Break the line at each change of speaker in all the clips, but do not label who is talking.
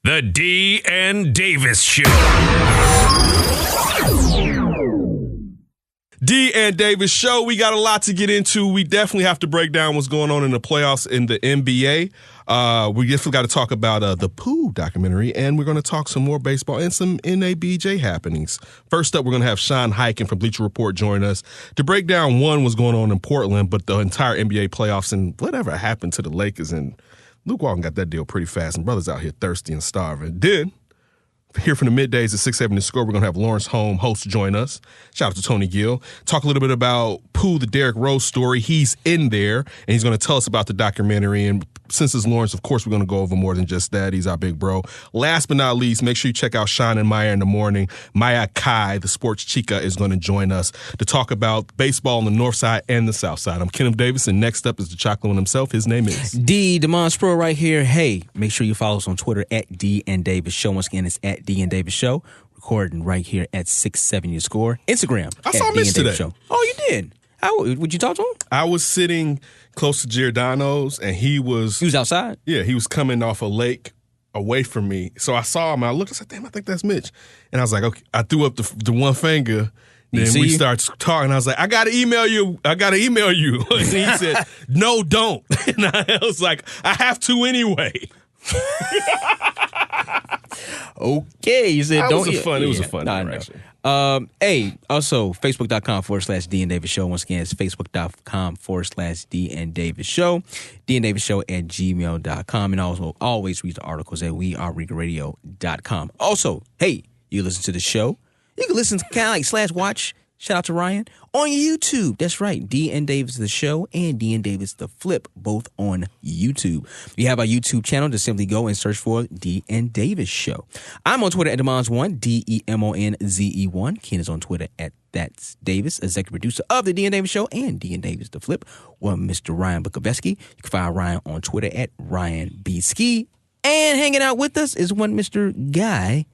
The D and Davis Show.
D and Davis Show. We got a lot to get into. We definitely have to break down what's going on in the playoffs in the NBA. We definitely got to talk about the Pooh documentary, and we're going to talk some more baseball and some NABJ happenings. First up, we're going to have Shawn Highkin from Bleacher Report join us to break down what's going on in Portland, but the entire NBA playoffs and whatever happened to the Lakers. And Luke Walton got that deal pretty fast, and brothers out here thirsty and starving. Then, here from the middays at 6-7 The Score, we're going to have Laurence Holmes, host, join us. Shout out to Tony Gill. Talk a little bit about Pooh, the Derrick Rose story. He's in there, and he's going to tell us about the documentary. And since it's Laurence, of course, we're going to go over more than just that. He's our big bro. Last but not least, make sure you check out Shawn and Maya in the morning. Maya Akai, the sports chica, is going to join us to talk about baseball on the north side and the south side. I'm Kenneth Davis, and next up is the chocolate one himself. His name is
D. Demarcus right here. Hey, make sure you follow us on Twitter at D and Davis Show. Once again, it's at D and Davis Show. Recording right here at 6-7 The Score. Instagram.
I saw Mitch today.
Show. Oh, you did? Would you talk to him?
I was sitting close to Giordano's, and he was
outside?
Yeah, he was coming off a lake away from me. So I saw him, and I looked, I said, damn, I think that's Mitch. And I was like, okay. I threw up the one finger. Then we started talking. I was like, I got to email you. And he said, no, don't. And I was like, I have to anyway.
Okay, you said don't.
It was a fun interaction.
Hey, also, Facebook.com/D and Davis Show. Once again, it's Facebook.com/D and Davis Show. D and Davis Show at gmail.com. And also, always read the articles at wearerigradio.com. Also, hey, you listen to the show. You can listen to kind of like /watch. Shout out to Ryan on YouTube. That's right. D and Davis the show and D and Davis the flip, both on YouTube. We have our YouTube channel. Just simply go and search for D and Davis Show. I'm on Twitter at Demons1, DEMONZE1. Ken is on Twitter at That's Davis, executive producer of the D and Davis Show and D and Davis the flip. One Mr. Ryan Bukoveski. You can find Ryan on Twitter at Ryan B Ski. And hanging out with us is one Mr. Guy.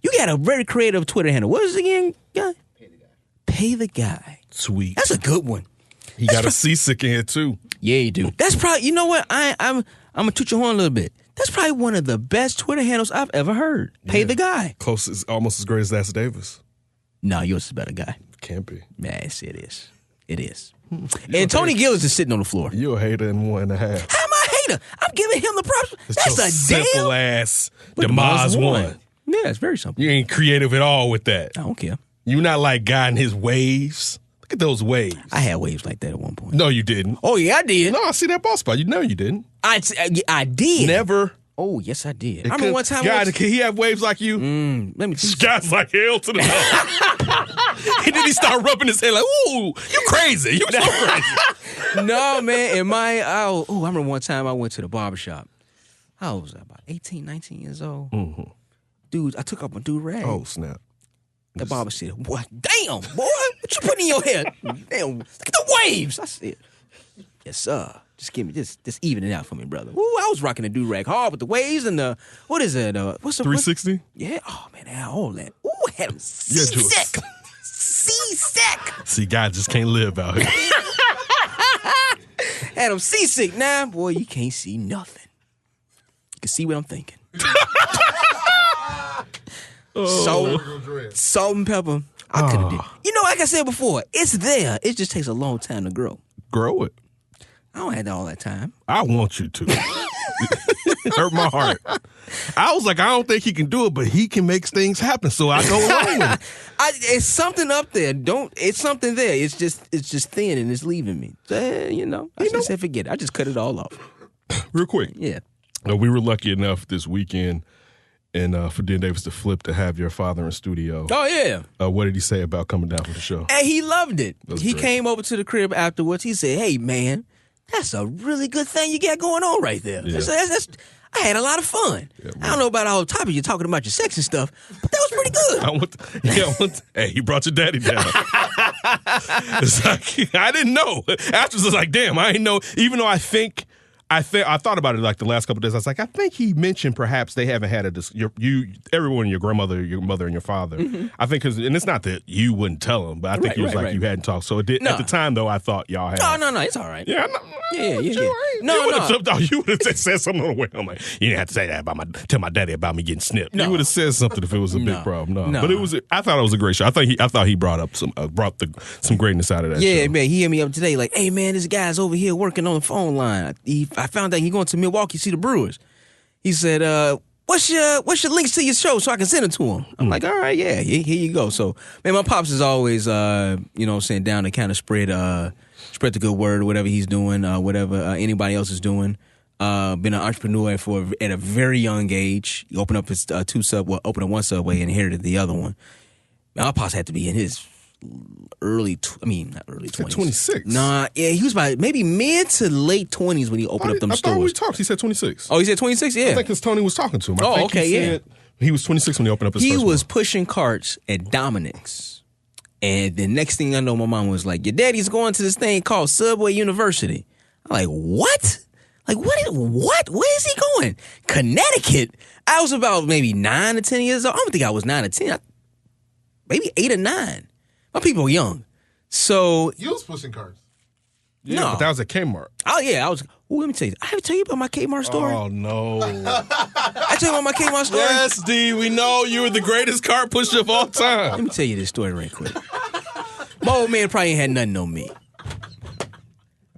You got a very creative Twitter handle. What is it again, Guy? Pay the Guy.
Sweet.
That's a good one.
He got a seasick in here, too.
Yeah, you do. That's probably, you know what? I'm going to toot your horn a little bit. That's probably one of the best Twitter handles I've ever heard. Pay the Guy.
Close, almost as great as That's Davis.
No, yours is a better guy.
Can't be.
Yes, it is. It is. And Tony Gill is just sitting on the floor.
You're a hater in 1.5.
How am I a hater? I'm giving him the props. That's a
simple ass Demarcus one.
Yeah, it's very simple.
You ain't creative at all with that.
I don't care.
You're not like God in his waves. Look at those waves.
I had waves like that at one point.
No, you didn't.
Oh, yeah, I did.
No, I see that ball spot. You know you didn't.
I did.
Never.
Oh, yes, I did. I remember one time.
God, can he have waves like you?
Let me see.
Guy's like hell to the no. And then he started rubbing his head like, ooh, you crazy. You so crazy.
No, man. I remember one time I went to the barbershop. How old was I? About 18, 19 years old.
Mm-hmm.
Dude, I took off my do-rag.
Oh, snap.
The barber said, "What? Damn, boy, what you putting in your hair? Damn, look at the waves." I said, "Yes, sir. Just give me just even it out for me, brother." Ooh, I was rocking the do-rag hard with the waves and the what is it? What's the
360?
Yeah. Oh man, I had all that. Ooh, I had him C-sec. C-sec.
See, God just can't live out here.
Had him seasick. Now, boy, you can't see nothing. You can see what I'm thinking. Salt and pepper. I could have did. You know, like I said before, it's there. It just takes a long time to grow.
Grow it.
I don't have all that time.
I want you to. It hurt my heart. I was like, I don't think he can do it, but he can make things happen. So I go along with it.
It's something up there. It's something there. It's just thin and it's leaving me. You know, I just said forget it. I just cut it all off.
Real quick.
Yeah.
We were lucky enough this weekend and for Dan Davis to flip to have your father in studio.
Oh, yeah.
What did he say about coming down for the show?
And he loved it. He
great.
came over to the crib afterwards. He said, "Hey, man, that's a really good thing you got going on right there."
Yeah.
I had a lot of fun. Yeah, I don't know about all the topics you're talking about your sex and stuff, but that was pretty good.
Hey, he brought your daddy down. It's like, I didn't know. Afterwards, I was like, damn, I didn't know. Even though I think I thought about it like the last couple of days. I was like, I think he mentioned perhaps they haven't had everyone, your grandmother, your mother, and your father. I think and it's not that you wouldn't tell him, but I think he was you hadn't talked. So it did at the time though. I thought y'all had.
Oh no, it's all right.
Yeah,
No.
You would have said something on the way. I'm like, you didn't have to say that tell my daddy about me getting snipped.
No.
You would have said something if it was a big problem.
No.
But it was. I thought it was a great show. I thought he brought up some greatness out of that.
Yeah,
show.
man. He hit me up today like, hey man, this guy's over here working on the phone line. I found out he going to Milwaukee to see the Brewers. He said, what's your links to your show so I can send it to him? I'm like, all right, yeah, here you go. So, man, my pops is always, down to kind of spread the good word, whatever he's doing, whatever anybody else is doing. Been an entrepreneur at a very young age. He opened up his opened up one Subway and inherited the other one. My pops had to be in his not early 20s.
26.
Nah, yeah, he was about maybe mid to late 20s when he opened up them stores.
I thought we talked. He said 26.
Oh, he said 26? Yeah.
I think because Tony was talking to him. He was 26 when he opened up his first
He was
one.
pushing carts at Dominic's. And the next thing I know, my mom was like, your daddy's going to this thing called Subway University. I'm like, what? Like, what? Where is he going? Connecticut? I was about maybe 9 or 10 years old. I don't think I was 9 or 10. Maybe 8 or 9. My people were young. So.
You was pushing carts.
Yeah,
no.
but that was at Kmart.
Oh, yeah. Let me tell you. I haven't tell you about my Kmart story.
Oh, no.
I tell you about my Kmart story.
Yes, D, we know you were the greatest cart pusher of all time.
Let me tell you this story right quick. My old man probably ain't had nothing on me.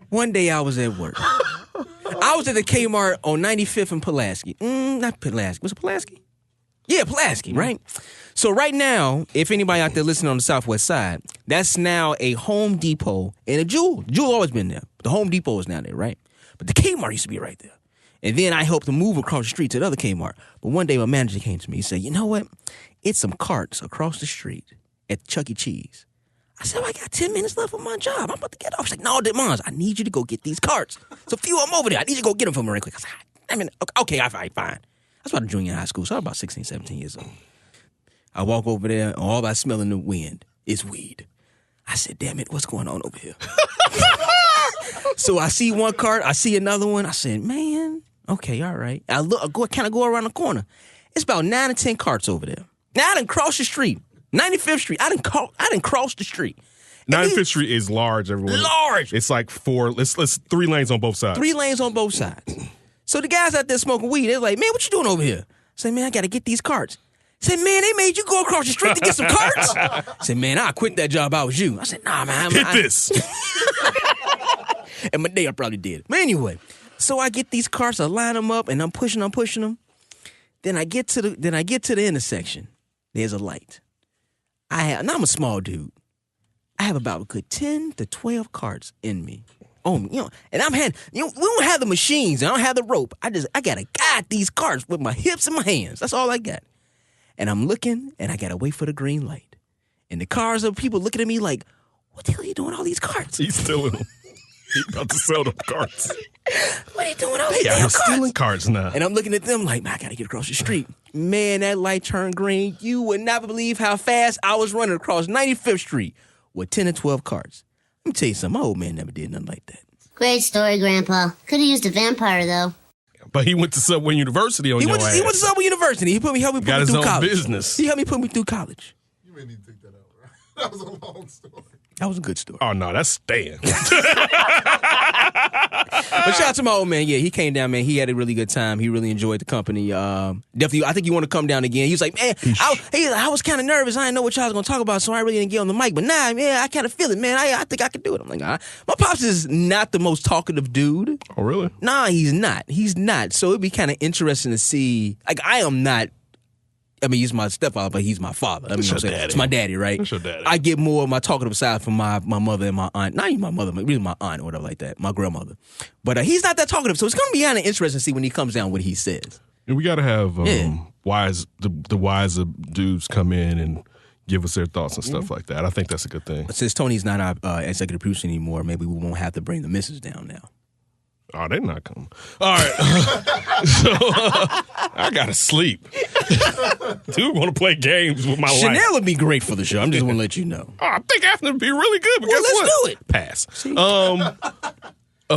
One day I was at work. I was at the Kmart on 95th and Pulaski. Not Pulaski. Was it Pulaski? Yeah, Pulaski, right? So right now, if anybody out there listening on the Southwest side, that's now a Home Depot and a Jewel. Jewel always been there. The Home Depot is now there, right? But the Kmart used to be right there. And then I helped to move across the street to the other Kmart. But one day my manager came to me and said, you know what? It's some carts across the street at Chuck E. Cheese. I said, I got 10 minutes left on my job. I'm about to get off. She's like, no, Demarcus, I need you to go get these carts. So a few of them over there. I need you to go get them for me right quick. I said, okay, fine. I was about a junior in high school, so I was about 16, 17 years old. I walk over there, and all I smell in the wind is weed. I said, damn it, what's going on over here? So I see one cart, I see another one. I said, man, okay, all right. I go around the corner. It's about 9 or 10 carts over there. Now I done crossed the street. 95th Street. I done crossed the street.
95th Street is large, everyone.
Large.
It's like 3 lanes on both sides.
3 lanes on both sides. So the guys out there smoking weed, they're like, man, what you doing over here? I say, man, I got to get these carts. I said, man, they made you go across the street to get some carts? I said, man, I'll quit that job if I was you. I said, nah, man.
Hit this.
And my day, I probably did. But anyway, so I get these carts, I line them up, and I'm pushing them. Then I get to the intersection. There's a light. I'm a small dude. I have about a good 10 to 12 carts in me. And we don't have the machines. I don't have the rope. I gotta guide these carts with my hips and my hands. That's all I got. And I'm looking, and I gotta wait for the green light. And the cars of people looking at me like, what the hell are you doing with all these carts?
He's stealing them. He's about to sell them carts.
What are you doing with all these
Yeah,
damn
he's
carts?
stealing carts now.
And I'm looking at them like, man, I gotta get across the street. Man, that light turned green. You would not believe how fast I was running across 95th Street with 10 or 12 carts. Let me tell you something. My old man never did nothing like that.
Great story, Grandpa. Could have used a vampire, though.
But he went to Subway University on
He
your
went
ass.
to Subway University. He helped me
Got
put me
his
through
own
college.
business.
He helped me put me through college.
You may need to take that out, right? That was a long story.
That was a good story.
Oh, no, that's staying.
But shout out to my old man. Yeah, he came down, man. He had a really good time. He really enjoyed the company. Definitely, I think you want to come down again. He was like, man, I was kind of nervous. I didn't know what y'all was going to talk about, so I really didn't get on the mic. But nah, man, I kind of feel it, man. I think I can do it. I'm like, all right. My pops is not the most talkative dude.
Oh, really?
Nah, he's not. He's not. So it'd be kind of interesting to see. Like, I am not. I mean, he's my stepfather, but he's my father. I mean,
That's your daddy.
It's my daddy, right?
That's your daddy.
I get more of my talkative side from my mother and my aunt. Not even my mother, but really my aunt or whatever like that, my grandmother. But he's not that talkative, so it's going to be kind of interesting to see when he comes down what he says.
And we got to have the wiser dudes come in and give us their thoughts and stuff like that. I think that's a good thing.
But since Tony's not our executive producer anymore, maybe we won't have to bring the missus down now.
Oh, they're not coming. All right. So I got to sleep. Dude want to play games with my life.
Chanel would be great for the show. I'm just going to let you know.
Oh, I think Afton would be really good. But
Well,
guess
let's
what?
do it.
Pass.
See?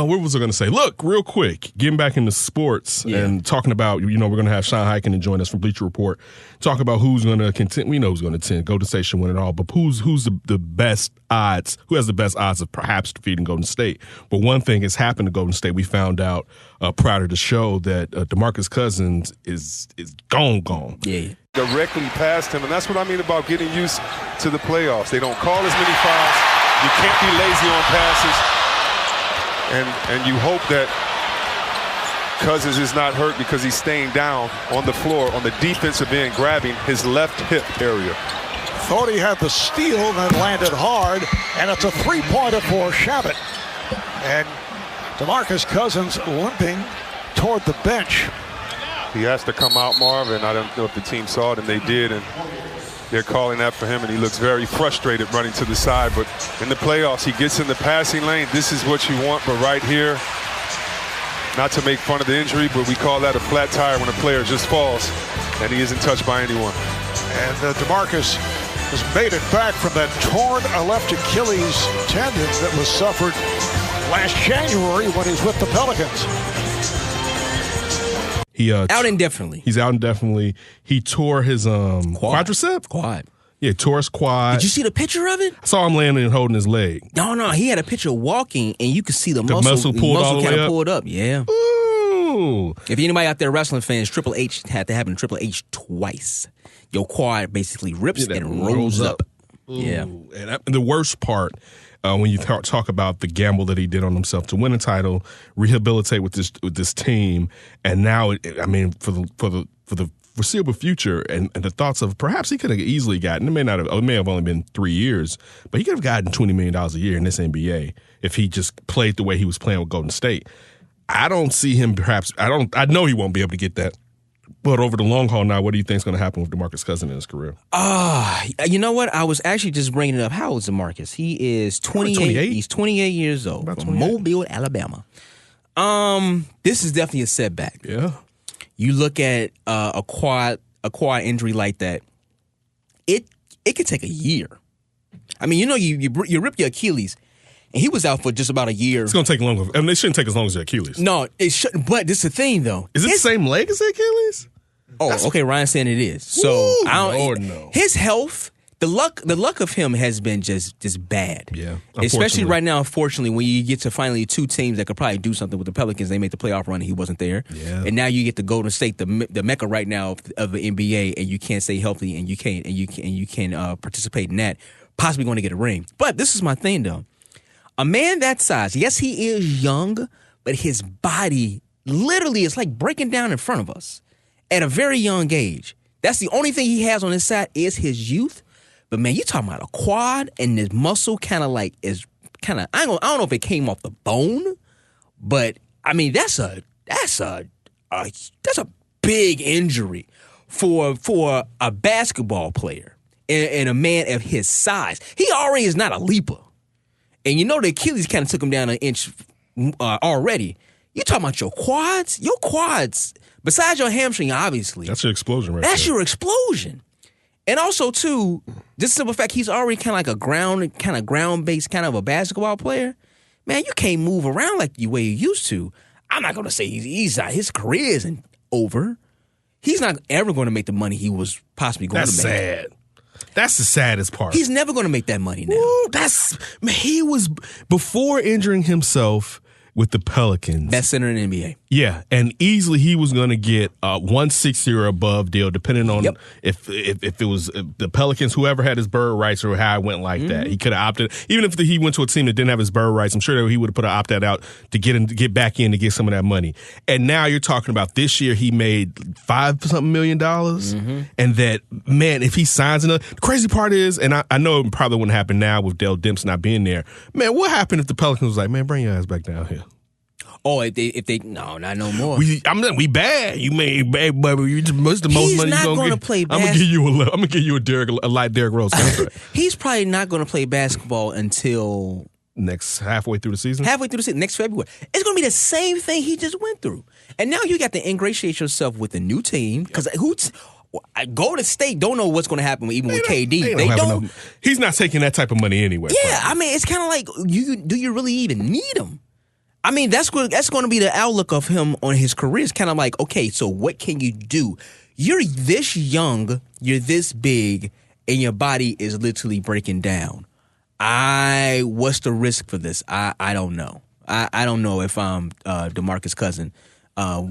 What was I going to say? Look, real quick, getting back into sports and talking about, we're going to have Shawn Highkin and join us from Bleacher Report. Talk about who's going to contend. We know who's going to contend. Golden State should win it all, but who's the best odds? Who has the best odds of perhaps defeating Golden State? But one thing has happened to Golden State. We found out prior to the show that Demarcus Cousins is gone.
Yeah.
Directly past him, and that's what I mean about getting used to the playoffs. They don't call as many fouls. You can't be lazy on passes. And you hope that Cousins is not hurt because he's staying down on the floor on the defensive end, grabbing his left hip area.
Thought he had the steal and landed hard, and it's a three-pointer for Shabbat. And Demarcus Cousins limping toward the bench.
He has to come out, Marvin. I don't know if the team saw it, and they did, and they're calling that for him, and he looks very frustrated running to the side. But in the playoffs, he gets in the passing lane. This is what you want, but right here, not to make fun of the injury, but we call that a flat tire when a player just falls, and he isn't touched by anyone.
And Demarcus has made it back from that torn left Achilles tendon that was suffered last January when he was with the Pelicans.
Out indefinitely.
He's out indefinitely. He tore his quadricep?
Quad.
Yeah, tore his quad.
Did you see the picture of it?
I saw him landing and holding his leg.
No. He had a picture walking, and you could see the
muscle pulled all the way up?
pulled up. Yeah.
Ooh.
If anybody out there wrestling fans, Triple H had to happen to Triple H twice. Your quad basically rips and rolls up.
Ooh.
Yeah.
And the worst part, when you talk about the gamble that he did on himself to win a title, rehabilitate with this team, and now for the foreseeable future, and the thoughts of perhaps he could have easily gotten, it may have only been 3 years, but he could have gotten $20 million a year in this NBA if he just played the way he was playing with Golden State. I don't see him. I know he won't be able to get that. But over the long haul now, what do you think is going to happen with Demarcus Cousins in his career?
You know what? I was actually just bringing it up. How old is Demarcus? He is 28. He's 28 years old. From Mobile, Alabama. This is definitely a setback.
Yeah.
You look at a quad injury like that, it could take a year. I mean, you rip your Achilles, and he was out for just about a year.
It's going to take longer. I mean, it shouldn't take as long as the Achilles.
No, it shouldn't. But this is the thing, though.
Is it the same leg as the Achilles?
Oh, okay. Ryan's saying it is. So
Ooh,
I don't.
Lord, no.
His health, the luck of him has been just bad.
Yeah,
especially right now. Unfortunately, when you get to finally two teams that could probably do something with the Pelicans, they made the playoff run and he wasn't there.
Yeah.
And now you get the Golden State, the mecca right now of the NBA, and you can't stay healthy, and you can participate in that. Possibly going to get a ring. But this is my thing, though. A man that size, yes, he is young, but his body literally is like breaking down in front of us at a very young age. That's the only thing he has on his side is his youth. But man, you talking about a quad and this muscle I don't know if it came off the bone, but I mean that's a big injury for a basketball player and a man of his size. He already is not a leaper. And the Achilles kind of took him down an inch already. You talking about your quads? Your quads, besides your hamstring, obviously.
That's your explosion right
That's
there.
your explosion. And also, too, just the simple fact he's already kind of like a ground-based kind of a basketball player. Man, you can't move around like the way you used to. I'm not going to say his career isn't over. He's not ever going to make the money he was possibly going to make.
That's sad. That's the saddest part.
He's never going to make that money now.
Ooh, he was, before injuring himself with the Pelicans.
Best center in the NBA.
Yeah, and easily he was going to get a 160 or above deal, depending on if it was the Pelicans, whoever had his bird rights or how it went like that. He could have opted, even if he went to a team that didn't have his bird rights, I'm sure that he would have put an opt-out out to get back in to get some of that money. And now you're talking about this year he made $5-something million, and that, man, if he signs another, the crazy part is, and I know it probably wouldn't happen now with Dell Demps not being there, man, what happened if the Pelicans was like, man, bring your ass back down here?
Oh, if they no, not no more.
We bad. You made bad, but most the most
He's
money
not
you're
gonna
get.
play
I'm gonna give you a light Derrick Rose contract.
He's probably not going to play basketball until
halfway through the season.
Next February. It's going to be the same thing he just went through, and now you got to ingratiate yourself with a new team because Golden State don't know what's going to happen even with KD. They don't.
He's not taking that type of money anyway.
Yeah, I mean, it's kind of like do you really even need him? I mean, that's going to be the outlook of him on his career. It's kind of like, okay, so what can you do? You're this young, you're this big, and your body is literally breaking down. What's the risk for this? I don't know. I don't know if I'm Demarcus' cousin,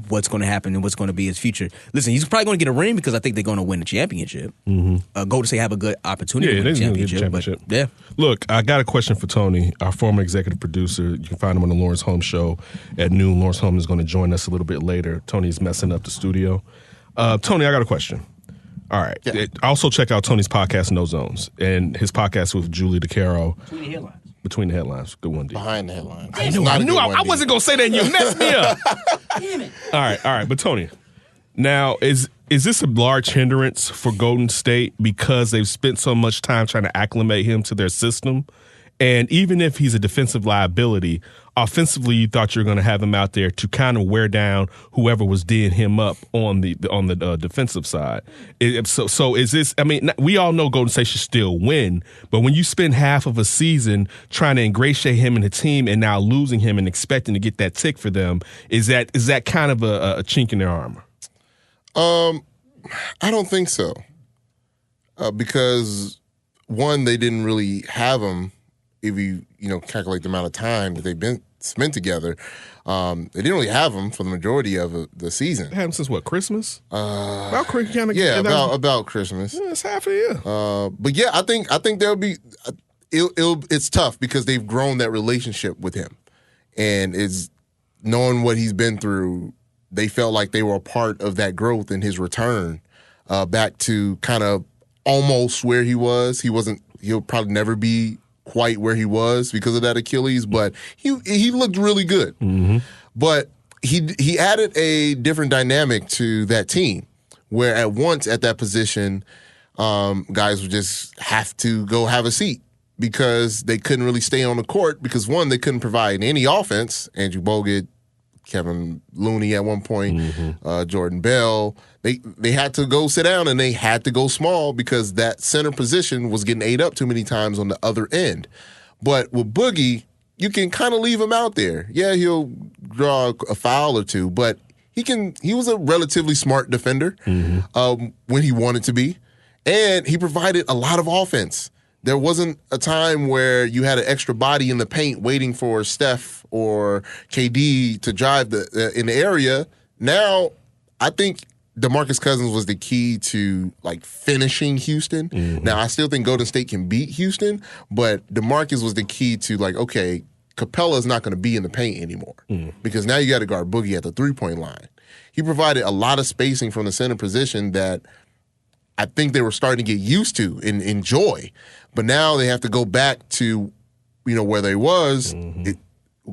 what's going to happen and what's going to be his future. Listen, he's probably going to get a ring because I think they're going to win the championship. Golden State have a good opportunity to win the championship. But, yeah.
Look, I got a question for Tony, our former executive producer. You can find him on the Laurence Holmes show at noon. Laurence Holmes is going to join us a little bit later. Tony's messing up the studio. Tony, I got a question. All right. Yeah. Also check out Tony's podcast, No Zones, and his podcast with Julie DeCaro. Between the headlines. Good one, D.
Behind the headlines.
I knew I wasn't going to say that and you messed me up.
Damn it.
All right. But Tony, now is this a large hindrance for Golden State because they've spent so much time trying to acclimate him to their system? And even if he's a defensive liability, offensively, you thought you were going to have him out there to kind of wear down whoever was D'ing him up on the defensive side. So is this? I mean, we all know Golden State should still win, but when you spend half of a season trying to ingratiate him in the team and now losing him and expecting to get that tick for them, is that kind of a chink in their armor?
I don't think so, because one, they didn't really have him. If you calculate the amount of time that they've been spent together, they didn't really have him for the majority of the season.
They had him since what, Christmas? About Christmas.
About Christmas.
Yeah, it's half a year.
But yeah, I think there'll be. It's tough because they've grown that relationship with him, and it's knowing what he's been through. They felt like they were a part of that growth in his return back to kind of almost where he was. He'll probably never be quite where he was because of that Achilles, but he looked really good. Mm-hmm. But he added a different dynamic to that team, where at once at that position, guys would just have to go have a seat because they couldn't really stay on the court because, one, they couldn't provide any offense. Andrew Bogut, Kevin Looney at one point, Jordan Bell. They had to go sit down and they had to go small because that center position was getting ate up too many times on the other end. But with Boogie, you can kind of leave him out there. Yeah, he'll draw a foul or two, but he was a relatively smart defender when he wanted to be, and he provided a lot of offense. There wasn't a time where you had an extra body in the paint waiting for Steph or KD to drive in the area. Now, I think DeMarcus Cousins was the key to finishing Houston. Now, I still think Golden State can beat Houston, but DeMarcus was the key to okay, Capella's not going to be in the paint anymore because now you got to guard Boogie at the 3-point line. He provided a lot of spacing from the center position that I think they were starting to get used to and enjoy. But now they have to go back to, where they was.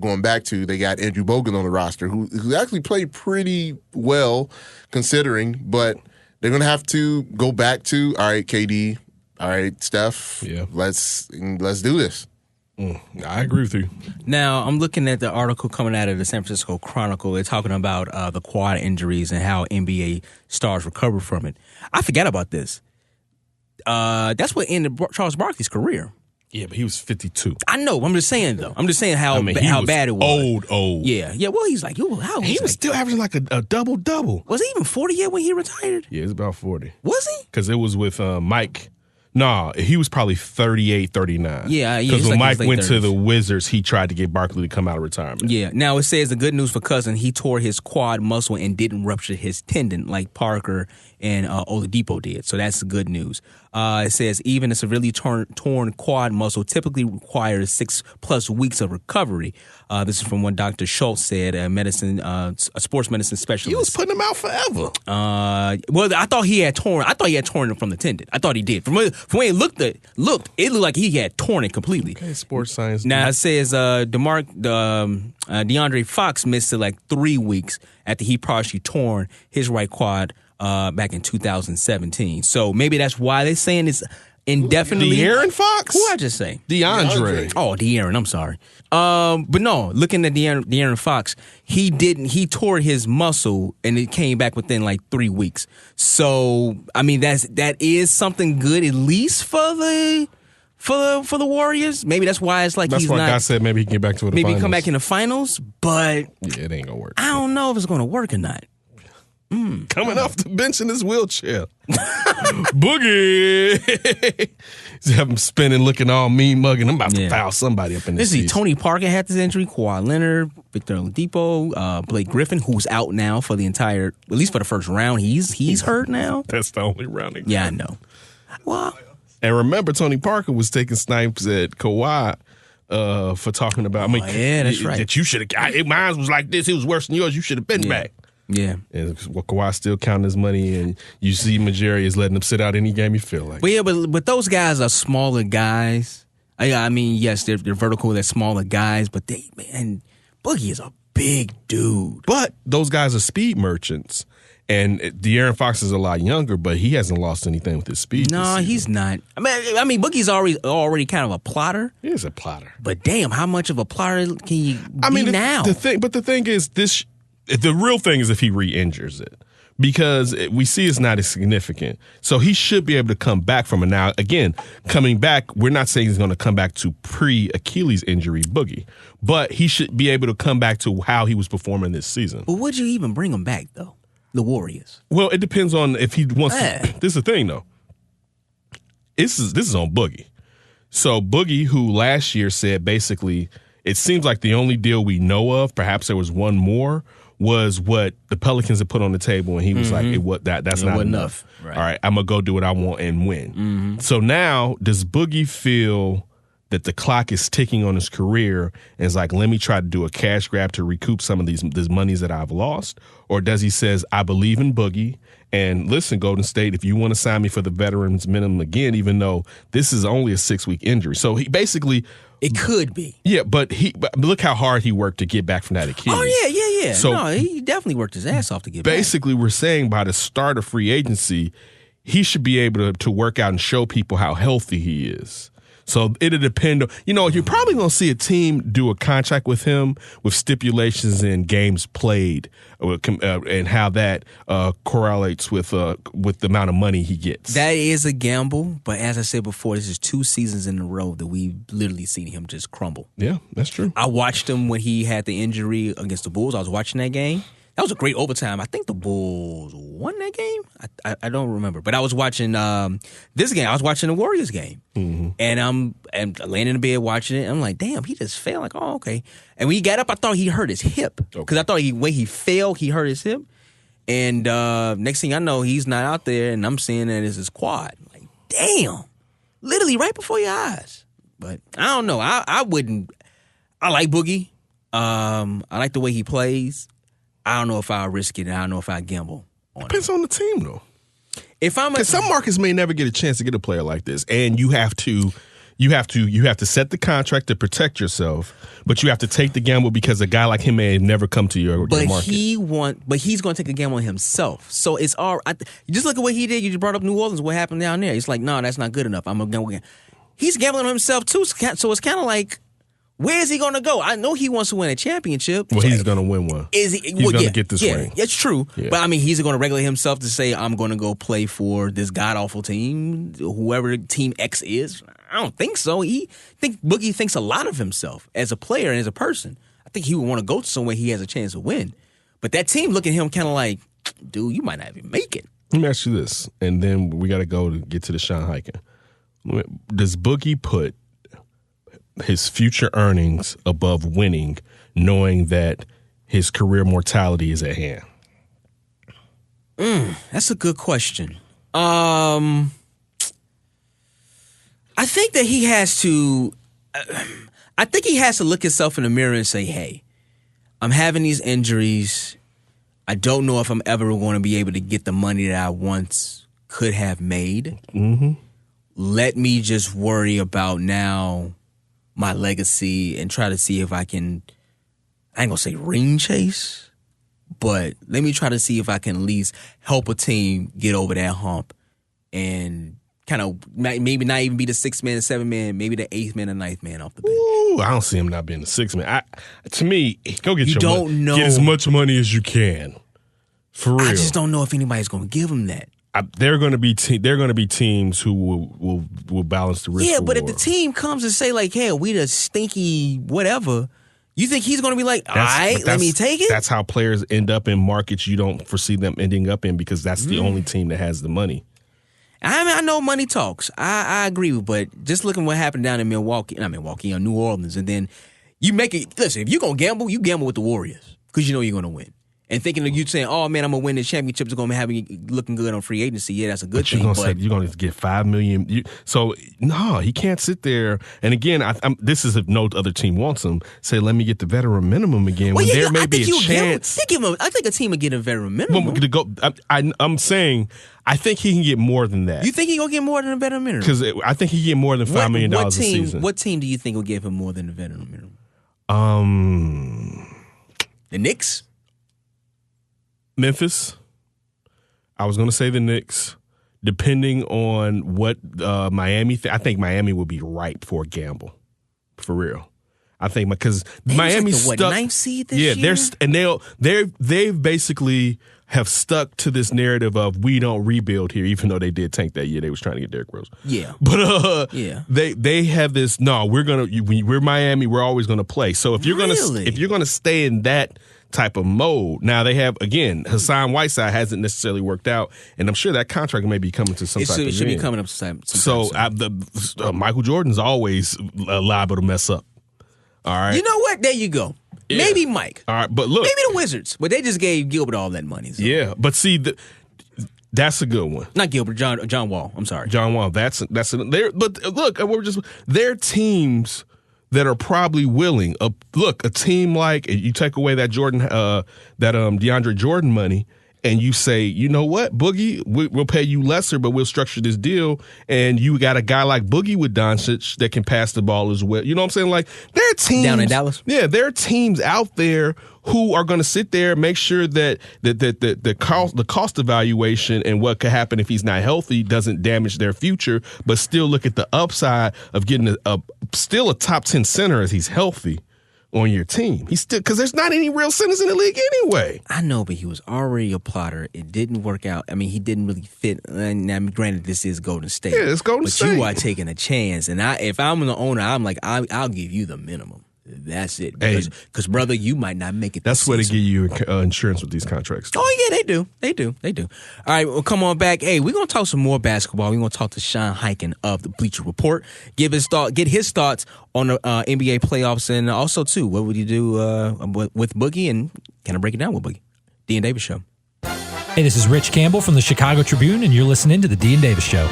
Going back to, they got Andrew Bogut on the roster, who actually played pretty well considering, but they're going to have to go back to, all right, KD, all right, Steph, let's do this.
I agree with you.
Now, I'm looking at the article coming out of the San Francisco Chronicle. They're talking about the quad injuries and how NBA stars recover from it. I forgot about this. That's what ended Charles Barkley's career.
Yeah, but he was 52.
I know. I'm just saying, though. how bad it was.
Old.
Yeah. Well, he's like,
he was still averaging a double-double.
Was he even 40 yet when he retired?
Yeah, he was about 40.
Was he?
Because it was with Mike. No, he was probably 38, 39.
Yeah.
Because when Mike went
30s.
to the Wizards, he tried to get Barkley to come out of retirement.
Yeah. Now, it says the good news for Cousins, he tore his quad muscle and didn't rupture his tendon like Parker and Oladipo did. So that's the good news. It says even a severely torn quad muscle typically requires 6+ weeks of recovery. This is from what Dr. Schultz said, a sports medicine specialist.
He was putting him out forever.
Well, I thought he had torn it from the tendon. I thought he did. From when it looked, it looked like he had torn it completely.
Okay, sports science.
Now it says DeAndre Fox missed it 3 weeks after he partially torn his right quad back in 2017. So maybe that's why they're saying it's indefinitely.
De'Aaron Fox?
Who I just say?
DeAndre.
Oh, De'Aaron. I'm sorry. But no, looking at De'Aaron Fox, he tore his muscle and it came back within 3 weeks. So I mean that is something good at least for for the Warriors. Maybe that's why it's like
That's
he's
why
not.
I said maybe he can get back to the
maybe
finals.
come back in the finals, but
Yeah, it ain't gonna work.
I don't know if it's going to work or not.
Coming off the bench in his wheelchair. Boogie. Have him spinning, looking all mean mugging. I'm about to foul somebody up in this
Let's see.
season.
Tony Parker had this injury. Kawhi Leonard, Victor Oladipo, Blake Griffin, who's out now for the entire, at least for the first round. He's hurt now.
That's the only rounding.
Yeah, I know. Well,
And remember, Tony Parker was taking snipes at Kawhi for talking about.
Yeah, that's right.
That you should have. Mine was like this. It was worse than yours. You should have been back.
Yeah.
And Kawhi still counting his money, and you see Majeri is letting him sit out any game you feel like.
But yeah, but those guys are smaller guys. I mean, yes, they're vertical. They're smaller guys, but Boogie is a big dude.
But those guys are speed merchants. And De'Aaron Fox is a lot younger, but he hasn't lost anything with his speed.
No, he's not. I mean, Boogie's already kind of a plotter.
He is a plotter.
But damn, how much of a plotter can you be now?
The thing is, the real thing is if he re-injures it, because we see it's not as significant. So he should be able to come back from it. Now, again, coming back, we're not saying he's going to come back to pre-Achilles injury Boogie, but he should be able to come back to how he was performing this season.
But would you even bring him back, though? The Warriors.
Well, it depends on if he wants to. This is the thing, though. This is on Boogie. So Boogie, who last year said basically, it seems like the only deal we know of, perhaps there was one more, was what the Pelicans had put on the table, and he was like, that's not enough.
Right.
All right, I'm going to go do what I want and win. So now, does Boogie feel that the clock is ticking on his career and is like, let me try to do a cash grab to recoup some of these monies that I've lost? Or does he says, I believe in Boogie, and listen, Golden State, if you want to sign me for the veterans minimum again, even though this is only a 6-week injury. So he basically...
It could be.
Yeah, but look how hard he worked to get back from that Achilles.
Oh, yeah.
So
no, he definitely worked his ass off to get
basically, we're saying by the start of free agency, he should be able to work out and show people how healthy he is. So it'll depend on, you're probably going to see a team do a contract with him with stipulations in games played and how that correlates with the amount of money he gets.
That is a gamble, but as I said before, this is 2 seasons in a row that we've literally seen him just crumble.
Yeah, that's true.
I watched him when he had the injury against the Bulls. I was watching that game. That was a great overtime. I think the Bulls won that game. I don't remember, but I was watching this game. I was watching the Warriors game, and I'm laying in the bed watching it. I'm like, damn, he just fell. Like, oh, okay. And when he got up, I thought he hurt his hip because I thought when he fell, he hurt his hip. And next thing I know, he's not out there, and I'm seeing that it's his quad. Like, damn, literally right before your eyes. But I don't know. I wouldn't. I like Boogie. I like the way he plays. I don't know if I'll risk it, and I don't know if I'll gamble on
Depends on the team, though.
Because
some markets may never get a chance to get a player like this, and you have to set the contract to protect yourself, but you have to take the gamble because a guy like him may never come to your market.
But he's going to take a gamble on himself. So it's all. You just look at what he did. You just brought up New Orleans. What happened down there? He's like, no, that's not good enough. I'm gonna gamble again. He's gambling on himself too. So it's kind of like, where is he going to go? I know he wants to win a championship.
Well, he's going to win one. He's going to get this ring.
Yeah, it's true. Yeah. But, I mean, he's going to regulate himself to say, I'm going to go play for this god-awful team, whoever Team X is. I don't think so. Boogie thinks a lot of himself as a player and as a person. I think he would want to go to somewhere he has a chance to win. But that team look at him kind of like, dude, you might not even make it.
Let me ask you this, and then we got to go to get to the Shawn Highkin. Does Boogie put his future earnings above winning, knowing that his career mortality is at hand?
That's a good question. I think that he has to. I think he has to look himself in the mirror and say, "Hey, I'm having these injuries. I don't know if I'm ever going to be able to get the money that I once could have made. Let me just worry about now my legacy and try to see if I can, I ain't gonna say ring chase, but let me try to see if I can at least help a team get over that hump and kind of maybe not even be the 6th man, the 7th man, maybe the 8th man, the 9th man off the bench."
Ooh, I don't see him not being the 6th man. To me, go get
Get
as much money as you can. For real.
I just don't know if anybody's gonna give him that.
They're going to be teams who will balance the risk.
Yeah, but if
reward.
the team comes and say like, "Hey, we the stinky whatever," you think he's going to be like, "All right, let me take it"?
That's how players end up in markets you don't foresee them ending up in because that's the only team that has the money.
I mean, I know money talks. I agree with, but just looking what happened down in New Orleans, and then you make it. Listen, if you're gonna gamble, you gamble with the Warriors because you know you're gonna win. And thinking of you saying, "Oh man, I'm gonna win the championship," is gonna have me looking good on free agency. Yeah, that's a good thing.
You're gonna get $5 million. So no, he can't sit there. And again, this is if no other team wants him. Say, let me get the veteran minimum again.
Well,
when there may be a chance.
I think a team would get a veteran minimum.
I'm saying, I think he can get more than that.
You think he gonna get more than a veteran minimum?
Because I think he can get more than $5 million a season.
What team do you think will give him more than a veteran minimum? The Knicks.
Memphis. I was going to say the Knicks. Depending on what Miami, I think Miami will be ripe for a gamble, for real. I think because Miami's
like
stuck.
Ninth seed this year?
They basically have stuck to this narrative of we don't rebuild here, even though they did tank that year. They was trying to get Derrick Rose.
Yeah,
but
yeah,
they have this. No, we're Miami. We're always gonna play. So if you're gonna stay in that type of mode. Now they have again Hassan Whiteside hasn't necessarily worked out, and I'm sure that contract may be coming to some type of end.
It should be coming up sometime.
So Michael Jordan's always liable to mess up. All right,
you know what? There you go. Yeah. Maybe Mike.
All right, but look,
maybe the Wizards, but they just gave Gilbert all that money. So.
Yeah, but see, that's a good one.
Not Gilbert, John Wall. I'm sorry,
John Wall. But look, they're teams that are probably willing. A team like you take away that DeAndre Jordan money, and you say, you know what, Boogie, we'll pay you lesser, but we'll structure this deal, and you got a guy like Boogie with Doncic that can pass the ball as well. You know what I'm saying? Like there are teams
down in Dallas.
Yeah, there are teams out there who are going to sit there, make sure that the cost evaluation and what could happen if he's not healthy doesn't damage their future, but still look at the upside of getting still a top 10 center as he's healthy on your team. He's still, because there's not any real centers in the league anyway.
I know, but he was already a plotter. It didn't work out. I mean, he didn't really fit. And granted, this is Golden State.
Yeah, it's Golden State.
But you are taking a chance. And if I'm the owner, I'm like, I'll give you the minimum. That's it. Because, brother, you might not make it.
That's where they give you insurance with these contracts.
Oh, yeah, they do. They do. All right, well, come on back. Hey, we're going to talk some more basketball. We're going to talk to Shawn Highkin of the Bleacher Report, get his thoughts on the NBA playoffs, and also, too, what would you do with Boogie, and kind of break it down with Boogie. D and Davis Show.
Hey, this is Rich Campbell from the Chicago Tribune, and you're listening to the D and Davis Show.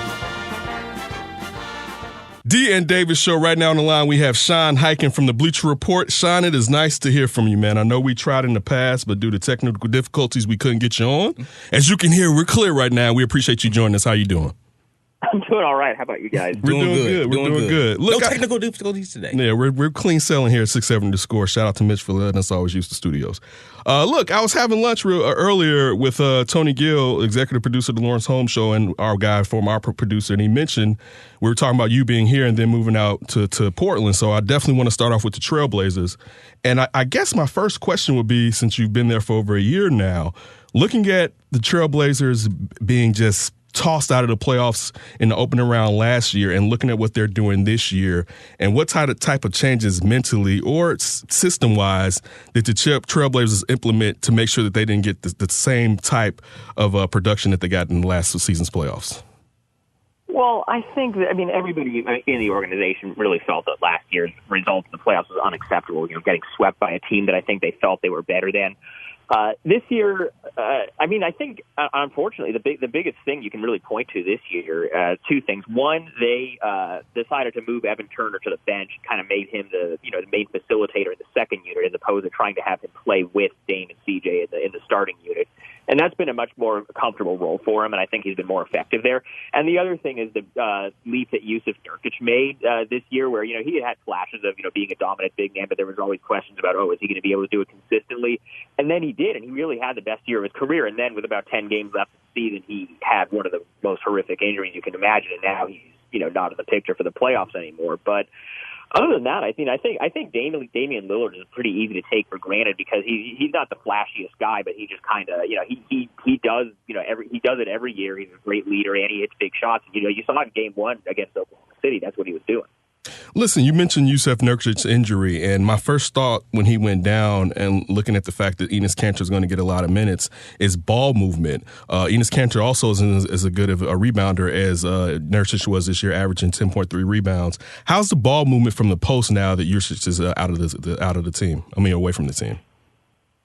D and Davis Show. Right now on the line, we have Shawn Highkin from the Bleacher Report. Shawn, it is nice to hear from you, man. I know we tried in the past, but due to technical difficulties, we couldn't get you on. As you can hear, we're clear right now. We appreciate you joining us. How you doing?
I'm doing all right. How about you guys?
We're doing good. We're doing good.
Look, no technical difficulties today.
Yeah, we're clean selling here at 670 The Score. Shout out to Mitch for letting us always use the studios. Look, I was having lunch earlier with Tony Gill, executive producer of the Laurence Holmes Show, and our guy, former opera producer, and he mentioned we were talking about you being here and then moving out to Portland. So I definitely want to start off with the Trailblazers. And I guess my first question would be, since you've been there for over a year now, looking at the Trailblazers being just tossed out of the playoffs in the opening round last year and looking at what they're doing this year and what type of changes mentally or system-wise did the Trailblazers implement to make sure that they didn't get the same type of production that they got in the last season's playoffs?
Well, I think that, everybody in the organization really felt that last year's result in the playoffs was unacceptable, getting swept by a team that I think they felt they were better than. This year, I think, unfortunately, the biggest thing you can really point to this year, two things. One, they decided to move Evan Turner to the bench, kind of made him the main facilitator in the second unit, as opposed to trying to have him play with Dame and CJ in the starting unit. And that's been a much more comfortable role for him, and I think he's been more effective there. And the other thing is the leap that Yusuf Nurkic made this year, where he had flashes of being a dominant big man, but there was always questions about, is he going to be able to do it consistently? And then he did, and he really had the best year of his career. And then with about 10 games left in the season, he had one of the most horrific injuries you can imagine, and now he's not in the picture for the playoffs anymore. But Other than that, I think Damian Lillard is pretty easy to take for granted because he's not the flashiest guy, but he just kind of he does he does it every year. He's a great leader and he hits big shots. You saw in Game 1 against Oklahoma City, that's what he was doing.
Listen, you mentioned Yusuf Nurkic's injury, and my first thought when he went down and looking at the fact that Enes Kanter is going to get a lot of minutes is ball movement. Enes Kanter also isn't as good of a rebounder as Nurkic was this year, averaging 10.3 rebounds. How's the ball movement from the post now that Nurkic is out of the team? I mean, away from the team.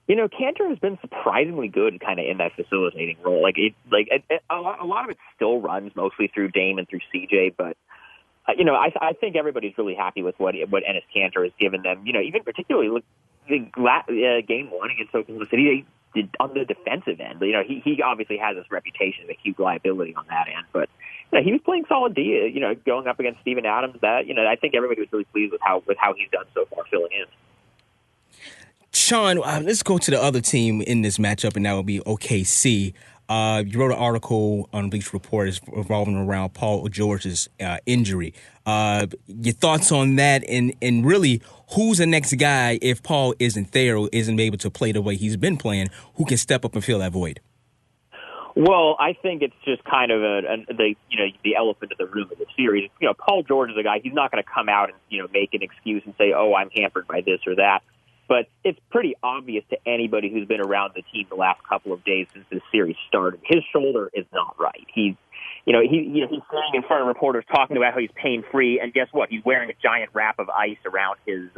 Kanter has been surprisingly good kind of in that facilitating role. A lot of it still runs mostly through Dame and through CJ, but I think everybody's really happy with what Enes Kanter has given them. Even particularly Game 1 against Oklahoma City, they did on the defensive end. He obviously has this reputation of a huge liability on that end, but he was playing solid D. Going up against Steven Adams. I think everybody was really pleased with how he's done so far filling in.
Shawn, let's go to the other team in this matchup, and that would be OKC. You wrote an article on Bleacher Report revolving around Paul George's injury. Your thoughts on that, and really, who's the next guy if Paul isn't there or isn't able to play the way he's been playing, who can step up and fill that void?
Well, I think it's just kind of the elephant in the room of the series. Paul George is a guy, he's not going to come out and make an excuse and say, oh, I'm hampered by this or that. But it's pretty obvious to anybody who's been around the team the last couple of days since this series started. His shoulder is not right. He's sitting in front of reporters talking about how he's pain-free, and guess what? He's wearing a giant wrap of ice around his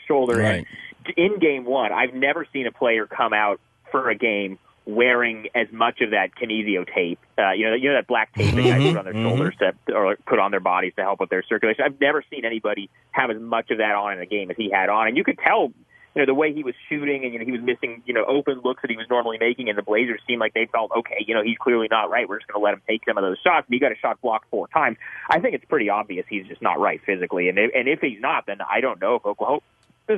shoulder.
Right.
And in Game 1, I've never seen a player come out for a game wearing as much of that kinesio tape, that black tape that guys put on their shoulders or put on their bodies to help with their circulation. I've never seen anybody have as much of that on in a game as he had on, and you could tell, the way he was shooting, and he was missing, open looks that he was normally making, and the Blazers seemed like they felt, okay, he's clearly not right. We're just going to let him take some of those shots. But he got a shot blocked 4 times. I think it's pretty obvious he's just not right physically, and if he's not, then I don't know if Oklahoma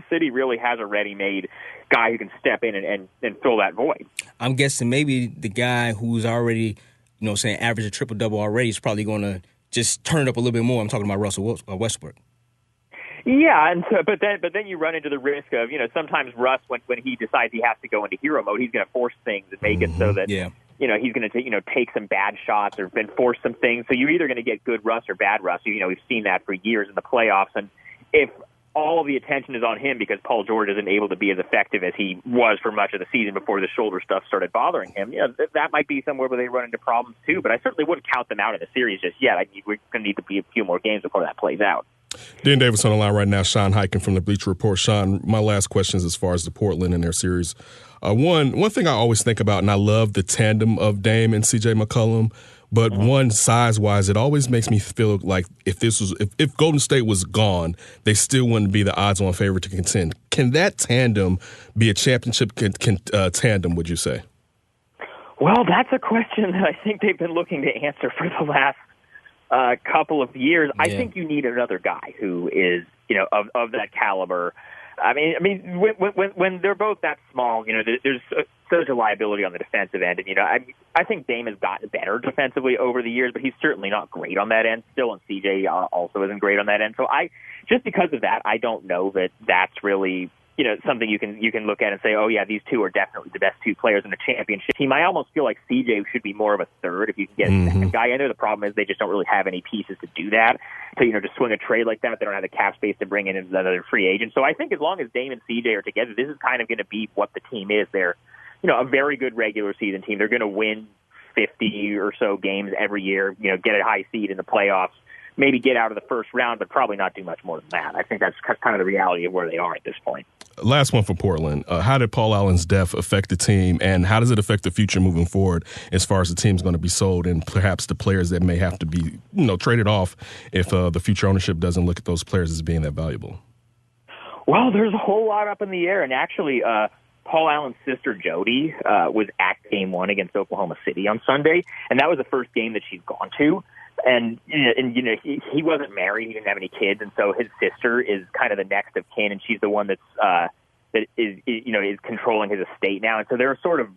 City really has a ready-made guy who can step in and fill that void.
I'm guessing maybe the guy who's already, average a triple-double already is probably going to just turn it up a little bit more. I'm talking about Russell Westbrook.
Yeah, and but then you run into the risk of, sometimes Russ, when he decides he has to go into hero mode, he's going to force things and make it so that, he's going to take some bad shots or force some things. So you're either going to get good Russ or bad Russ. We've seen that for years in the playoffs, and if all of the attention is on him because Paul George isn't able to be as effective as he was for much of the season before the shoulder stuff started bothering him. That might be somewhere where they run into problems too, but I certainly wouldn't count them out in the series just yet. We're going to need to be a few more games before that plays out.
Dan Davis on the line right now, Shawn Highkin from the Bleacher Report. Shawn, my last question is as far as the Portland and their series. One thing I always think about, and I love the tandem of Dame and CJ McCollum, but one, size-wise, it always makes me feel like if Golden State was gone, they still wouldn't be the odds-on favorite to contend. Can that tandem be a championship tandem, would you say?
Well, that's a question that I think they've been looking to answer for the last couple of years. Yeah. I think you need another guy who is, of that caliber. I mean, when they're both that small, there's such a liability on the defensive end, and I think Dame has gotten better defensively over the years, but he's certainly not great on that end still, and CJ also isn't great on that end. So just because of that, I don't know that that's really something you can look at and say, oh yeah, these two are definitely the best two players in the championship team. I almost feel like CJ should be more of a third if you can get a second guy in there. The problem is they just don't really have any pieces to do that. So, to swing a trade like that, they don't have the cap space to bring in another free agent. So I think as long as Dame and CJ are together, this is kind of going to be what the team is. They're, a very good regular season team. They're going to win 50 or so games every year, get a high seed in the playoffs, maybe get out of the first round, but probably not do much more than that. I think that's kind of the reality of where they are at this point.
Last one for Portland. How did Paul Allen's death affect the team, and how does it affect the future moving forward as far as the team's going to be sold and perhaps the players that may have to be, traded off if the future ownership doesn't look at those players as being that valuable?
Well, there's a whole lot up in the air, and actually Paul Allen's sister Jody was at Game 1 against Oklahoma City on Sunday, and that was the first game that she's gone to. And he wasn't married, he didn't have any kids, and so his sister is kind of the next of kin, and she's the one that is controlling his estate now. And so they're sort of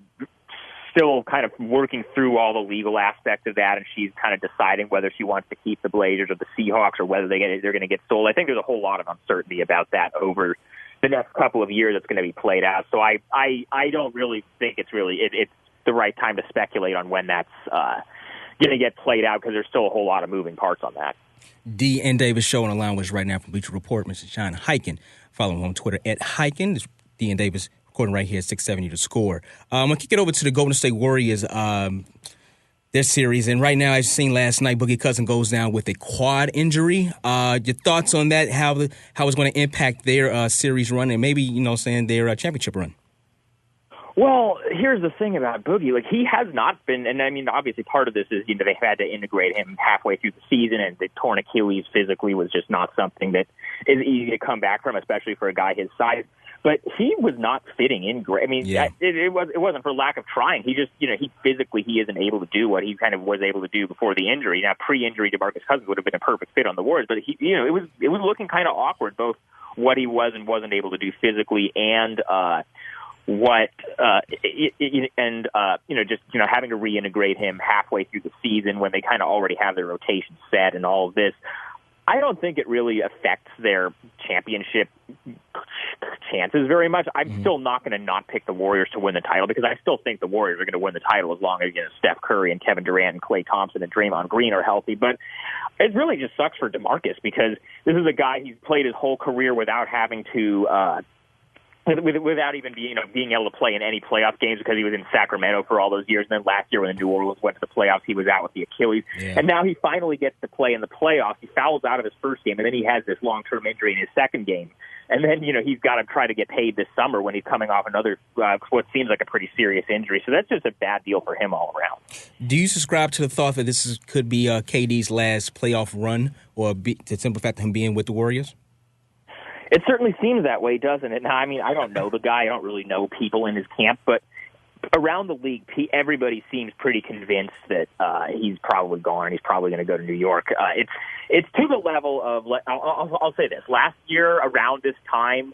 still kind of working through all the legal aspects of that, and she's kind of deciding whether she wants to keep the Blazers or the Seahawks or whether they're going to get sold. I think there's a whole lot of uncertainty about that over the next couple of years that's going to be played out. So I don't really think it's the right time to speculate on when that's going to get played out because there's still a whole lot of moving parts on that.
D and Davis Show on the line with us right now from Bleacher Report, Mr. Shawn Highkin. Follow him on Twitter at Highkin. This is D and Davis recording right here at 670 The Score. I'm going to kick it over to the Golden State Warriors, their series. And right now, as you've seen last night, Boogie Cousin goes down with a quad injury. Your thoughts on that, how it's going to impact their series run and maybe, their championship run?
Well, here's the thing about Boogie. Like, he has not been, and I mean, obviously part of this is, they've had to integrate him halfway through the season, and the torn Achilles physically was just not something that is easy to come back from, especially for a guy his size. But he was not fitting in great. I mean, it wasn't for lack of trying. He just, he physically, he isn't able to do what he kind of was able to do before the injury. Now, pre-injury, Demarcus Cousins would have been a perfect fit on the Warriors, but he, it was looking kind of awkward, both what he was and wasn't able to do physically and, having to reintegrate him halfway through the season when they kind of already have their rotation set and all of this. I don't think it really affects their championship chances very much. I'm still not going to not pick the Warriors to win the title because I still think the Warriors are going to win the title as long as Steph Curry and Kevin Durant and Klay Thompson and Draymond Green are healthy. But it really just sucks for Demarcus because this is a guy he's played his whole career without having to without even being able to play in any playoff games because he was in Sacramento for all those years. And then last year when the New Orleans went to the playoffs, he was out with the Achilles. Yeah. And now he finally gets to play in the playoffs. He fouls out of his first game, and then he has this long-term injury in his second game. And then, he's got to try to get paid this summer when he's coming off another, what seems like a pretty serious injury. So that's just a bad deal for him all around.
Do you subscribe to the thought that this could be KD's last playoff run or the simple fact of him being with the Warriors?
It certainly seems that way, doesn't it? Now, I mean, I don't know the guy. I don't really know people in his camp, but around the league, everybody seems pretty convinced that he's probably gone and he's probably going to go to New York. It's to the level of, I'll say this. Last year, around this time,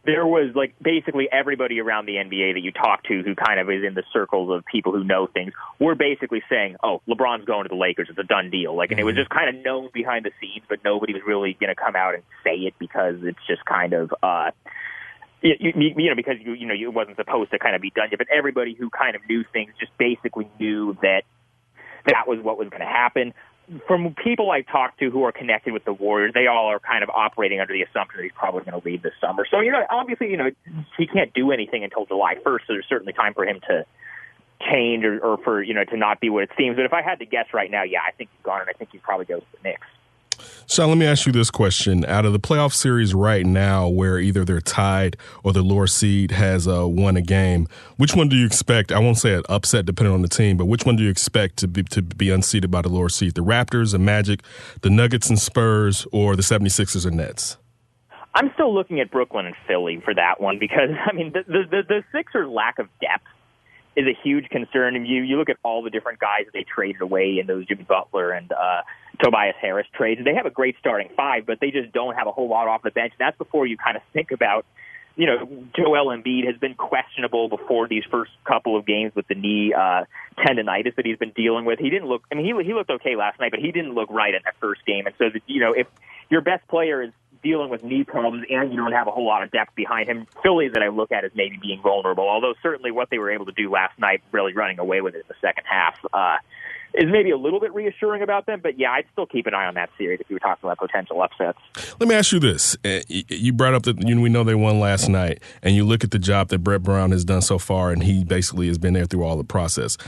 there was basically everybody around the NBA that you talk to who kind of is in the circles of people who know things were basically saying, oh, LeBron's going to the Lakers. It's a done deal. And it was just kind of known behind the scenes, but nobody was really going to come out and say it because it's just kind of, because it wasn't supposed to kind of be done yet. But everybody who kind of knew things just basically knew that was what was going to happen. From people I talked to who are connected with the Warriors, they all are kind of operating under the assumption that he's probably going to leave this summer. So, obviously, he can't do anything until July 1st, so there's certainly time for him to change or for, to not be what it seems. But if I had to guess right now, I think he's gone, and I think he probably goes to the Knicks.
Shawn, let me ask you this question. Out of the playoff series right now where either they're tied or the lower seed has won a game, which one do you expect? I won't say an upset depending on the team, but which one do you expect to be unseated by the lower seed? The Raptors, the Magic, the Nuggets and Spurs, or the 76ers and Nets?
I'm still looking at Brooklyn and Philly for that one because, I mean, the Sixers' lack of depth is a huge concern. And you look at all the different guys that they traded away in those Jimmy Butler and Tobias Harris trades. They have a great starting five, but they just don't have a whole lot off the bench. And that's before you kind of think about, Joel Embiid has been questionable before these first couple of games with the knee tendonitis that he's been dealing with. He didn't look, I mean, he looked okay last night, but he didn't look right in that first game. And so, if your best player is dealing with knee problems and you don't have a whole lot of depth behind him, Philly that I look at as maybe being vulnerable, although certainly what they were able to do last night, really running away with it in the second half, is maybe a little bit reassuring about them. But, I'd still keep an eye on that series if you were talking about potential upsets.
Let me ask you this. You brought up that we know they won last night, and you look at the job that Brett Brown has done so far, and he basically has been there through all the process.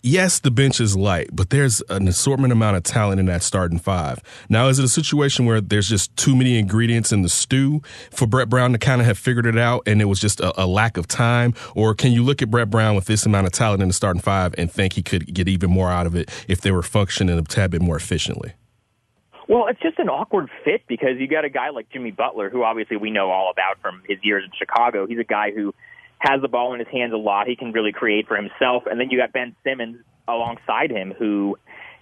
Yes, the bench is light, but there's an assortment amount of talent in that starting five. Now, is it a situation where there's just too many ingredients in the stew for Brett Brown to kind of have figured it out and it was just a lack of time? Or can you look at Brett Brown with this amount of talent in the starting five and think he could get even more out of it if they were functioning a tad bit more efficiently?
Well, it's just an awkward fit because you got a guy like Jimmy Butler, who obviously we know all about from his years in Chicago. He's a guy who has the ball in his hands a lot. He can really create for himself. And then you got Ben Simmons alongside him, who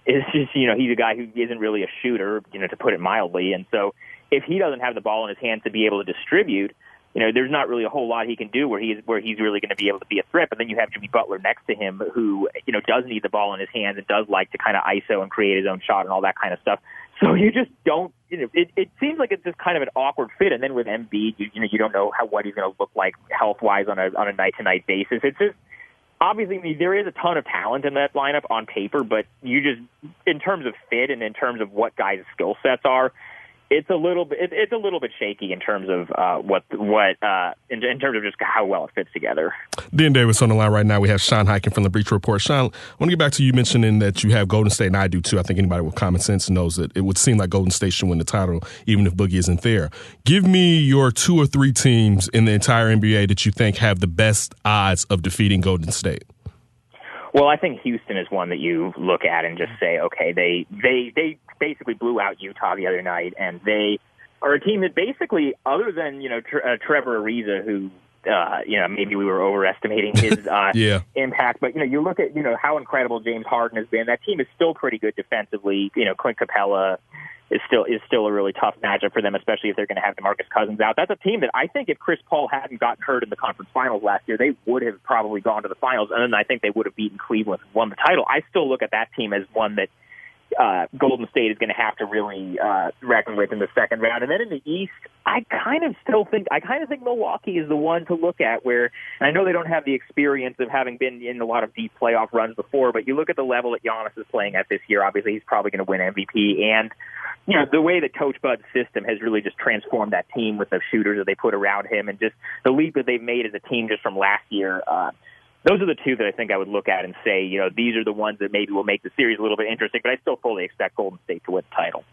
is just, he's a guy who isn't really a shooter, to put it mildly. And so if he doesn't have the ball in his hands to be able to distribute, there's not really a whole lot he can do where he's really going to be able to be a threat. But then you have Jimmy Butler next to him, who does need the ball in his hands and does like to kind of ISO and create his own shot and all that kind of stuff. So you just don't. It seems like it's just kind of an awkward fit. And then with Embiid, you don't know what he's going to look like health wise on a night to night basis. It's just obviously there is a ton of talent in that lineup on paper, but you just in terms of fit and in terms of what guys' skill sets are. It's a little bit shaky in terms of in terms of just how well it fits together.
Dan Davis on the line right now. We have Shawn Highkin from the Bleacher Report. Shawn, I want to get back to you mentioning that you have Golden State, and I do too. I think anybody with common sense knows that it would seem like Golden State should win the title, even if Boogie isn't there. Give me your 2 or 3 teams in the entire NBA that you think have the best odds of defeating Golden State.
Well, I think Houston is one that you look at and just say, okay, they basically blew out Utah the other night, and they are a team that basically, other than Trevor Ariza, who maybe we were overestimating his impact, but you look at how incredible James Harden has been. That team is still pretty good defensively. Clint Capella is still a really tough matchup for them, especially if they're going to have Demarcus Cousins out. That's a team that I think if Chris Paul hadn't gotten hurt in the conference finals last year, they would have probably gone to the finals, and then I think they would have beaten Cleveland and won the title. I still look at that team as one that Golden State is going to have to really reckon with in the second round. And then in the East, I kind of think Milwaukee is the one to look at where, and I know they don't have the experience of having been in a lot of deep playoff runs before, but you look at the level that Giannis is playing at this year, obviously he's probably going to win MVP. And, the way that Coach Bud's system has really just transformed that team with the shooters that they put around him and just the leap that they've made as a team just from last year. Those are the two that I think I would look at and say, these are the ones that maybe will make the series a little bit interesting, but I still fully expect Golden State to win the title.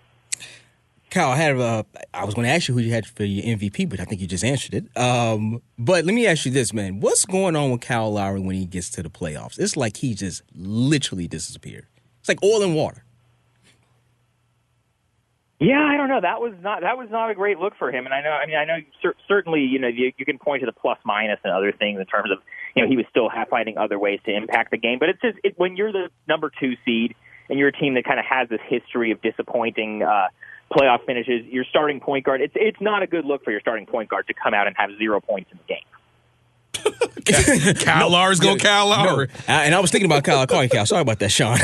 Kyle, I was going to ask you who you had for your MVP, but I think you just answered it. But let me ask you this, man. What's going on with Kyle Lowry when he gets to the playoffs? It's like he just literally disappeared. It's like oil and water.
Yeah, I don't know. That was not a great look for him. And I know certainly, you can point to the plus minus and other things in terms of, he was still finding other ways to impact the game. But it's just when you're the number 2 seed and you're a team that kind of has this history of disappointing playoff finishes, your starting point guard, it's not a good look for your starting point guard to come out and have 0 points in the game.
Kyle Lowry's going Kyle Lowry.
No. And I was thinking about Kyle. Call you Kyle. Sorry about that, Shawn.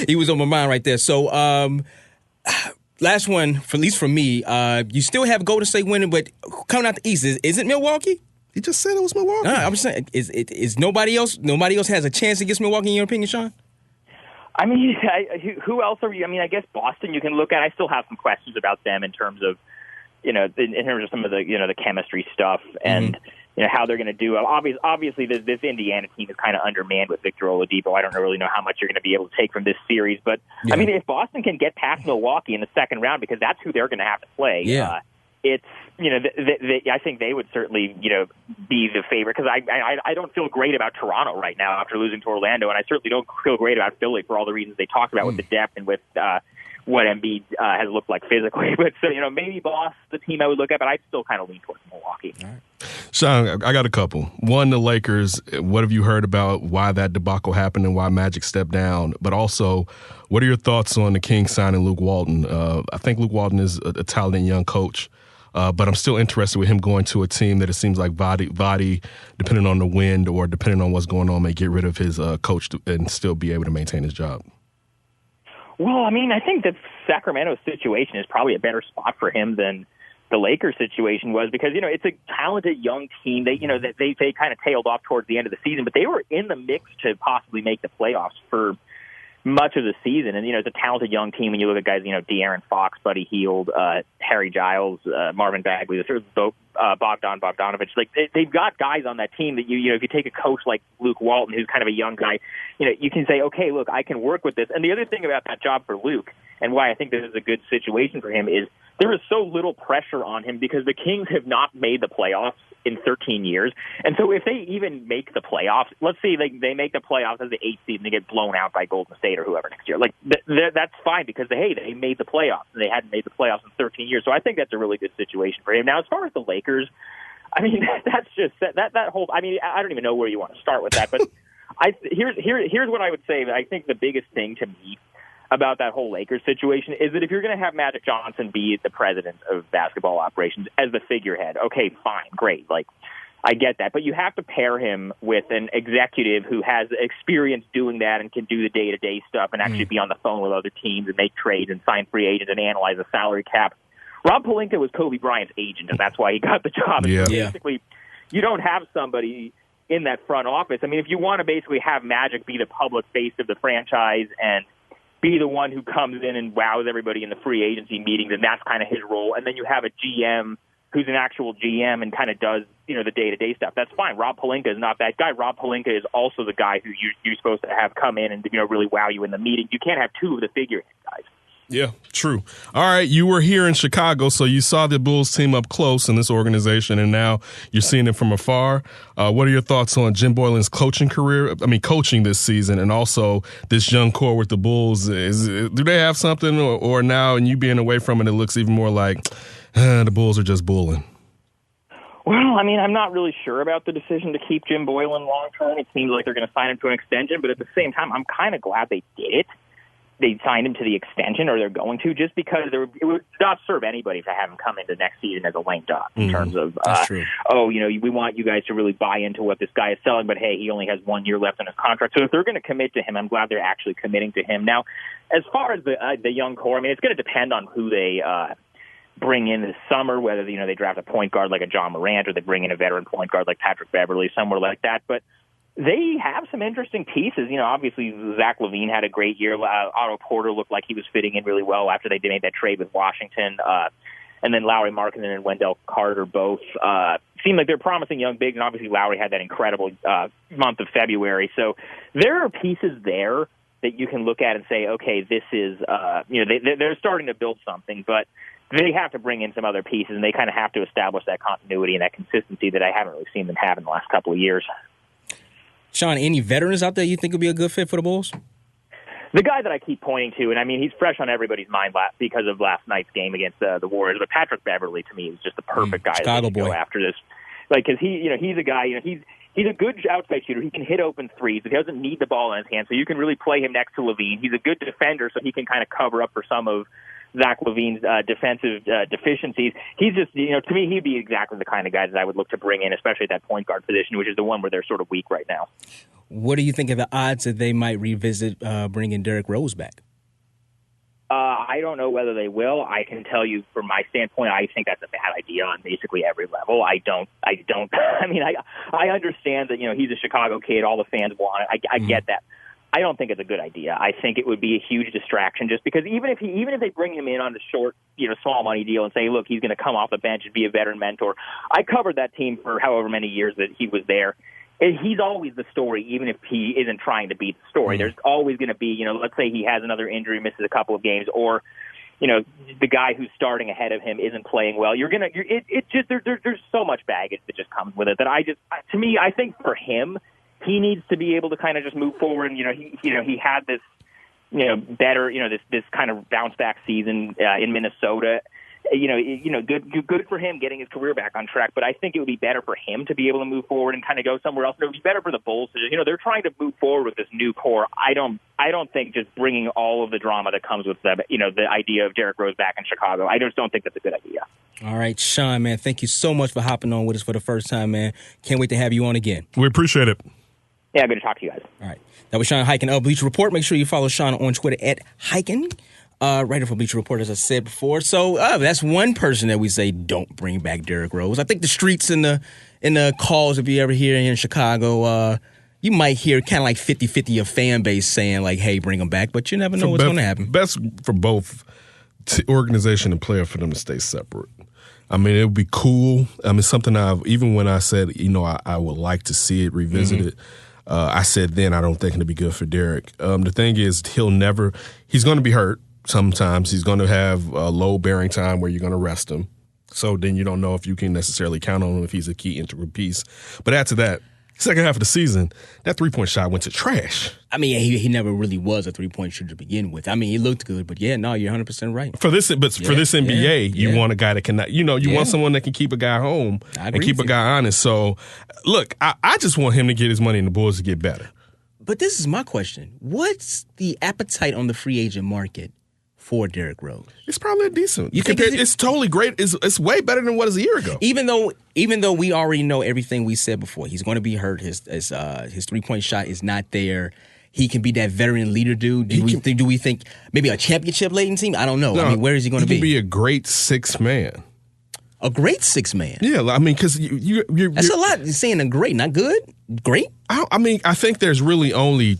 He was on my mind right there. So, last one, at least for me, you still have Golden State winning, but coming out the East, is it Milwaukee?
He just said it was Milwaukee.
No, I'm just saying, is nobody else has a chance against Milwaukee in your opinion, Shawn?
I mean, who else are you? I mean, I guess Boston you can look at. I still have some questions about them in terms of, in terms of some of the, the chemistry stuff and, how they're going to do. Obviously, this Indiana team is kind of undermanned with Victor Oladipo. I don't really know how much you're going to be able to take from this series. But, I mean, if Boston can get past Milwaukee in the second round, because that's who they're going to have to play, it's, I think they would certainly, be the favorite. Because I don't feel great about Toronto right now after losing to Orlando, and I certainly don't feel great about Philly for all the reasons they talked about with the depth and with what Embiid has looked like physically. But, so, maybe Boston, the team I would look at, but I'd still kind of lean towards Milwaukee.
All right. Shawn, I got a couple. One, the Lakers. What have you heard about why that debacle happened and why Magic stepped down? But also, what are your thoughts on the Kings signing Luke Walton? I think Luke Walton is a talented young coach, but I'm still interested with him going to a team that it seems like Vadi, depending on the wind or depending on what's going on, may get rid of his coach and still be able to maintain his job.
Well, I mean, I think that Sacramento's situation is probably a better spot for him than the Lakers situation was because, it's a talented young team. They kind of tailed off towards the end of the season, but they were in the mix to possibly make the playoffs for much of the season. And, it's a talented young team. When you look at guys, De'Aaron Fox, Buddy Hield, Harry Giles, Marvin Bagley, Bogdan Bogdanovic. Like they've got guys on that team that if you take a coach like Luke Walton, who's kind of a young guy, you can say, okay, look, I can work with this. And the other thing about that job for Luke and why I think this is a good situation for him is there is so little pressure on him because the Kings have not made the playoffs in 13 years. And so if they even make the playoffs, let's say they make the playoffs as the 8th seed and they get blown out by Golden State or whoever next year, like that's fine because, hey, they made the playoffs and they hadn't made the playoffs in 13 years. So I think that's a really good situation for him. Now, as far as the Lakers, I mean, that's just that whole, I mean, I don't even know where you want to start with that, but here's what I would say. I think the biggest thing to me about that whole Lakers situation is that if you're going to have Magic Johnson be the president of basketball operations as the figurehead, okay, fine, great. Like, I get that. But you have to pair him with an executive who has experience doing that and can do the day-to-day stuff and actually be on the phone with other teams and make trades and sign free agents and analyze the salary cap. Rob Pelinka was Kobe Bryant's agent, and that's why he got the job.
Yeah.
So basically, you don't have somebody in that front office. I mean, if you want to basically have Magic be the public face of the franchise and be the one who comes in and wows everybody in the free agency meetings, and that's kind of his role, and then you have a GM who's an actual GM and kind of does, the day-to-day stuff. That's fine. Rob Pelinka is not that guy. Rob Pelinka is also the guy who you're supposed to have come in and, really wow you in the meeting. You can't have two of the figurehead guys.
Yeah, true. All right, you were here in Chicago, so you saw the Bulls team up close in this organization, and now you're seeing it from afar. What are your thoughts on Jim Boylan's coaching career? I mean, coaching this season, and also this young core with the Bulls. Do they have something, or now, and you being away from it, it looks even more like the Bulls are just bulling?
Well, I mean, I'm not really sure about the decision to keep Jim Boylan long term. It seems like they're going to sign him to an extension, but at the same time, I'm kind of glad they did it. They signed him to the extension, or they're going to, just because it would not serve anybody to have him come into next season as a lame duck in terms of, we want you guys to really buy into what this guy is selling, but hey, he only has 1 year left in his contract. So if they're going to commit to him, I'm glad they're actually committing to him. Now, as far as the young core, I mean, it's going to depend on who they bring in this summer, whether, they draft a point guard like a John Morant or they bring in a veteran point guard like Patrick Beverley, somewhere like that. But they have some interesting pieces. Obviously Zach LaVine had a great year. Otto Porter looked like he was fitting in really well after they made that trade with Washington. And then Lauri Markkanen and Wendell Carter both seem like they're promising young bigs. And obviously Lauri had that incredible month of February. So there are pieces there that you can look at and say, okay, this is, they're starting to build something, but they have to bring in some other pieces, and they kind of have to establish that continuity and that consistency that I haven't really seen them have in the last couple of years.
Shawn, any veterans out there you think would be a good fit for the Bulls?
The guy that I keep pointing to, and I mean, he's fresh on everybody's mind because of last night's game against the Warriors, but Patrick Beverley, to me, is just the perfect guy to go after this. Like, because he's a guy, he's a good outside shooter. He can hit open threes. He doesn't need the ball in his hand, so you can really play him next to LaVine. He's a good defender, so he can kind of cover up for some of Zach LaVine's defensive deficiencies. He's just, to me, he'd be exactly the kind of guy that I would look to bring in, especially at that point guard position, which is the one where they're sort of weak right now.
What do you think of the odds that they might revisit bringing Derrick Rose back?
I don't know whether they will. I can tell you from my standpoint, I think that's a bad idea on basically every level. I mean, I understand that, he's a Chicago kid. All the fans want it. I get that. I don't think it's a good idea. I think it would be a huge distraction just because even if they bring him in on the short, small money deal and say, look, he's going to come off the bench and be a veteran mentor. I covered that team for however many years that he was there. And he's always the story, even if he isn't trying to beat the story. There's always going to be, let's say he has another injury, misses a couple of games, or, the guy who's starting ahead of him isn't playing well. There's so much baggage that just comes with it that I think for him, he needs to be able to kind of just move forward. And, he had this, better, this kind of bounce back season in Minnesota. Good for him getting his career back on track. But I think it would be better for him to be able to move forward and kind of go somewhere else. It would be better for the Bulls. They're trying to move forward with this new core. I don't think just bringing all of the drama that comes with the idea of Derrick Rose back in Chicago. I just don't think that's a good idea.
All right, Shawn, man, thank you so much for hopping on with us for the first time, man. Can't wait to have you on again.
We appreciate it.
Yeah, good to talk to you guys.
All right. That was Shawn Highkin of Bleacher Report. Make sure you follow Shawn on Twitter at Highkin. Writer for Bleacher Report, as I said before. So that's one person that we say don't bring back Derrick Rose. I think the streets and the calls, if you ever hear here in Chicago, you might hear kind of like 50-50 of fan base saying like, hey, bring him back. But you never know what's going to happen.
Best for both organization and player for them to stay separate. I mean, it would be cool. I mean, something even when I said, I would like to see it revisited, I said then I don't think it'd be good for Derrick. The thing is, he's going to be hurt. Sometimes he's going to have a low bearing time where you're going to rest him. So then you don't know if you can necessarily count on him if he's a key integral piece. But after that, second half of the season, that three-point shot went to trash.
I mean, he never really was a three-point shooter to begin with. I mean, he looked good, but yeah, no, you're 100% right.
For this NBA, you want a guy that can, want someone that can keep a guy home and keep a guy honest. So, look, I just want him to get his money and the Bulls to get better.
But this is my question. What's the appetite on the free agent market for Derrick Rose?
It's probably a decent. It's totally great. It's way better than what it was a year ago.
Even though we already know everything we said before, he's going to be hurt. His 3-point shot is not there. He can be that veteran leader dude. Do we think maybe a championship laden team? I don't know.
No,
I mean, where is he going to be?
He can be a great sixth man.
A great sixth man.
Yeah, I mean, because you're
that's a lot. You're saying a great, not good. Great.
I think there's really only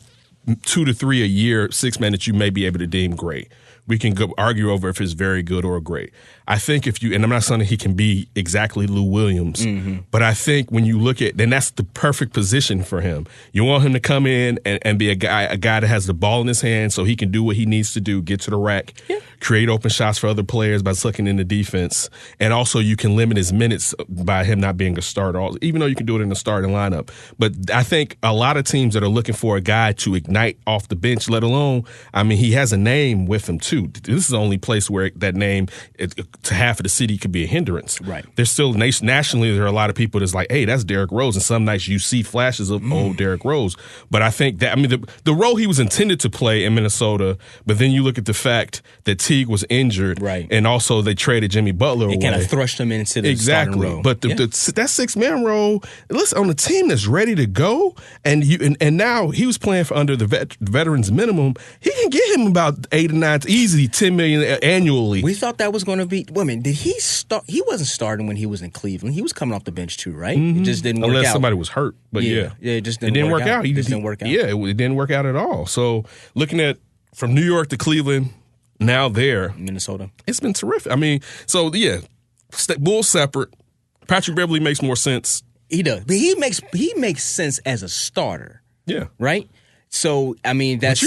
2 to 3 a year six man that you may be able to deem great. We can argue over if it's very good or great. I think and I'm not saying that he can be exactly Lou Williams, but I think when you look at, then that's the perfect position for him. You want him to come in and be a guy that has the ball in his hand so he can do what he needs to do, get to the rack, create open shots for other players by sucking in the defense, and also you can limit his minutes by him not being a starter, even though you can do it in the starting lineup. But I think a lot of teams that are looking for a guy to ignite off the bench, let alone, he has a name with him too. This is the only place where that name to half of the city could be a hindrance.
Right.
There's still nationally there are a lot of people that's like, hey, that's Derrick Rose, and some nights you see flashes of old Derrick Rose. But I think that the role he was intended to play in Minnesota, but then you look at the fact that Teague was injured,
right,
and also they traded Jimmy Butler away.
It kind of thrust him into the starting role.
But that 6-man role, listen, on a team that's ready to go, and now he was playing for under the veterans minimum. He can get him about 8 or 9 easy, $10 million annually.
We thought that was going to be. Women, did he start? He wasn't starting when he was in Cleveland. He was coming off the bench too, right? It just didn't work out.
Unless somebody was hurt, but
it just didn't work out.
It didn't work out. Yeah, it didn't work out at all. So looking at from New York to Cleveland, now there,
Minnesota,
it's been terrific. Bulls separate. Patrick Beverly makes more sense.
He does, but he makes sense as a starter.
Yeah,
right. So that's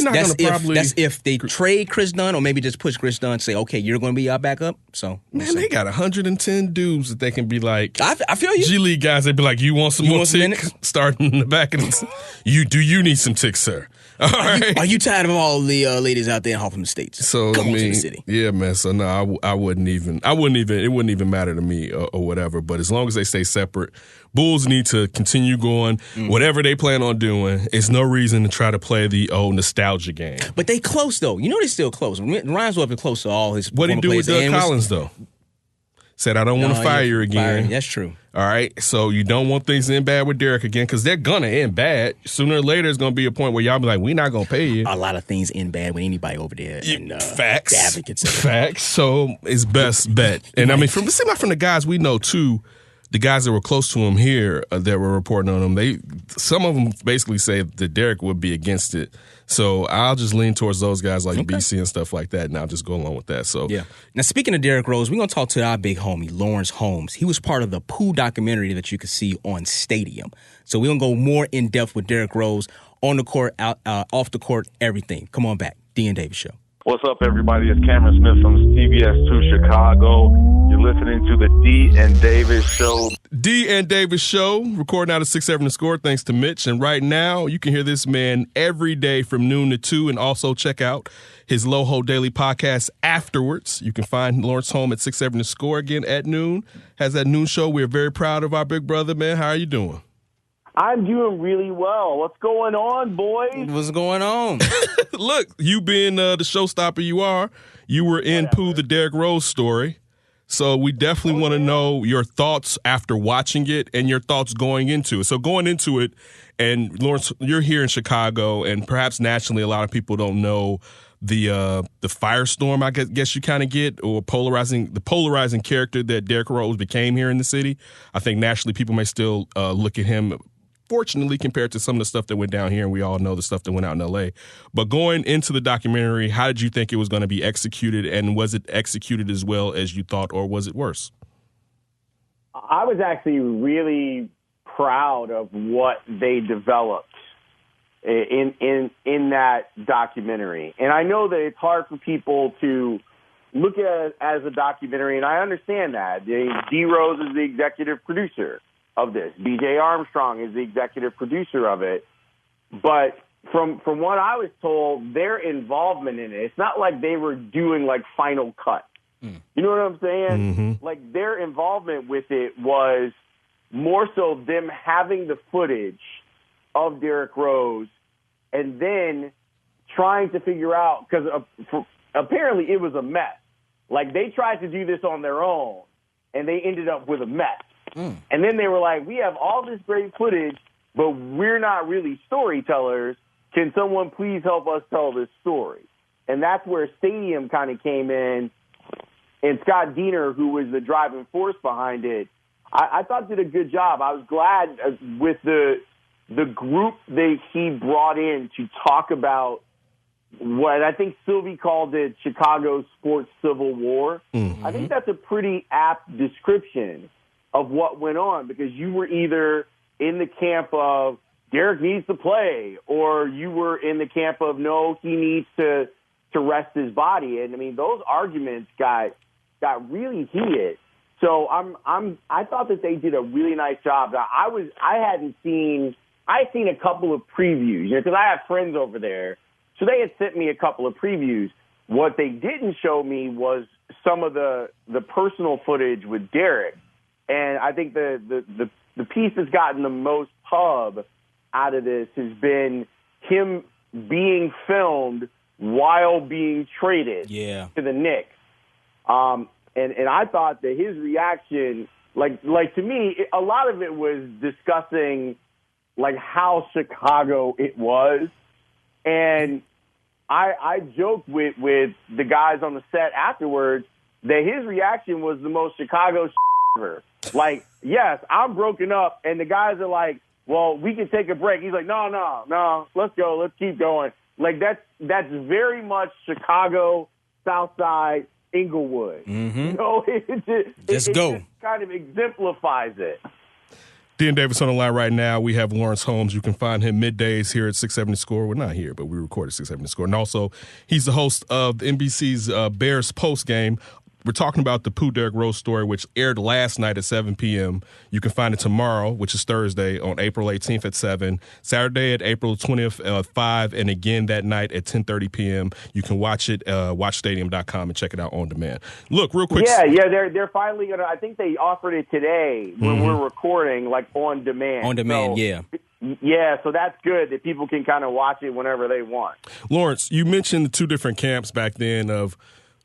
if they trade Chris Dunn or maybe just push Chris Dunn and say, okay, you're going to be our backup. So
they got 110 dudes that they can be like.
I feel you.
G League guys, they'd be like, you want some more tick starting in the back of the. You need some ticks, sir. All right.
Are you tired of all the ladies out there in Harlem States?
So
come on to the city.
Yeah, man. So no, I wouldn't even. It wouldn't even matter to me or whatever. But as long as they stay separate, Bulls need to continue going. Whatever they plan on doing, it's no reason to try to play the old nostalgia game.
But they close though. You know they're still close. Ryan's up close to all his.
What did he do with Doug Collins though? Said, I don't want to fire you again.
That's true.
All right. So you don't want things to end bad with Derrick again because they're going to end bad. Sooner or later, there's going to be a point where y'all be like, we're not going to pay you.
A lot of things end bad with anybody over there.
Facts.
The advocates.
Facts. So it's best bet. And it seems like from the guys we know, too, the guys that were close to him here that were reporting on him, some of them basically say that Derrick would be against it. So I'll just lean towards those guys like BC and stuff like that, and I'll just go along with that. So
yeah. Now, speaking of Derrick Rose, we're going to talk to our big homie, Laurence Holmes. He was part of the Pooh documentary that you can see on Stadium. So we're going to go more in-depth with Derrick Rose on the court, off the court, everything. Come on back. D and Davis Show.
What's up, everybody? It's Cameron Smith from CBS 2 Chicago. You're listening to the D and Davis Show.
D and Davis Show, recording out of 6-7 The Score, thanks to Mitch. And right now, you can hear this man every day from noon to 2, and also check out his Loho Daily podcast afterwards. You can find Laurence Holmes at 6-7 The Score again at noon. Has that noon show. We're very proud of our big brother, man. How are you doing?
I'm doing really well. What's going on, boys?
What's going on?
Look, you being the showstopper you were in Pooh, the Derrick Rose story. So we definitely want to know your thoughts after watching it and your thoughts going into it. So going into it, and Laurence, you're here in Chicago, and perhaps nationally a lot of people don't know the firestorm, I guess you kind of get, or polarizing character that Derrick Rose became here in the city. I think nationally people may still look at him, fortunately, compared to some of the stuff that went down here, and we all know the stuff that went out in L.A. But going into the documentary, how did you think it was going to be executed, and was it executed as well as you thought, or was it worse?
I was actually really proud of what they developed in that documentary. And I know that it's hard for people to look at it as a documentary, and I understand that. D. Rose is the executive producer of this. B.J. Armstrong is the executive producer of it. But from what I was told, their involvement in it, it's not like they were doing like Final Cut. You know what I'm saying?
Mm-hmm.
Like their involvement with it was more so them having the footage of Derrick Rose and then trying to figure out, because apparently it was a mess. Like, they tried to do this on their own, and they ended up with a mess. And then they were like, we have all this great footage, but we're not really storytellers. Can someone please help us tell this story? And that's where Stadium kind of came in, and Scott Diener, who was the driving force behind it, I thought did a good job. I was glad with the group that he brought in to talk about what I think Sylvie called it Chicago's sports civil war. I think that's a pretty apt description of what went on, because you were either in the camp of Derrick needs to play, or you were in the camp of no, he needs to rest his body. And I mean, those arguments got really heated. So I thought that they did a really nice job. I'd seen a couple of previews, because I have friends over there. So they had sent me a couple of previews. What they didn't show me was some of the personal footage with Derrick. And I think the piece that's gotten the most pub out of this has been him being filmed while being traded to the Knicks. And I thought that his reaction, like to me, a lot of it was discussing like how Chicago it was. And I joked with the guys on the set afterwards that his reaction was the most Chicago ever. Like, yes, I'm broken up, and the guys are like, well, we can take a break. He's like, no, let's go, let's keep going. Like, that's very much Chicago, South Side, Inglewood. You know, it just kind of exemplifies it.
Dean Davis on the line right now. We have Laurence Holmes. You can find him middays here at 670 Score. We're not here, but we record at 670 Score. And also, he's the host of NBC's Bears Post Game. We're talking about the Pooh Derrick Rose story, which aired last night at 7 p.m. You can find it tomorrow, which is Thursday, on April 18th at 7, Saturday at April 20th at 5, and again that night at 10:30 p.m. You can watch it, watchstadium.com, and check it out on demand. Look, real quick.
Yeah, they're finally going to, I think they offered it today when we're recording, like on demand.
On demand,
so, yeah, so that's good that people can kind of watch it whenever they want.
Lawrence, you mentioned the two different camps back then of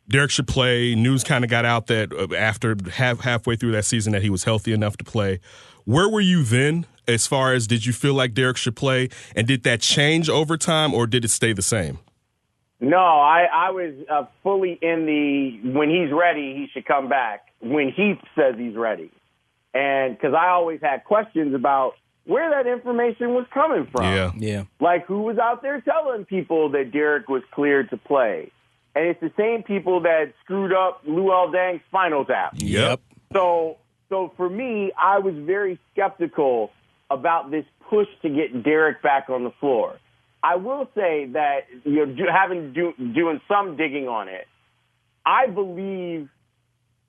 Derrick should play. News kind of got out that after halfway through that season that he was healthy enough to play. Where were you then as far as did you feel like Derrick should play? And did that change over time, or did it stay the same?
No, I was fully in the when he's ready, he should come back when he says he's ready. And because I always had questions about where that information was coming from.
Yeah.
Like, who was out there telling people that Derrick was cleared to play? And it's the same people that screwed up Luol Deng's spinal tap.
Yep.
So for me, I was very skeptical about this push to get Derrick back on the floor. I will say that, doing some digging on it, I believe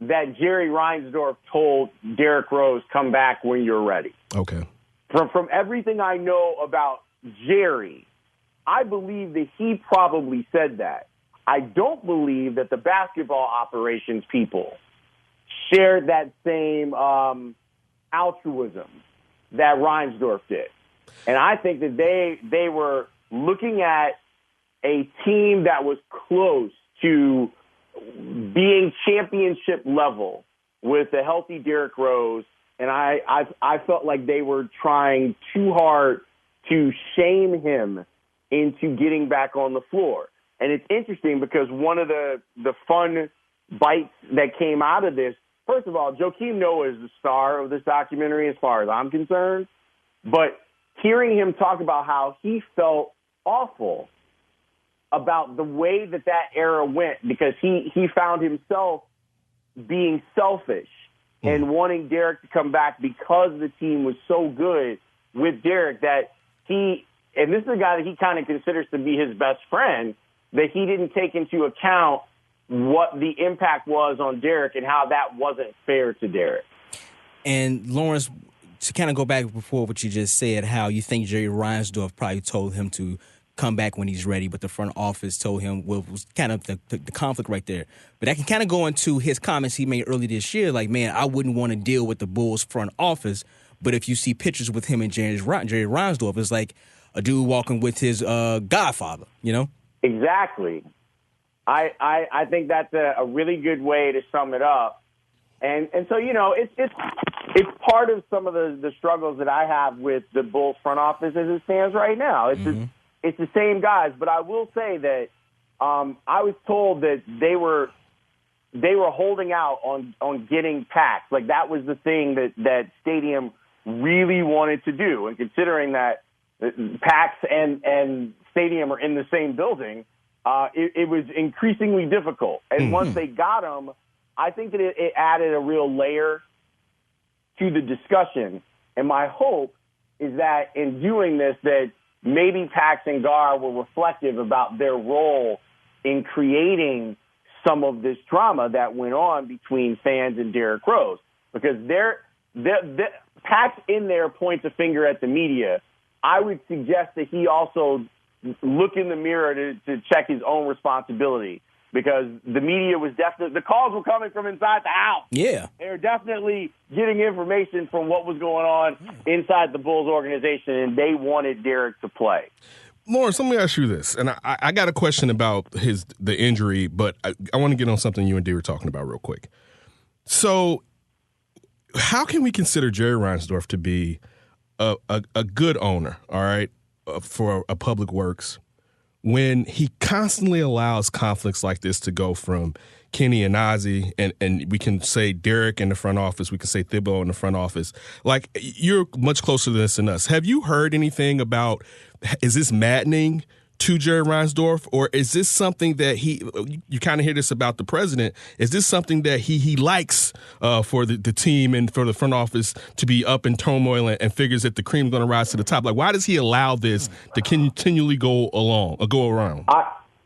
that Jerry Reinsdorf told Derrick Rose, come back when you're ready.
Okay.
From everything I know about Jerry, I believe that he probably said that. I don't believe that the basketball operations people shared that same altruism that Reinsdorf did. And I think that they were looking at a team that was close to being championship level with a healthy Derrick Rose, and I felt like they were trying too hard to shame him into getting back on the floor. And it's interesting because one of the fun bites that came out of this, first of all, Joakim Noah is the star of this documentary as far as I'm concerned. But hearing him talk about how he felt awful about the way that era went, because he found himself being selfish and wanting Derrick to come back because the team was so good with Derrick that and this is a guy that he kind of considers to be his best friend, that he didn't take into account what the impact was on Derrick and how that wasn't fair to Derrick.
And Lawrence, to kind of go back before what you just said, how you think Jerry Reinsdorf probably told him to come back when he's ready, but the front office told him, well, it was kind of the conflict right there. But I can kind of go into his comments he made early this year, like, man, I wouldn't want to deal with the Bulls front office, but if you see pictures with him and Jerry Reinsdorf, it's like, a dude walking with his godfather, you know?
Exactly. I think that's a really good way to sum it up. And so, you know, it's part of some of the struggles that I have with the Bulls front office as it stands right now. It's the same guys, but I will say that I was told that they were holding out on getting Pax. Like, that was the thing that Stadium really wanted to do. And considering that Pax and Stadium are in the same building, it was increasingly difficult. And once they got him, I think that it added a real layer to the discussion. And my hope is that in doing this, that maybe Pax and Gar were reflective about their role in creating some of this drama that went on between fans and Derrick Rose. Because Pax in there points a finger at the media. I would suggest that he also look in the mirror to check his own responsibility, because the media was definitely, the calls were coming from inside the house.
Yeah.
They were definitely getting information from what was going on inside the Bulls organization, and they wanted Derrick to play.
Lawrence, let me ask you this, and I got a question about the injury, but I want to get on something you and Dee were talking about real quick. So how can we consider Jerry Reinsdorf to be a good owner, all right, for a public works, when he constantly allows conflicts like this to go from Kenny and Ozzie, and we can say Derrick in the front office, we can say Thibodeau in the front office. Like, you're much closer to this than us. Have you heard anything about, is this maddening to Jerry Reinsdorf, or is this something that you kind of hear this about the president, is this something that he likes for the team and for the front office to be up in turmoil and figures that the cream's going to rise to the top? Like, why does he allow this to continually go around?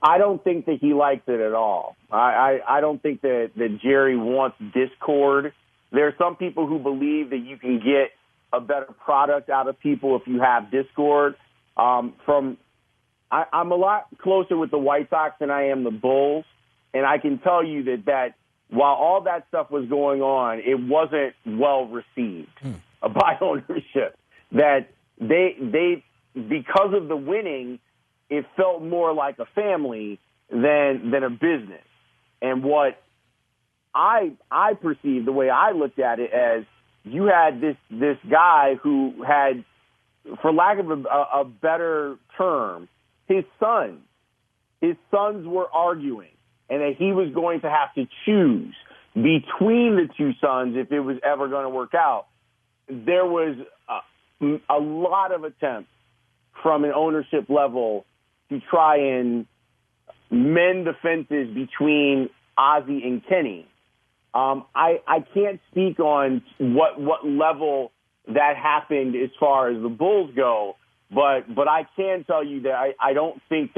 I don't think that he likes it at all. I don't think that Jerry wants discord. There are some people who believe that you can get a better product out of people if you have discord. I'm a lot closer with the White Sox than I am the Bulls, and I can tell you that while all that stuff was going on, it wasn't well received by ownership. That they because of the winning, it felt more like a family than a business. And what I perceived, the way I looked at it, as you had this guy who had, for lack of a better term, his sons were arguing, and that he was going to have to choose between the two sons if it was ever going to work out. There was a lot of attempts from an ownership level to try and mend the fences between Ozzie and Kenny. I can't speak on what level that happened as far as the Bulls go, but I can tell you that I don't think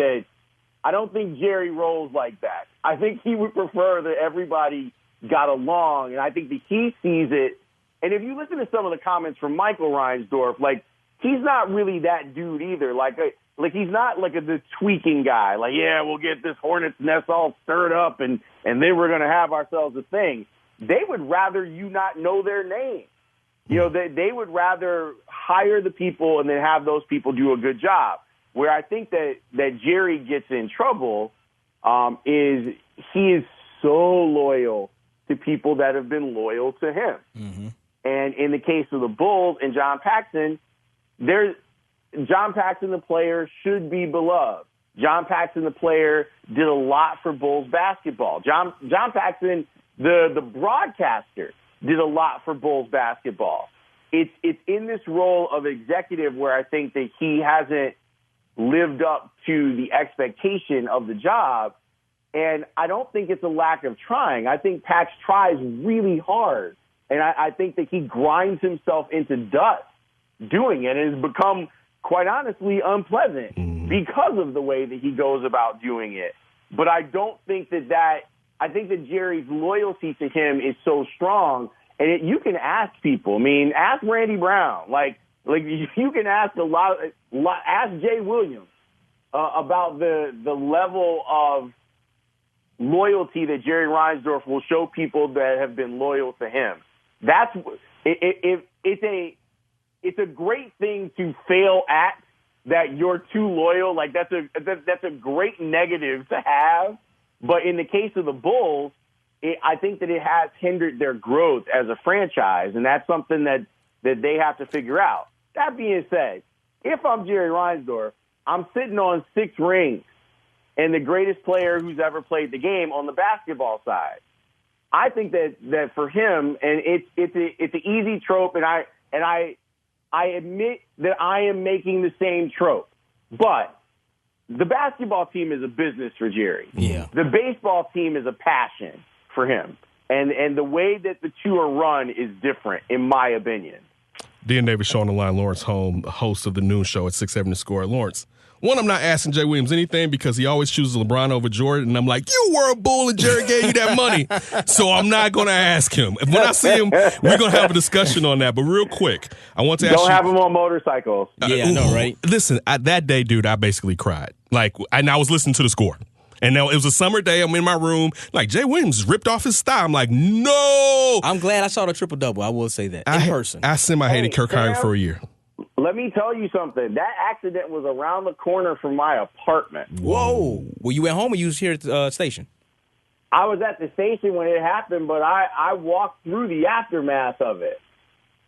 Jerry rolls like that. I think he would prefer that everybody got along, and I think that he sees it. And if you listen to some of the comments from Michael Reinsdorf, like, he's not really that dude either. Like he's not like the tweaking guy. Like, yeah, we'll get this hornet's nest all stirred up, and then we're going to have ourselves a thing. They would rather you not know their name. You know, they would rather hire the people and then have those people do a good job. Where I think that Jerry gets in trouble is he is so loyal to people that have been loyal to him. Mm-hmm. And in the case of the Bulls and John Paxson, John Paxson, the player, should be beloved. John Paxson, the player, did a lot for Bulls basketball. John Paxson, the broadcaster, did a lot for Bulls basketball. It's in this role of executive where I think that he hasn't lived up to the expectation of the job. And I don't think it's a lack of trying. I think Pax tries really hard. And I think that he grinds himself into dust doing it, and has become, quite honestly, unpleasant because of the way that he goes about doing it. But I don't think I think that Jerry's loyalty to him is so strong. And you can ask people. I mean, ask Randy Brown. Like you can ask ask Jay Williams about the level of loyalty that Jerry Reinsdorf will show people that have been loyal to him. It's a great thing to fail at, that you're too loyal. Like that's a great negative to have. But in the case of the Bulls, I think that it has hindered their growth as a franchise, and that's something that they have to figure out. That being said, if I'm Jerry Reinsdorf, I'm sitting on 6 rings and the greatest player who's ever played the game on the basketball side. I think that for him, and it's an easy trope, and I admit that I am making the same trope, but the basketball team is a business for Jerry.
Yeah.
The baseball team is a passion for him. And the way that the two are run is different, in my opinion.
D.N. Davis Show on the line, Laurence Holmes, host of the noon show at 670 The Score. Lawrence, one, I'm not asking Jay Williams anything because he always chooses LeBron over Jordan, and I'm like, you were a bull and Jerry gave you that money, so I'm not going to ask him. When I see him, we're going to have a discussion on that. But real quick, I want to ask
Don't have him on motorcycles.
Yeah, I know, right?
Listen, that day, dude, I basically cried. And I was listening to The Score. And now it was a summer day. I'm in my room. Like, Jay Williams ripped off his style. I'm like, no.
I'm glad I saw the triple-double. I will say that. In person.
I semi-hated Kirk Hyatt for a year.
Let me tell you something. That accident was around the corner from my apartment.
Whoa. Were you at home or you was here at the station?
I was at the station when it happened, but I walked through the aftermath of it.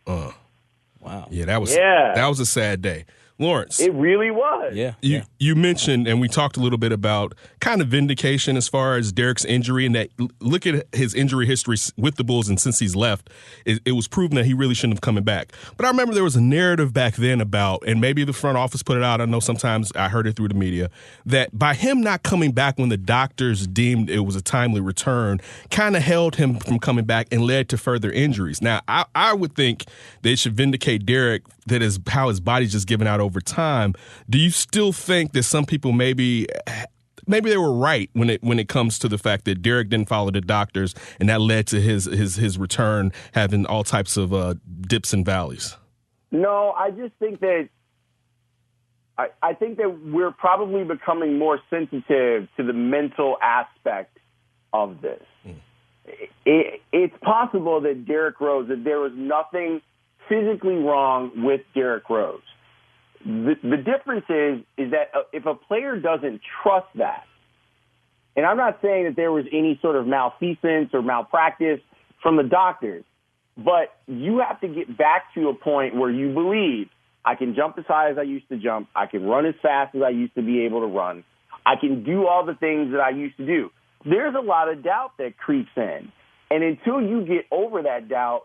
Wow.
Yeah, that was a sad day. Lawrence.
It really was.
Yeah.
You mentioned, and we talked a little bit about kind of vindication as far as Derrick's injury, and that look at his injury history with the Bulls, and since he's left, it was proven that he really shouldn't have come back. But I remember there was a narrative back then about, and maybe the front office put it out, I know sometimes I heard it through the media, that by him not coming back when the doctors deemed it was a timely return, kind of held him from coming back and led to further injuries. Now, I would think they should vindicate Derrick, that is how his body's just given out over time. Do you still think that some people maybe they were right when it comes to the fact that Derrick didn't follow the doctors and that led to his return having all types of dips and valleys?
No, I just think that I think that we're probably becoming more sensitive to the mental aspect of this. It's possible that Derrick Rose, that there was nothing physically wrong with Derrick Rose. The difference is that if a player doesn't trust that, and I'm not saying that there was any sort of malfeasance or malpractice from the doctors, but you have to get back to a point where you believe, I can jump as high as I used to jump, I can run as fast as I used to be able to run, I can do all the things that I used to do. There's a lot of doubt that creeps in. And until you get over that doubt,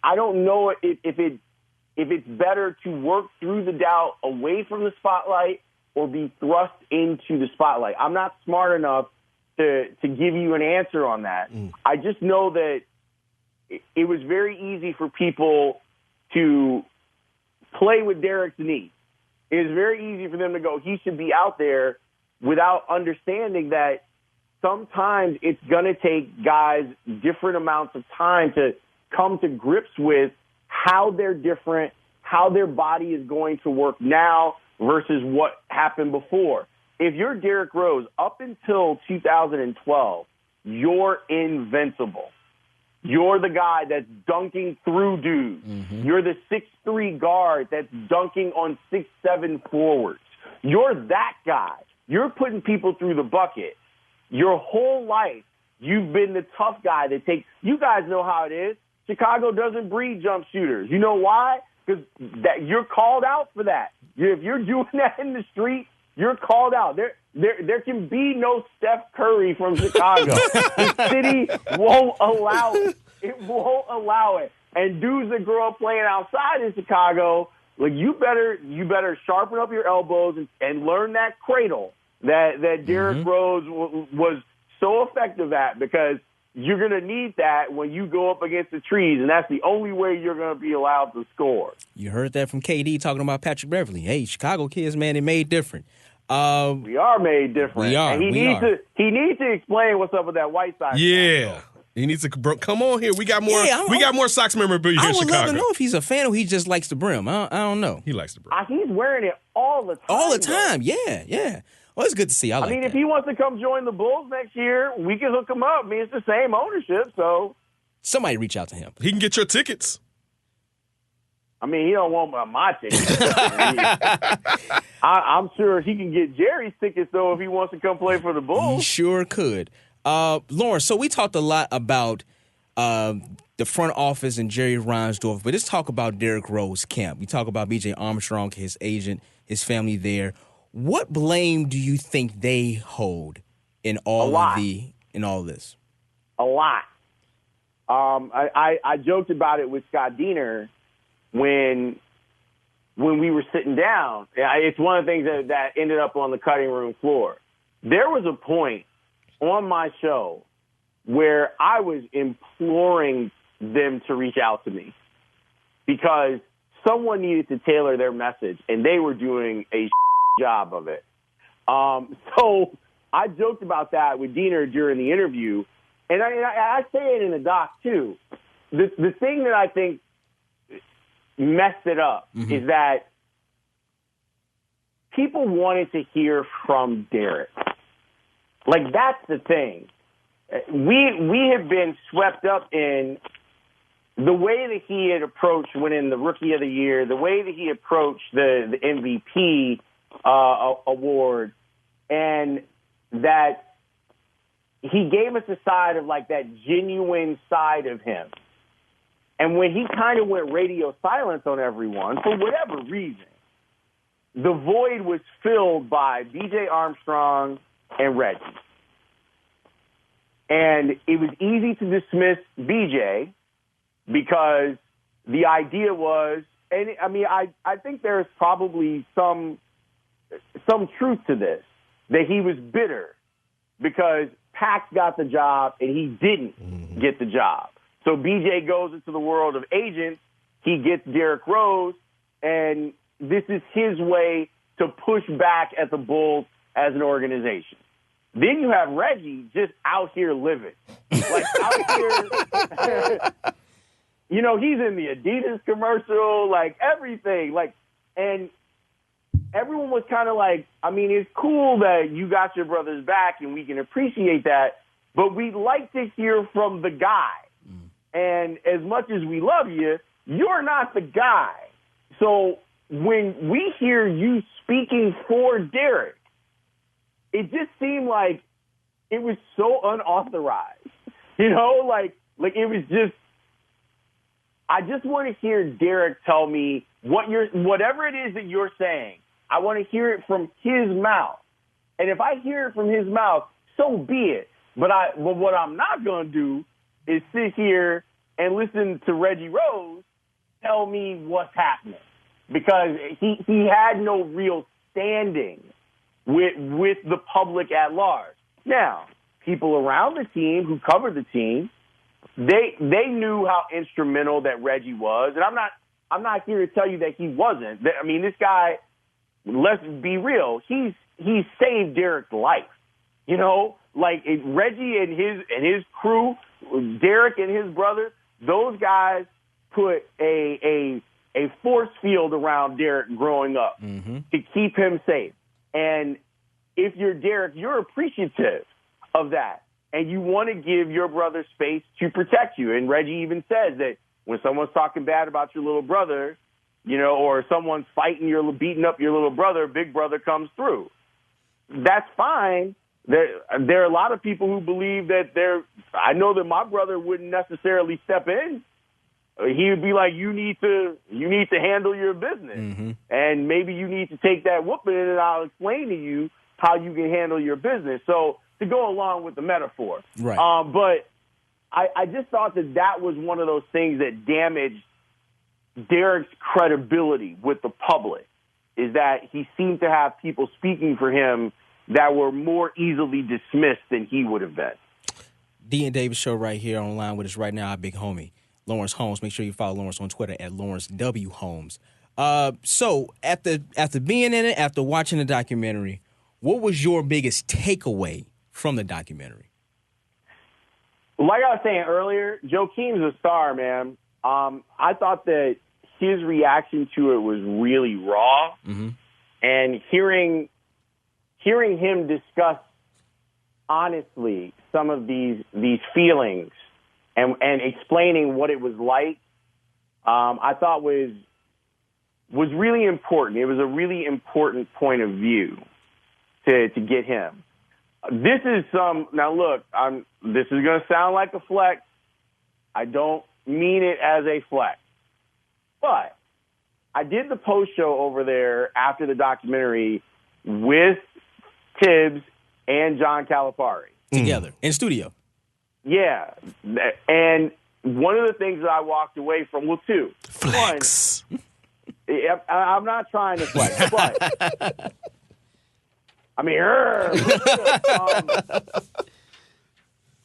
I don't know if it's better to work through the doubt away from the spotlight or be thrust into the spotlight. I'm not smart enough to give you an answer on that. I just know that it was very easy for people to play with Derrick's knee. It was very easy for them to go, he should be out there, without understanding that sometimes it's going to take guys different amounts of time to come to grips with how they're different, how their body is going to work now versus what happened before. If you're Derrick Rose, up until 2012, you're invincible. You're the guy that's dunking through dudes. Mm-hmm. You're the 6'3" guard that's dunking on 6'7" forwards. You're that guy. You're putting people through the bucket. Your whole life, you've been the tough guy that takes – you guys know how it is. Chicago doesn't breed jump shooters. You know why? Because you're called out for that. If you're doing that in the street, you're called out. There can be no Steph Curry from Chicago. The city won't allow it. It won't allow it. And dudes that grow up playing outside in Chicago, like you better sharpen up your elbows and learn that cradle that Derrick Rose was so effective at, because you're going to need that when you go up against the trees, and that's the only way you're going to be allowed to score.
You heard that from KD talking about Patrick Beverly. Hey, Chicago kids, man, they made different.
We are made different.
We are.
And he needs to explain what's up with that White Sox.
Yeah. He needs to come on here. We got more. We got more Sox memorabilia here in Chicago.
I would love to know if he's a fan or he just likes the brim. I don't know.
He likes the brim.
He's wearing it all the time.
All the time. Yeah. Well, it's good to see. I mean,
if he wants to come join the Bulls next year, we can hook him up. I mean, it's the same ownership, so
somebody reach out to him.
He can get your tickets.
I mean, he don't want my ticket. I'm sure he can get Jerry's tickets, though, if he wants to come play for the Bulls.
He sure could. Lawrence, so we talked a lot about the front office and Jerry Reinsdorf, but let's talk about Derrick Rose camp. We talk about B.J. Armstrong, his agent, his family there. What blame do you think they hold in all this?
A lot. I joked about it with Scott Diener when we were sitting down. It's one of the things that ended up on the cutting room floor. There was a point on my show where I was imploring them to reach out to me because someone needed to tailor their message, and they were doing a job of it. So I joked about that with Diener during the interview, and I say it in the doc too. The thing that I think messed it up is that people wanted to hear from Derrick. Like, that's the thing. We have been swept up in the way that he had approached winning the Rookie of the Year, the way that he approached the MVP award, and that he gave us a side of, like, that genuine side of him. And when he kind of went radio silence on everyone, for whatever reason, the void was filled by B.J. Armstrong and Reggie. And it was easy to dismiss B.J. because the idea was, and I mean, I think there's probably some truth to this, that he was bitter because Pax got the job and he didn't get the job. So B.J. goes into the world of agents, he gets Derrick Rose, and this is his way to push back at the Bulls as an organization. Then you have Reggie just out here living. Like, out here, you know, he's in the Adidas commercial, like, everything. Like, and everyone was kind of like, I mean, it's cool that you got your brothers back and we can appreciate that, but we'd like to hear from the guy. And as much as we love you, you're not the guy. So when we hear you speaking for Derrick, it just seemed like it was so unauthorized. You know, like it was just, I just want to hear Derrick tell me whatever it is that you're saying, I want to hear it from his mouth. And if I hear it from his mouth, so be it. But what I'm not going to do is sit here and listen to Reggie Rose tell me what's happening, because he had no real standing with the public at large. Now, people around the team who covered the team, they knew how instrumental that Reggie was, and I'm not here to tell you that he wasn't. I mean, this guy, let's be real, he saved Derrick's life. You know, like Reggie and his crew, Derrick and his brother, those guys put a force field around Derrick growing up to keep him safe. And if you're Derrick, you're appreciative of that, and you want to give your brother space to protect you. And Reggie even says that when someone's talking bad about your little brother, you know, or someone's beating up your little brother, big brother comes through. That's fine. There are a lot of people who believe that I know that my brother wouldn't necessarily step in. He would be like, you need to handle your business. And maybe you need to take that whooping, and I'll explain to you how you can handle your business. So to go along with the metaphor. Right. But I just thought that was one of those things that damaged Derrick's credibility with the public, is that he seemed to have people speaking for him that were more easily dismissed than he would have been.
D and Davis Show right here online with us right now, our big homie, Laurence Holmes. Make sure you follow Laurence on Twitter at Laurence W. Holmes. So after being in it, after watching the documentary, what was your biggest takeaway from the documentary?
Like I was saying earlier, Joakim's a star, man. I thought that his reaction to it was really raw. And hearing him discuss honestly some of these feelings and explaining what it was like, I thought was was really important. It was a really important point of view to get him. This is now look, this is going to sound like a flex. I don't mean it as a flex. But I did the post show over there after the documentary with Tibbs and John Calipari.
Together, in studio.
Yeah. And one of the things that I walked away from, well, two.
Flex.
One, I'm not trying to flex, but I mean,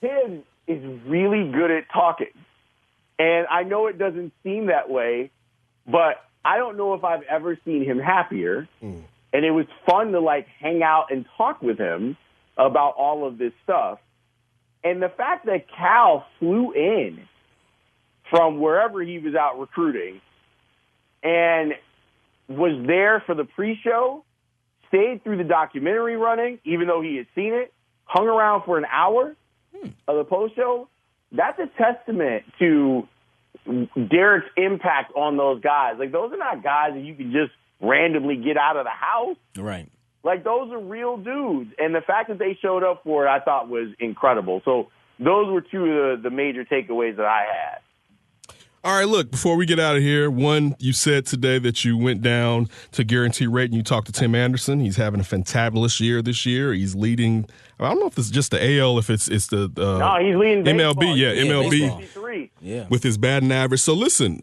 Tibbs is really good at talking. And I know it doesn't seem that way, but I don't know if I've ever seen him happier. And it was fun to, like, hang out and talk with him about all of this stuff. And the fact that Cal flew in from wherever he was out recruiting and was there for the pre-show, stayed through the documentary running, even though he had seen it, hung around for an hour of the post-show, that's a testament to Derrick's impact on those guys. Like, those are not guys that you can just randomly get out of the house.
Right.
Like, those are real dudes. And the fact that they showed up for it, I thought was incredible. So those were two of the major takeaways that I had.
All right, look, before we get out of here, one, you said today that you went down to Guarantee Rate and you talked to Tim Anderson. He's having a fantabulous year this year. He's leading, I don't know if it's just the AL, if it's the
no, he's leading
MLB.
baseball.
Yeah, MLB
baseball.
Yeah.
with his batting average. So listen,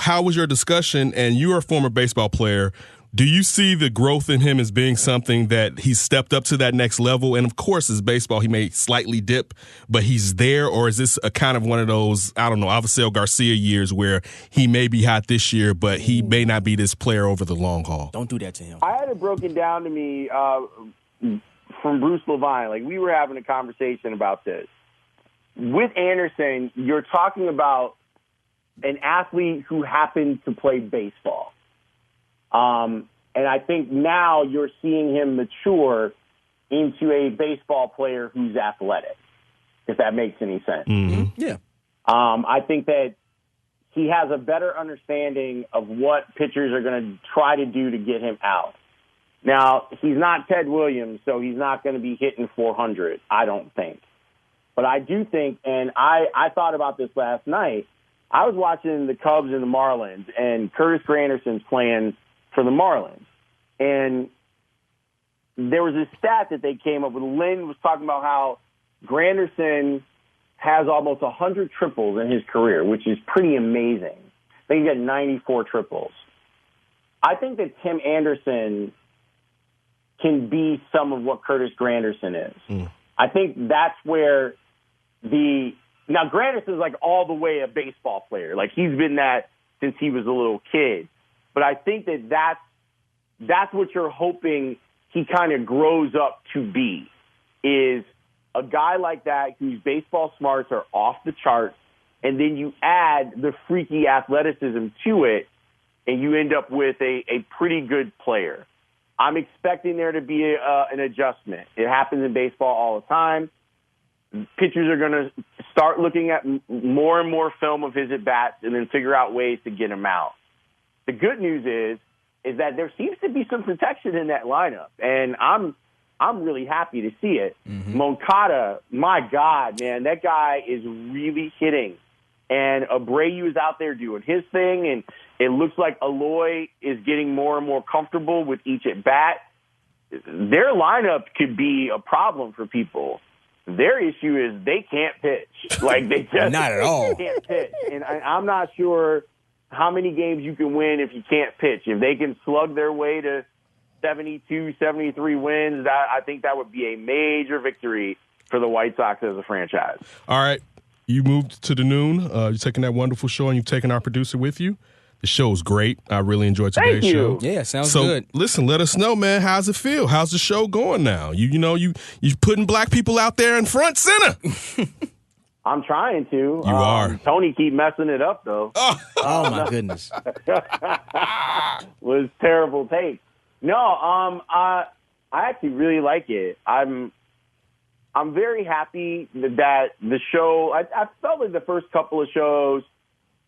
how was your discussion? And you're a former baseball player. Do you see the growth in him as being something that he's stepped up to that next level? And, of course, as baseball, he may slightly dip, but he's there? Or is this a kind of one of those, I don't know, Avisail Garcia years where he may be hot this year, but he may not be this player over the long haul?
Don't do that to him.
I had it broken down to me from Bruce Levine. Like, we were having a conversation about this. With Anderson, you're talking about an athlete who happened to play baseball. And I think now you're seeing him mature into a baseball player who's athletic, if that makes any sense.
Mm-hmm.
Yeah.
I think that he has a better understanding of what pitchers are going to try to do to get him out. Now, he's not Ted Williams, so he's not going to be hitting 400, I don't think. But I do think, and I thought about this last night, I was watching the Cubs and the Marlins, and Curtis Granderson's playing for the Marlins. And there was a stat that they came up with. Lynn was talking about how Granderson has almost 100 triples in his career, which is pretty amazing. I think he got 94 triples. I think that Tim Anderson can be some of what Curtis Granderson is. I think that's where now Granderson's like all the way a baseball player. Like, he's been that since he was a little kid. But I think that's what you're hoping he kind of grows up to be, is a guy like that whose baseball smarts are off the charts, and then you add the freaky athleticism to it, and you end up with a pretty good player. I'm expecting there to be an adjustment. It happens in baseball all the time. Pitchers are going to start looking at more and more film of his at-bats and then figure out ways to get him out. The good news is that there seems to be some protection in that lineup, and I'm really happy to see it. Moncada, my God, man, that guy is really hitting. And Abreu is out there doing his thing, and it looks like Aloy is getting more and more comfortable with each at-bat. Their lineup could be a problem for people. Their issue is they can't pitch. Like, they just
not at all
can't pitch. And I'm not sure how many games you can win if you can't pitch. If they can slug their way to 72, 73 wins, I think that would be a major victory for the White Sox as a franchise.
All right. You moved to the Noon. You're taking that wonderful show, and you've taken our producer with you. The show's great. I really enjoyed today's show.
Yeah, sounds good.
Listen, let us know, man. How's it feel? How's the show going now? You putting black people out there in front center.
I'm trying to.
You are.
Tony keep messing it up, though.
Oh my goodness.
Was terrible take. No, I actually really like it. I'm very happy that the show, I felt like the first couple of shows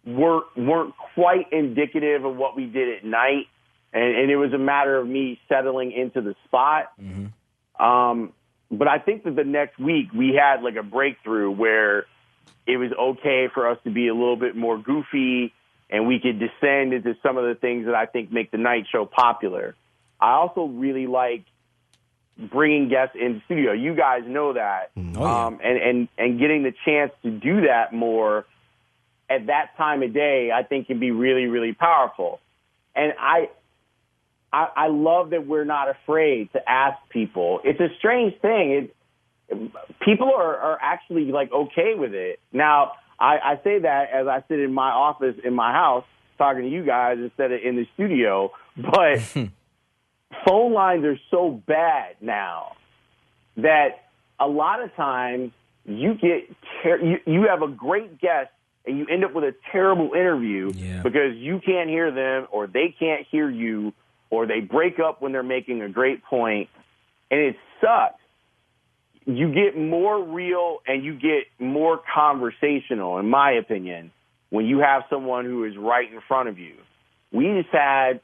weren't quite indicative of what we did at night, and it was a matter of me settling into the spot. But I think that the next week we had like a breakthrough where it was okay for us to be a little bit more goofy, and we could descend into some of the things that I think make the night show popular. I also really like bringing guests in the studio. You guys know that. And getting the chance to do that more at that time of day, I think can be really, really powerful. And I love that we're not afraid to ask people. It's a strange thing. People are actually like okay with it. Now, I say that as I sit in my office in my house talking to you guys instead of in the studio, but phone lines are so bad now that a lot of times you get you have a great guest and you end up with a terrible interview because you can't hear them or they can't hear you, or they break up when they're making a great point, and it sucks. You get more real and you get more conversational, in my opinion, when you have someone who is right in front of you. We just had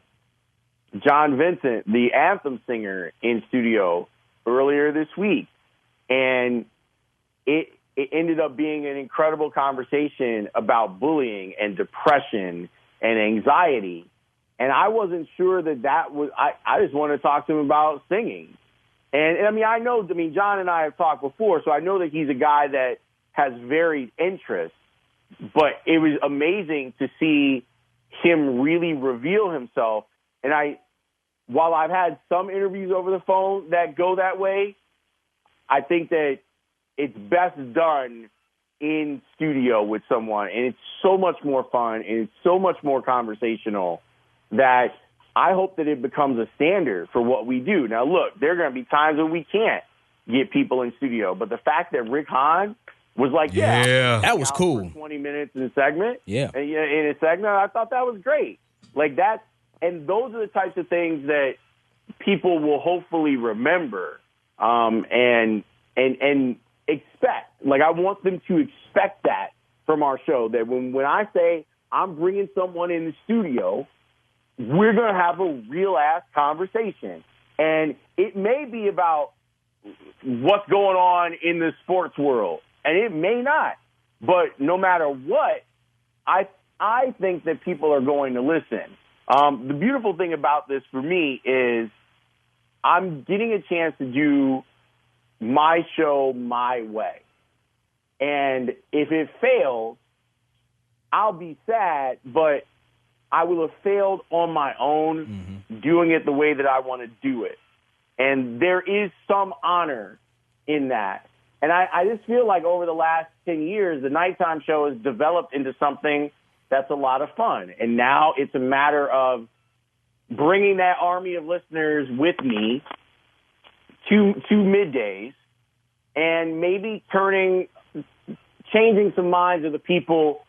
John Vincent, the anthem singer, in studio earlier this week, and it ended up being an incredible conversation about bullying and depression and anxiety. And I wasn't sure that was, I just wanted to talk to him about singing. And I mean, John and I have talked before, so I know that he's a guy that has varied interests, but it was amazing to see him really reveal himself. And while I've had some interviews over the phone that go that way, I think that it's best done in studio with someone. And it's so much more fun and it's so much more conversational that I hope that it becomes a standard for what we do. Now, look, there are going to be times when we can't get people in studio, but the fact that Rick Hahn was like,
that was cool.
20 minutes in a segment.
Yeah.
In a segment, I thought that was great. Like that, and those are the types of things that people will hopefully remember and expect. Like I want them to expect that from our show, that when I say I'm bringing someone in the studio, we're going to have a real-ass conversation. And it may be about what's going on in the sports world, and it may not. But no matter what, I think that people are going to listen. The beautiful thing about this for me is I'm getting a chance to do my show my way. And if it fails, I'll be sad, but I will have failed on my own, doing it the way that I want to do it. And there is some honor in that. And I just feel like over the last 10 years, the nighttime show has developed into something that's a lot of fun. And now it's a matter of bringing that army of listeners with me to middays and maybe changing some minds of the people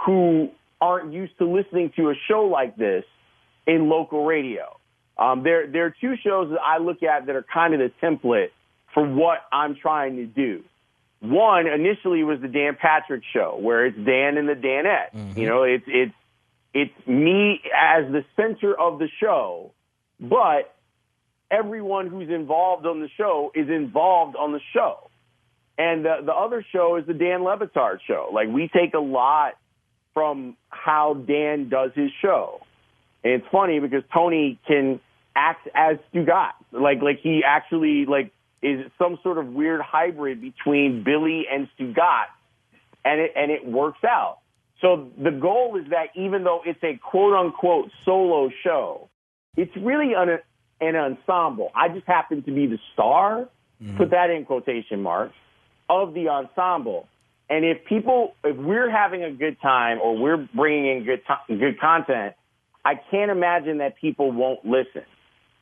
who aren't used to listening to a show like this in local radio. There are two shows that I look at that are kind of the template for what I'm trying to do. One initially was the Dan Patrick Show, where it's Dan and the Danettes. Mm-hmm. You know, it's me as the center of the show, but everyone who's involved on the show is involved on the show. And the other show is the Dan Le Batard Show. Like, we take a lot from how Dan does his show. And it's funny because Tony can act as Stugat. Like he actually is some sort of weird hybrid between Billy and Stugat, and it works out. So the goal is that even though it's a quote-unquote solo show, it's really an ensemble. I just happen to be the star, put that in quotation marks, of the ensemble. And if we're having a good time or we're bringing in good content, I can't imagine that people won't listen.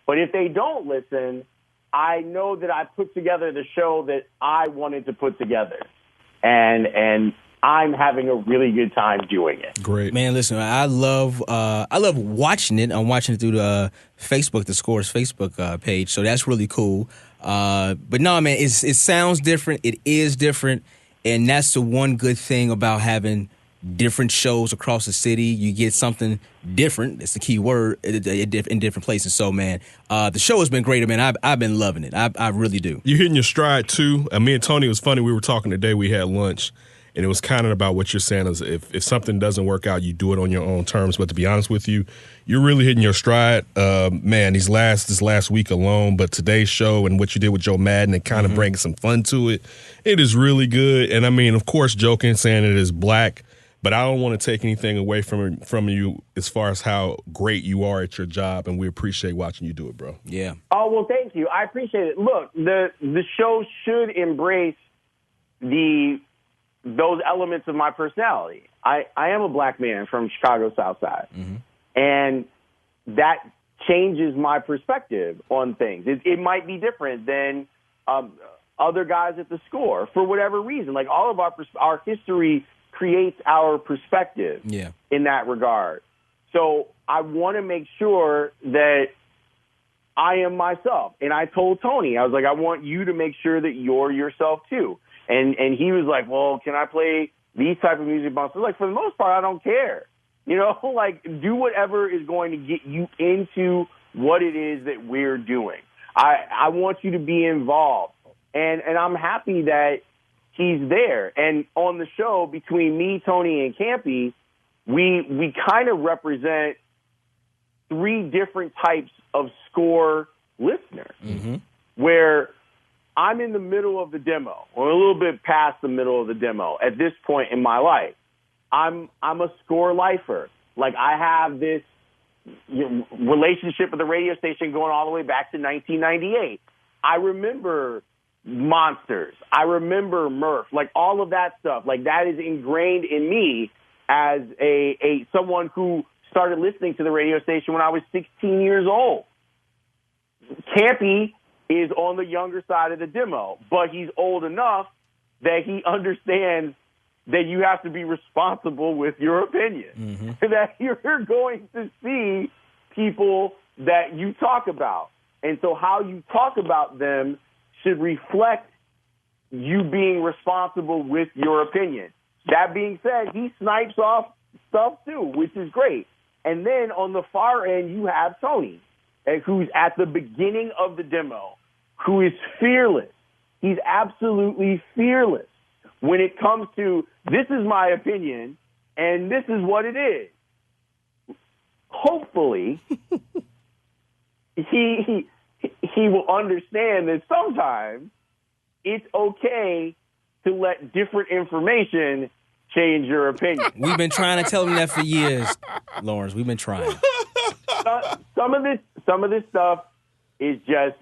But if they don't listen, I know that I put together the show that I wanted to put together. And I'm having a really good time doing it.
Great.
Man, listen, I love watching it. I'm watching it through the Facebook, the Scores Facebook page. So that's really cool. But no, man, it sounds different. It is different. And that's the one good thing about having different shows across the city. You get something different. It's the key word in different places. So, man, the show has been great, man. I've been loving it. I really do.
You're hitting your stride, too. Me and Tony, it was funny. We were talking today. We had lunch. And it was kind of about what you're saying is if something doesn't work out, you do it on your own terms. But to be honest with you, you're really hitting your stride. Man, this last week alone, but today's show and what you did with Joe Madden and kind of bringing some fun to it, it is really good. And I mean, of course, joking, saying it is black, but I don't want to take anything away from you as far as how great you are at your job, and we appreciate watching you do it, bro.
Yeah.
Oh, well, thank you. I appreciate it. Look, the show should embrace those elements of my personality. I am a black man from Chicago South Side, and that changes my perspective on things. It might be different than other guys at the score for whatever reason. Like all of our history creates our perspective in that regard. So I want to make sure that I am myself. And I told Tony, I was like, I want you to make sure that you're yourself too. And he was like, well, can I play these type of music bumps? Like, for the most part, I don't care. You know, like, do whatever is going to get you into what it is that we're doing. I want you to be involved. And I'm happy that he's there. And on the show, between me, Tony, and Campy, we kind of represent three different types of score listeners, where I'm in the middle of the demo, or a little bit past the middle of the demo at this point in my life. I'm a score lifer. Like, I have this relationship with the radio station going all the way back to 1998. I remember Monsters. I remember Murph. Like, all of that stuff. Like, that is ingrained in me as a someone who started listening to the radio station when I was 16 years old. Campy is on the younger side of the demo, but he's old enough that he understands that you have to be responsible with your opinion, that you're going to see people that you talk about. And so how you talk about them should reflect you being responsible with your opinion. That being said, he snipes off stuff too, which is great. And then on the far end, you have Tony, who's at the beginning of the demo, who is fearless. He's absolutely fearless when it comes to, this is my opinion, and this is what it is. Hopefully, he will understand that sometimes it's okay to let different information change your opinion.
We've been trying to tell him that for years, Laurence. We've been trying.
Some of this stuff is just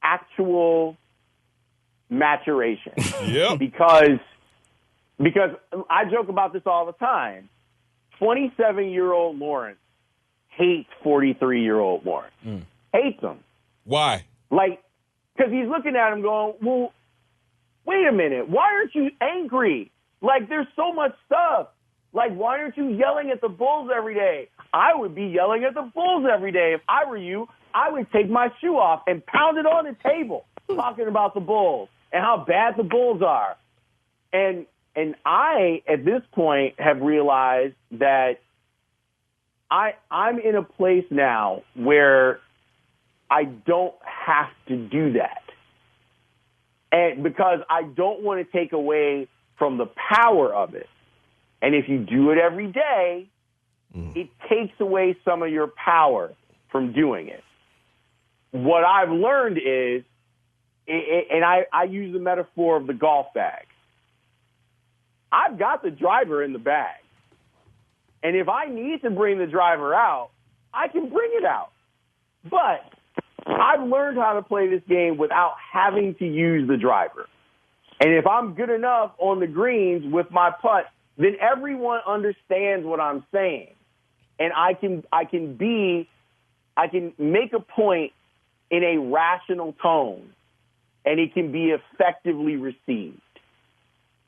actual maturation.
Yeah.
Because I joke about this all the time. 27-year-old Laurence hates 43-year-old Laurence. Hates him.
Why?
Like, because he's looking at him going, well, wait a minute. Why aren't you angry? Like, there's so much stuff. Like, why aren't you yelling at the Bulls every day? I would be yelling at the Bulls every day. If I were you, I would take my shoe off and pound it on the table talking about the Bulls and how bad the Bulls are. And I, at this point, have realized that I'm in a place now where I don't have to do that. And because I don't want to take away from the power of it. And if you do it every day, it takes away some of your power from doing it. What I've learned is, and I use the metaphor of the golf bag. I've got the driver in the bag. And if I need to bring the driver out, I can bring it out. But I've learned how to play this game without having to use the driver. And if I'm good enough on the greens with my putt, then everyone understands what I'm saying. And I can make a point in a rational tone, and it can be effectively received.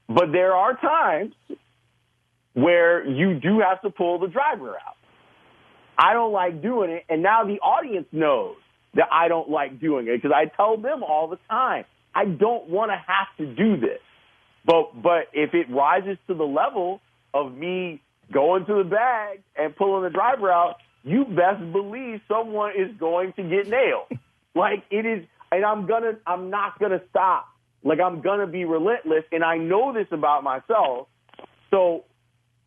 But there are times where you do have to pull the driver out. I don't like doing it, and now the audience knows that I don't like doing it because I tell them all the time, I don't want to have to do this. But if it rises to the level of me going to the bag and pulling the driver out, you best believe someone is going to get nailed. Like, it is, and I'm not gonna stop. Like, I'm gonna be relentless, and I know this about myself. So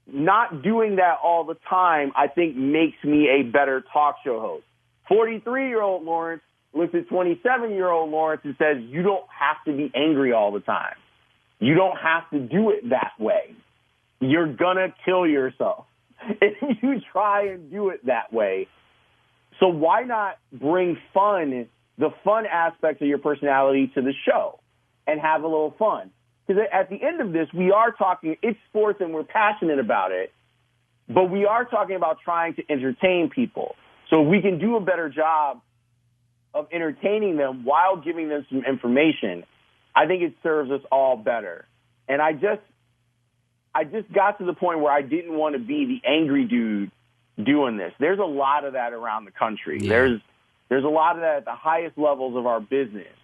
not doing that all the time, I think, makes me a better talk show host. 43-year-old Laurence looks at 27-year-old Laurence and says, you don't have to be angry all the time. You don't have to do it that way. You're going to kill yourself if you try and do it that way. So why not bring fun, the fun aspects of your personality to the show and have a little fun? Because at the end of this, we are talking, it's sports and we're passionate about it, but we are talking about trying to entertain people. So if we can do a better job of entertaining them while giving them some information, I think it serves us all better. And I just got to the point where I didn't want to be the angry dude doing this. There's a lot of that around the country. Yeah. There's a lot of that at the highest levels of our business.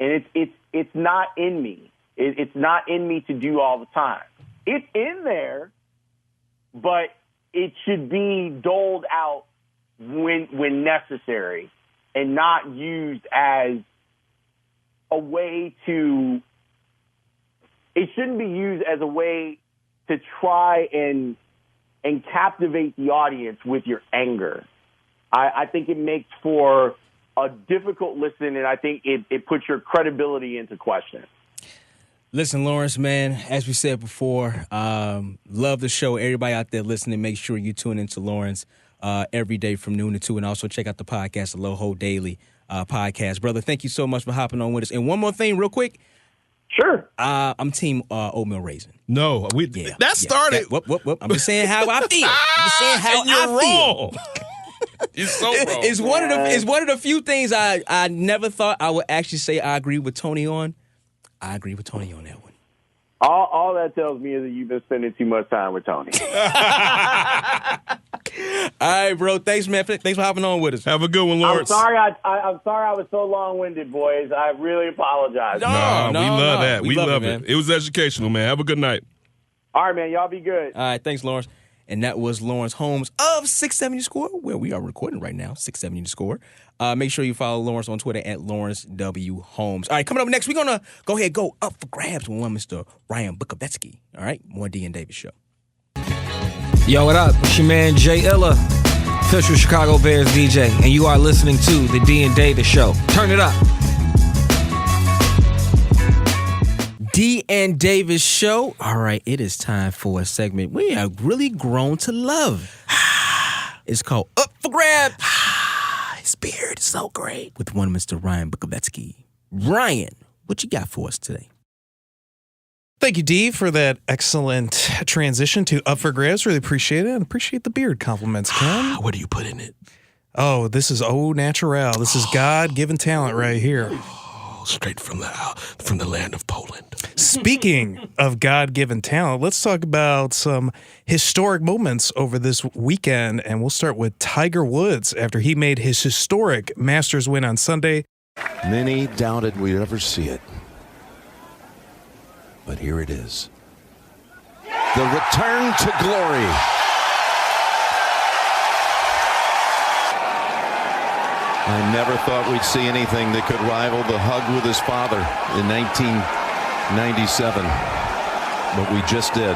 And it's not in me. It's not in me to do all the time. It's in there, but it should be doled out when necessary and not used as a way to, it shouldn't be used as a way to try and captivate the audience with your anger. I think it makes for a difficult listen, and I think it puts your credibility into question.
Listen, Laurence, man, as we said before, love the show. Everybody out there listening, make sure you tune into Laurence every day from noon to 2, and also check out the podcast, the Loho Daily podcast. Brother, thank you so much for hopping on with us. And one more thing real quick.
Sure.
I'm team oatmeal raisin.
No, that started.
Whoop. I'm just saying how I feel. I'm just saying how I feel.
You're so wrong.
It's one of the few things I never thought I would actually say I agree with Tony on. I agree with Tony on that one.
All that tells me is that you've been spending too much time with Tony.
All right, bro. Thanks, man. Thanks for hopping on with us.
Have a good one, Laurence.
I'm sorry I was so long-winded, boys. I really apologize.
No, we love that. We love it. It was educational, man. Have a good night.
All right, man. Y'all be good.
All right. Thanks, Laurence. And that was Laurence Holmes of 670 Score, where we are recording right now, 670 Score. Make sure you follow Laurence on Twitter at Laurence W. Holmes. All right, coming up next, we're going to go up for grabs with one Mr. Ryan Bukovetsky. All right, more D and Davis show.
Yo, what up? It's your man Jay Illa, official Chicago Bears DJ, and you are listening to the D and Davis show. Turn it up.
D and Davis show. All right, it is time for a segment we have really grown to love. It's called Up for Grabs. His beard is so great. With one Mr. Ryan Bukovetsky. Ryan, what you got for us today?
Thank you, D, for that excellent transition to Up for Grabs. Really appreciate it. And appreciate the beard compliments, Ken.
What do you put in it?
Oh, this is au naturel. This is God-given talent right here.
Straight from the land of Poland.
Speaking of God-given talent, let's talk about some historic moments over this weekend, and we'll start with Tiger Woods after he made his historic Masters win on Sunday.
Many doubted we'd ever see it, but here it is. The return to glory. I never thought we'd see anything that could rival the hug with his father in 1997, but we just did.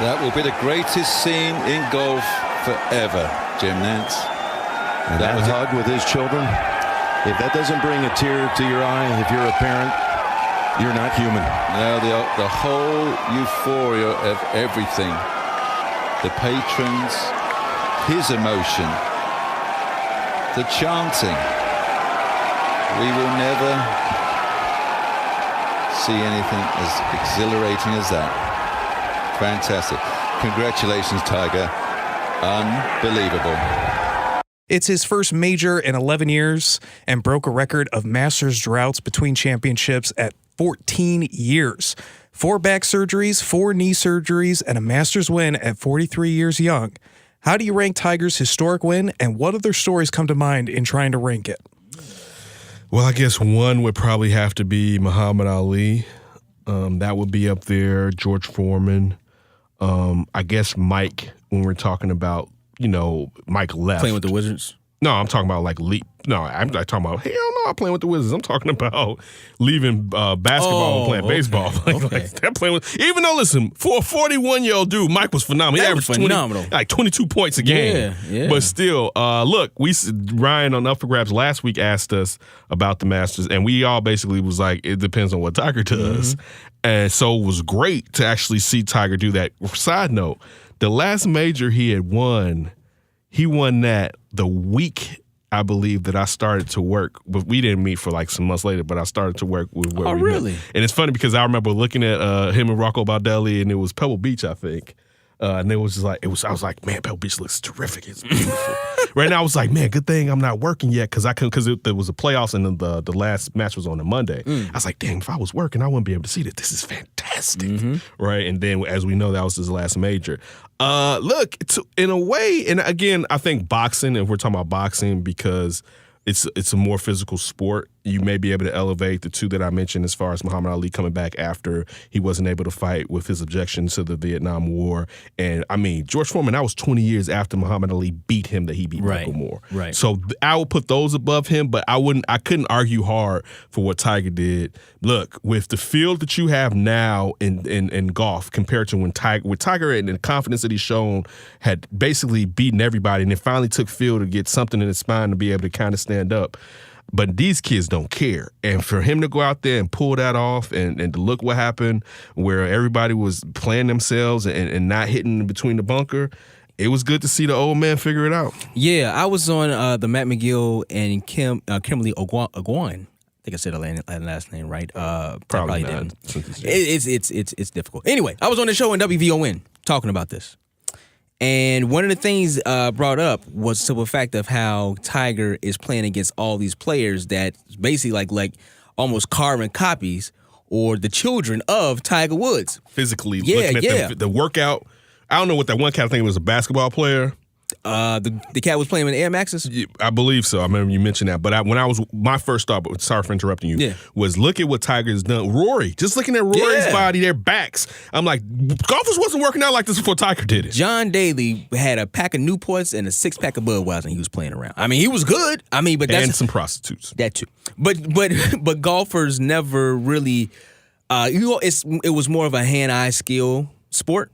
That will be the greatest scene in golf forever, Jim Nantz.
And that hug with his children, if that doesn't bring a tear to your eye, if you're a parent, you're not human.
No, the whole euphoria of everything, the patrons, his emotion, the chanting. We will never see anything as exhilarating as that. Fantastic. Congratulations, Tiger. Unbelievable.
It's his first major in 11 years and broke a record of Masters droughts between championships at 14 years. 4 back surgeries, 4 knee surgeries, and a Masters win at 43 years young. How do you rank Tiger's historic win, and what other stories come to mind in trying to rank it?
Well, I guess one would probably have to be Muhammad Ali. That would be up there. George Foreman. I guess Mike, when we're talking about, Mike left.
Playing with the Wizards?
No, I'm talking about I'm not talking about, hell no, I'm playing with the Wizards. I'm talking about leaving basketball and playing baseball. That playing with, even though, listen, for a 41-year-old dude, Mike was phenomenal. He averaged 22 points a game.
Yeah.
But still, look, Ryan on Up for Grabs last week asked us about the Masters, and we all basically was like, it depends on what Tiger does. And so it was great to actually see Tiger do that. Side note, the last major he had won, he won that the week, I believe, that I started to work. But we didn't meet for like some months later, but I started to work with where we
really?
met. And it's funny because I remember looking at him and Rocco Baldelli, and it was Pebble Beach, I think. And it was just like, I was like, man, Pebble Beach looks terrific. It's beautiful. Right now, I was like, man, good thing I'm not working yet because there was a playoffs and the last match was on a Monday. I was like, dang, if I was working, I wouldn't be able to see that. This is fantastic. Right? And then, as we know, that was his last major. Look, in a way, and again, I think boxing, if we're talking about boxing, because it's a more physical sport, you may be able to elevate the two that I mentioned as far as Muhammad Ali coming back after he wasn't able to fight with his objections to the Vietnam War. And, I mean, George Foreman, that was 20 years after Muhammad Ali beat him that he beat Michael Moore.
Right.
So I would put those above him, but I couldn't argue hard for what Tiger did. Look, with the field that you have now in golf compared to when Tiger and the confidence that he's shown had basically beaten everybody and it finally took field to get something in his spine to be able to kind of stand up. But these kids don't care. And for him to go out there and pull that off and to look what happened where everybody was playing themselves and not hitting between the bunker, it was good to see the old man figure it out.
Yeah, I was on the Matt McGill and Kimberly Ogwan. I think I said her last name right. Probably didn't. It's difficult. Anyway, I was on the show in WVON talking about this. And one of the things brought up was the simple fact of how Tiger is playing against all these players that basically like almost carbon copies or the children of Tiger Woods.
Physically looking at the workout. I don't know what that one cat, I think it was a basketball player.
The cat was playing with Air Maxes?
Yeah, I believe so. I remember you mentioned that. But my first thought, sorry for interrupting you, was look at what Tiger's done. Rory, just looking at Rory's body, their backs. I'm like, golfers wasn't working out like this before Tiger did it.
John Daly had a pack of Newports and a 6-pack of Budweiser and he was playing around. I mean, he was good. I mean, but that's...
And some prostitutes.
That too. But golfers never really... it was more of a hand-eye skill sport.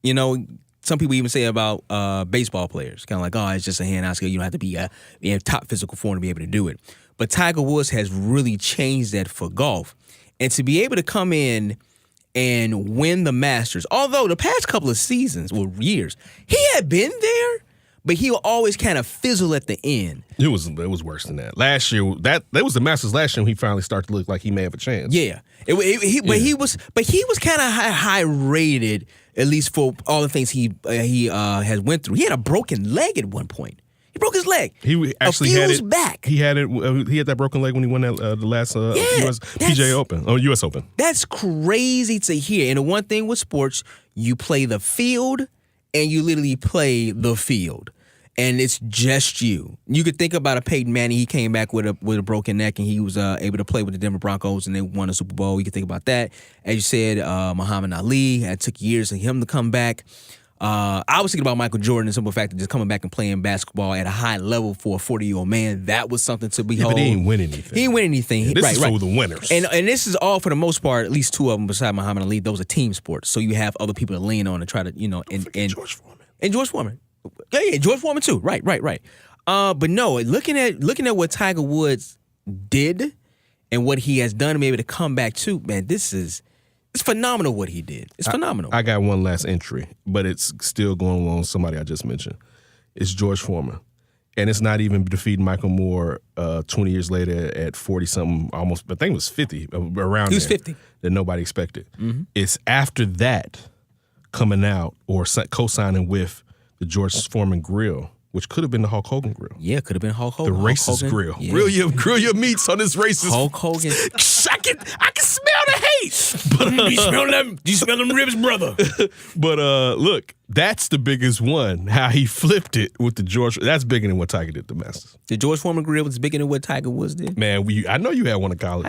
You know, some people even say about baseball players, kind of like, oh, it's just a hand-eye skill. You don't have to be in top physical form to be able to do it. But Tiger Woods has really changed that for golf. And to be able to come in and win the Masters, although the past couple of seasons, or years, he had been there, but he would always kind of fizzle at the end.
It was worse than that. Last year, that was the Masters last year when he finally started to look like he may have a chance.
Yeah. But he was kind of high rated, at least for all the things he has went through. He had a broken leg at one point. He broke his leg.
He actually had it
back.
He had it. He had that broken leg when he won that the last U.S. Open.
That's crazy to hear. And the one thing with sports, you play the field, and you literally play the field. And it's just you. You could think about a Peyton Manning. He came back with a broken neck, and he was able to play with the Denver Broncos, and they won a Super Bowl. You could think about that. As you said, Muhammad Ali. It took years for him to come back. I was thinking about Michael Jordan, the simple fact of just coming back and playing basketball at a high level for a 40-year-old man. That was something to behold.
Yeah, but he didn't win anything.
He didn't win anything.
This is for the winners.
And this is all, for the most part, at least two of them besides Muhammad Ali, those are team sports. So you have other people to lean on and try to, and
George Foreman.
And George Foreman. Yeah, George Foreman too. Right. But no, looking at what Tiger Woods did and what he has done to be able to come back to, man, it's phenomenal what he did. It's phenomenal.
I got one last entry, but it's still going along with somebody I just mentioned. It's George Foreman. And it's not even defeating Michael Moore 20 years later at 40-something, almost, I think it was 50, around
He was
there,
50.
that nobody expected.
Mm-hmm.
It's after that coming out or co-signing with the George Foreman grill, which could have been the Hulk Hogan grill.
Yeah, could have been Hulk Hogan.
The racist grill.
Yeah.
Grill your meats on this racist.
Hulk Hogan.
I can smell the hate.
You smell them ribs, brother?
But look, that's the biggest one. How he flipped it with the George. That's bigger than what Tiger did the Masters.
The George Foreman grill was bigger than what Tiger Woods did.
Man, I know you had one in college.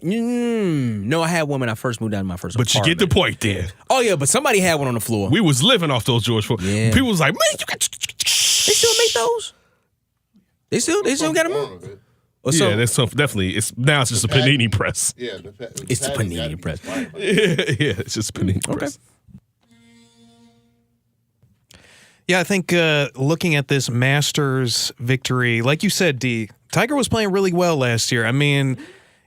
No, I had one when I first moved out of my first
But
apartment.
you get the point there.
Oh yeah, but somebody had one on the floor.
We was living off those George Foreman.
Yeah.
People was like, man, you got.
They still make those. They still got them.
Yeah, that's definitely. Now it's just a panini press.
Yeah,
It's the panini press.
Yeah, it's just a panini press.
Yeah, I think looking at this Masters victory, like you said, D, Tiger was playing really well last year. I mean,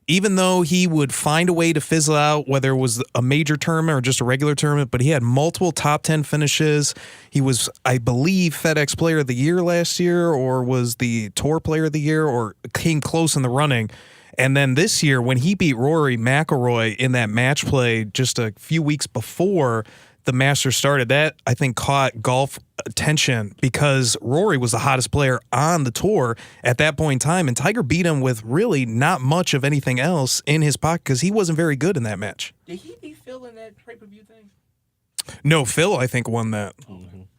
even though he would find a way to fizzle out, whether it was a major tournament or just a regular tournament, but he had multiple top 10 finishes. He was, I believe, FedEx Player of the Year last year, or was the Tour Player of the Year, or came close in the running. And then this year, when he beat Rory McIlroy in that match play just a few weeks before the Masters started, that I think caught golf attention because Rory was the hottest player on the tour at that point in time, and Tiger beat him with really not much of anything else in his pocket because he wasn't very good in that match.
Did he beat Phil in that pay-per-view thing?
No, Phil, I think, won that,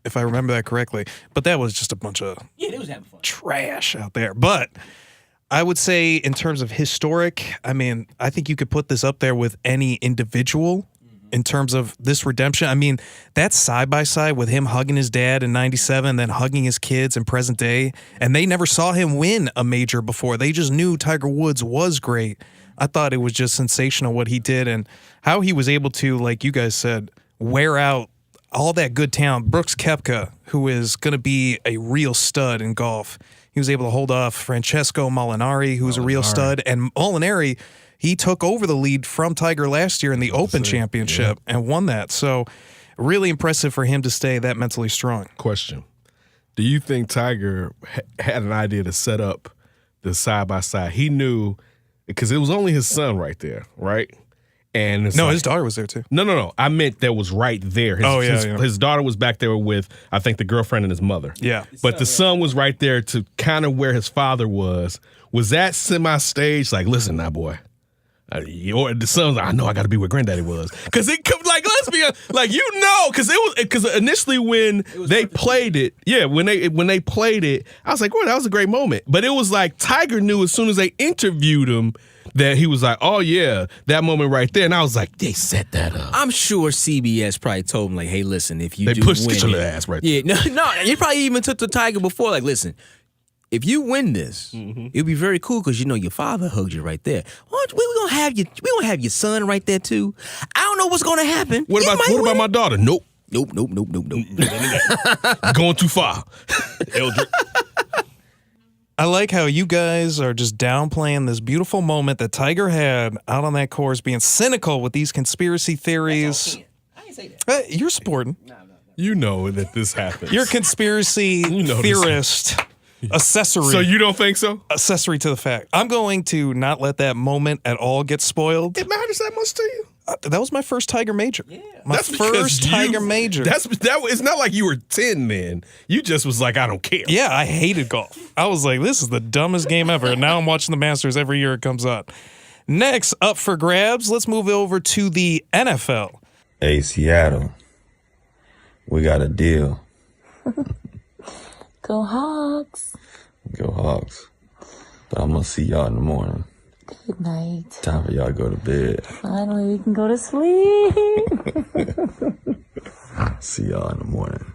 if I remember that correctly. But that was just a bunch of
they was having fun.
Trash out there. But I would say in terms of historic, I mean, I think you could put this up there with any individual in terms of this redemption. I mean, that's side by side with him hugging his dad in 97, then hugging his kids in present day. And they never saw him win a major before. They just knew Tiger Woods was great. I thought it was just sensational what he did and how he was able to, like you guys said, wear out all that good talent. Brooks Koepka, who is going to be a real stud in golf. He was able to hold off Francesco Molinari, who's a real stud. And Molinari, he took over the lead from Tiger last year in the Open Championship and won that. So really impressive for him to stay that mentally strong.
Question. Do you think Tiger had an idea to set up the side-by-side? He knew, because it was only his son right there, right? And
his daughter was there too.
No. I meant that was right there. His daughter was back there with, I think, the girlfriend and his mother.
Yeah.
But the son was right there to kind of where his father was. Was that semi-stage? Like, listen now, boy. Or the son's like, I know I got to be where Granddaddy was, because it could, like, let's be like, because initially when they played it, when they played it, I was like, well, that was a great moment. But it was like Tiger knew as soon as they interviewed him that he was like, oh yeah, that moment right there, and I was like, they set that up.
I'm sure CBS probably told him like, hey, listen, if you
pushed
win
your ass right there.
Yeah, no, he probably even took the Tiger before, like, listen. If you win this, it'll be very cool because you know your father hugged you right there. We gonna have you. We gonna have your son right there too. I don't know what's gonna happen.
What about my daughter? Nope.
Nope.
Going too far. Eldrick.
I like how you guys are just downplaying this beautiful moment that Tiger had out on that course, being cynical with these conspiracy theories.
I didn't say that.
You're sporting.
You know that this happens.
You're a conspiracy theorist. Accessory.
So you don't think so?
Accessory to the fact. I'm going to not let that moment at all get spoiled.
It matters that much to you?
That was my first Tiger major.
Yeah.
That's first Tiger major.
It's not like you were 10 then. You just was like, I don't care.
Yeah, I hated golf. I was like, this is the dumbest game ever. And now I'm watching the Masters every year it comes out. Next, up for grabs, let's move over to the NFL.
Hey, Seattle. We got a deal.
Go Hawks.
Go Hawks. But I'm going to see y'all in the morning.
Good night.
Time for y'all to go to bed.
Finally, we can go to sleep.
See y'all in the morning.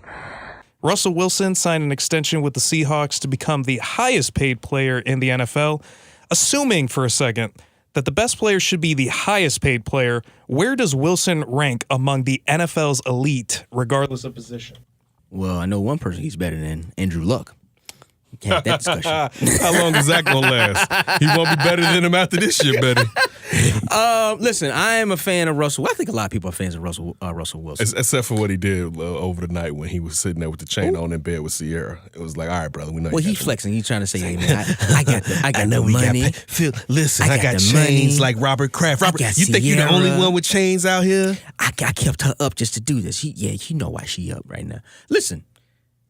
Russell Wilson signed an extension with the Seahawks to become the highest paid player in the NFL. Assuming for a second that the best player should be the highest paid player, where does Wilson rank among the NFL's elite, regardless of position?
Well, I know one person he's better than, Andrew Luck. We can't have that discussion.
How long is that going to last? He won't be better than him after this year, Betty.
Listen, I am a fan of Russell. I think a lot of people are fans of Russell Wilson.
Except for what he did over the night when he was sitting there with the chain on in bed with Sierra. It was like, all right, brother, we know.
Well, he's flexing. He's trying to say, hey, man, I got the money.
Listen, I got chains like Robert Kraft. Robert, you think you're the only one with chains out here?
I kept her up just to do this. You know why she up right now. Listen,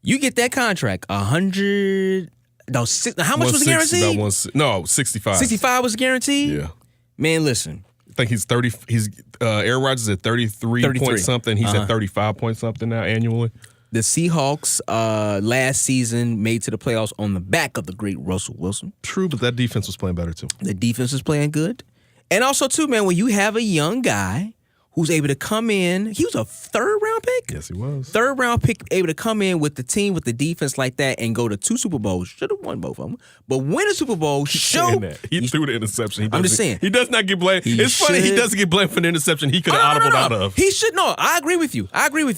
you get that contract, 100. No, how much was guaranteed?
No, 65.
65 was guaranteed?
Yeah.
Man, listen,
I think he's 30. He's Aaron Rodgers is at 33 point something. He's at 35 point something now annually.
The Seahawks last season made to the playoffs on the back of the great Russell Wilson.
True, but that defense was playing better too.
The defense was playing good. And also, too, man, when you have a young guy who's able to come in, he was a third-round pick?
Yes, he was.
Third-round pick, able to come in with the team, with the defense like that, and go to 2 Super Bowls. Should have won both of them. But win a Super Bowl, show.
He threw the interception.
I'm just saying.
He does not get blamed. It's funny, he doesn't get blamed for the interception he could have audibled out of.
He should, no, I agree with you.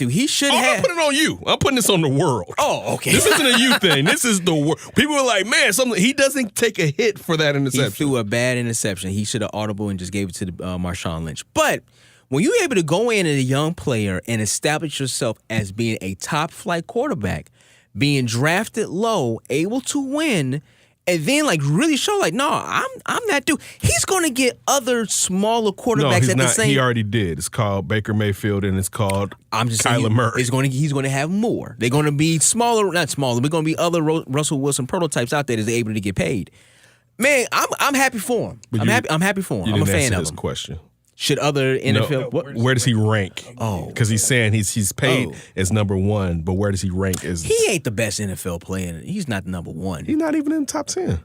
He should have.
I'm putting it on you. I'm putting this on the world.
Oh, okay.
This isn't a you thing. This is the world. People are like, man, he doesn't take a hit for that interception.
He threw a bad interception. He should have audible and just gave it to Marshawn Lynch. But when you're able to go in as a young player and establish yourself as being a top-flight quarterback, being drafted low, able to win, and then really show no, I'm that dude. He's going to get other smaller quarterbacks at the same.
He already did. It's called Baker Mayfield and it's called Kyler Murray.
He's going to have more. They're going to be smaller, not smaller. They're going to be other Russell Wilson prototypes out there that's able to get paid. Man, I'm happy for him. I'm happy for him. I'm a fan of him.
This question.
Should other NFL?
Where does he rank?
Oh,
because he's saying he's paid as number 1, but where does he rank as?
He ain't the best NFL player. He's not number 1.
He's not even in the top 10.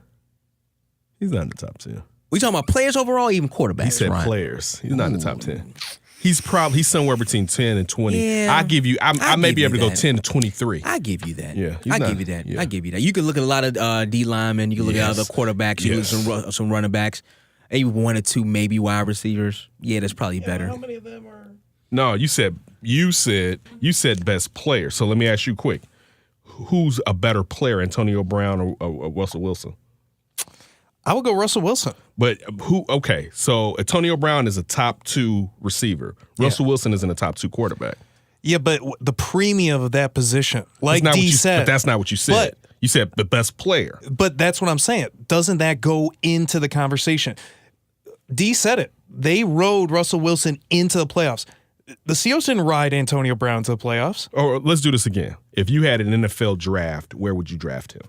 He's not in the top 10.
We talking about players overall, even quarterbacks.
He said players. He's not in the top 10. He's he's somewhere between 10 and 20.
Yeah,
I may be able to go 10 to 23.
I give you that.
Yeah,
I give you that. Yeah. I give you that. You can look at a lot of D linemen. You can look at other quarterbacks. You can look at some running backs. Maybe 1 or 2, maybe wide receivers. Yeah, that's probably better.
How many of them are?
No, you said best player. So let me ask you quick: who's a better player, Antonio Brown or Russell Wilson?
I would go Russell Wilson.
But who? Okay, so Antonio Brown is a top 2 receiver. Russell Wilson isn't a top 2 quarterback.
Yeah, but the premium of that position, like D said,
but that's not what you said. You said the best player.
But that's what I'm saying. Doesn't that go into the conversation? D said it. They rode Russell Wilson into the playoffs. The Seahawks didn't ride Antonio Brown to the playoffs.
Or let's do this again. If you had an NFL draft, where would you draft him?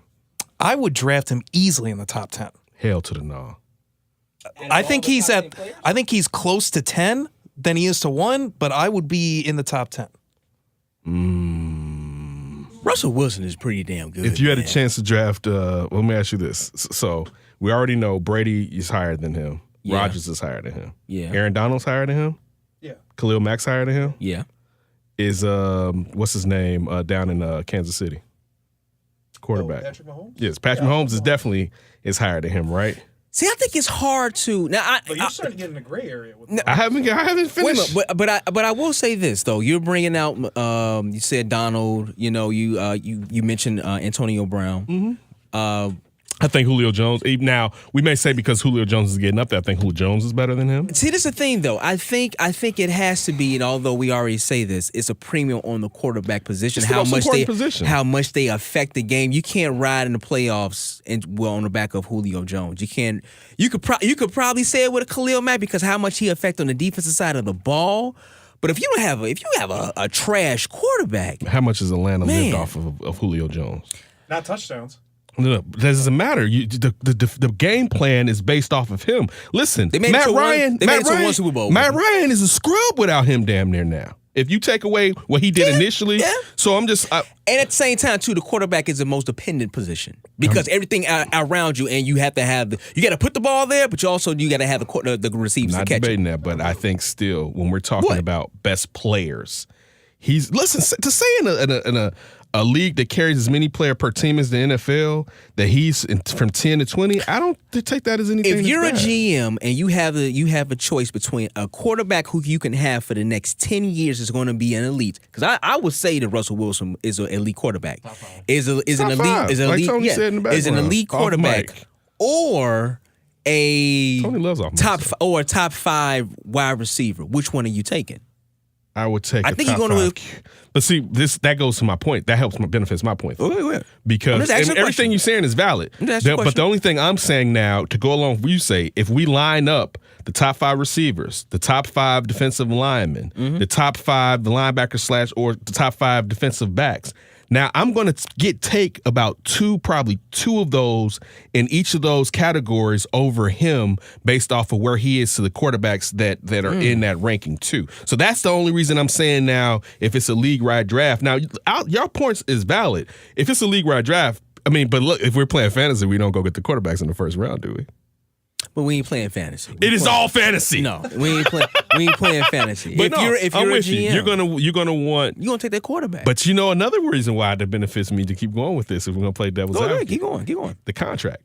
I would draft him easily in the top 10.
Hell to the no.
I think he's close to 10 than he is to 1, but I would be in the top 10.
Russell Wilson is pretty damn good.
If you had a chance to draft, let me ask you this. So we already know Brady is higher than him.
Yeah.
Rodgers is higher than him.
Yeah.
Aaron Donald's higher than him.
Yeah.
Khalil Mack's higher than him.
Yeah.
Is what's his name down in Kansas City? Quarterback.
Patrick Mahomes?
Yes, Patrick Mahomes is higher than him, right?
See, I think it's hard to now.
But you're starting to get in the gray area.
I haven't finished.
But I will say this though. You're bringing out. You said Donald. You mentioned Antonio Brown.
Mm-hmm. I think Julio Jones. Now we may say because Julio Jones is getting up there, I think Julio Jones is better than him.
See, this is the thing though. I think it has to be, and although we already say this, it's a premium on the quarterback position. How much they affect the game. You can't ride in the playoffs on the back of Julio Jones. You can't. You could probably say it with a Khalil Mack because how much he affect on the defensive side of the ball. But if you have a trash quarterback,
how much has Atlanta lived off of Julio Jones?
Not touchdowns.
No, it doesn't matter. The game plan is based off of him. Listen, Matt Ryan is a scrub without him damn near now. If you take away what he did initially, so I'm just...
and at the same time, too, the quarterback is the most dependent position because everything around you, and you have to have you got to put the ball there, but you got to have the receivers to catch it.
Not debating that, but I think still, when we're talking about best players, to say in a league that carries as many players per team as the NFL, that he's from 10 to 20, I don't take that as anything.
If you're
bad.
a GM and you have a choice between a quarterback who you can have for the next 10 years is going to be an elite, because I would say that Russell Wilson is an elite quarterback, is an elite quarterback, or a top 5 wide receiver. Which one are you taking?
I would take.
I think you're going to.
But see, that goes to my point. That benefits my point. Because everything you're saying is valid. But the only thing I'm saying now, to go along with what you say, if we line up the top 5 receivers, the top 5 defensive linemen, the top 5 the linebackers or the top 5 defensive backs, Now, I'm going to take about probably two of those in each of those categories over him based off of where he is to the quarterbacks that are in that ranking too. So that's the only reason I'm saying now if it's a league-wide draft. Now, your points is valid. If it's a league-wide draft, I mean, but look, if we're playing fantasy, we don't go get the quarterbacks in the first round, do we?
But we ain't playing fantasy.
It is all fantasy.
No, we ain't playing fantasy.
But
if you're a GM,
you're gonna
take that quarterback.
But you know another reason why that benefits me to keep going with this if we're gonna play devil's advocate.
Keep going.
The contract.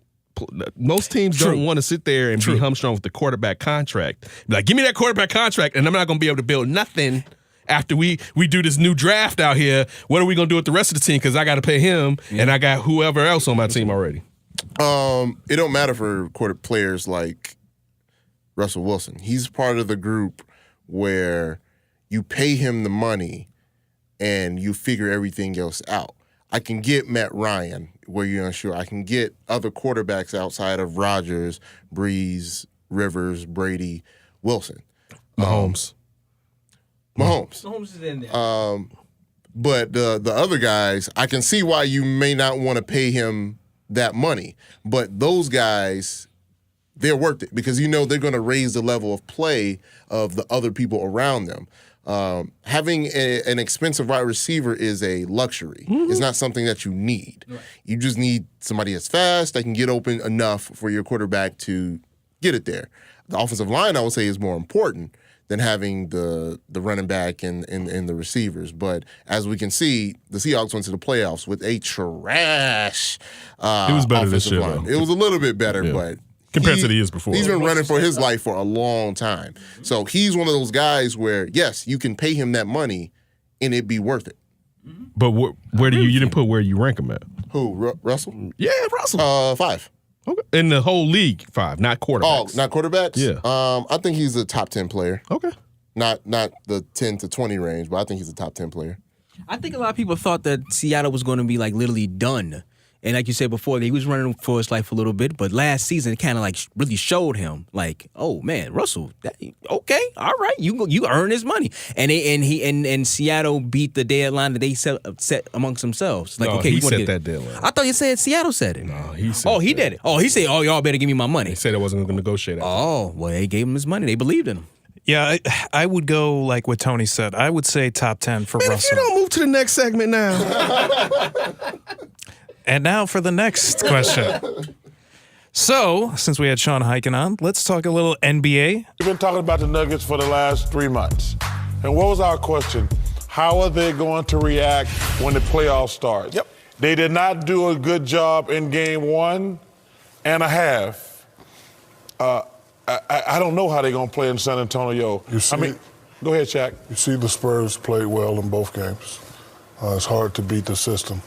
Most teams don't want to sit there and be humstrung with the quarterback contract. Be like, give me that quarterback contract, and I'm not gonna be able to build nothing after we do this new draft out here. What are we gonna do with the rest of the team? Because I got to pay him, and I got whoever else on my team already.
It don't matter for players like Russell Wilson. He's part of the group where you pay him the money and you figure everything else out. I can get Matt Ryan where you're unsure. I can get other quarterbacks outside of Rodgers, Breeze, Rivers, Brady, Wilson.
Mahomes.
Mahomes is in there.
But the other guys, I can see why you may not want to pay him that money. But those guys, they're worth it because you know they're going to raise the level of play of the other people around them. Having an expensive wide receiver is a luxury. It's not something that you need. Right. You just need somebody that's fast, that can get open enough for your quarterback to get it there. The offensive line, I would say, is more important than having the running back and the receivers. But as we can see, the Seahawks went to the playoffs with a trash
it was better this year,
line. It was a little bit better, but
compared to the years before.
He's been running for his life for a long time. So he's one of those guys where, yes, you can pay him that money and it'd be worth it.
But where do you didn't put where you rank him at?
Who, Russell?
Yeah, Russell.
5.
Okay. In the whole league, 5, not quarterbacks.
Oh, not quarterbacks?
Yeah.
I think he's a top 10 player.
Okay.
Not the 10 to 20 range, but I think he's a top 10 player.
I think a lot of people thought that Seattle was going to be like literally done. And like you said before, he was running for his life a little bit, but last season it kind of like really showed him like, oh man, Russell, okay, all right, you earn his money, and Seattle beat the deadline that they set amongst themselves. Like,
no,
okay,
he set that deadline.
I thought you said Seattle said it.
No, he said.
Oh, he did it. Oh, he said, oh, y'all better give me my money.
He said it wasn't going to negotiate.
Oh, well, they gave him his money. They believed in him.
Yeah, I would go like what Tony said. I would say top 10 for Russell.
If you don't move to the next segment now.
And now for the next question. So, since we had Shawn Highkin on, let's talk a little NBA.
We've been talking about the Nuggets for the last 3 months. And what was our question? How are they going to react when the playoffs start? Yep. They did not do a good job in game 1.5. I don't know how they're going to play in San Antonio. Go ahead, Shaq.
You see the Spurs played well in both games. It's hard to beat the system.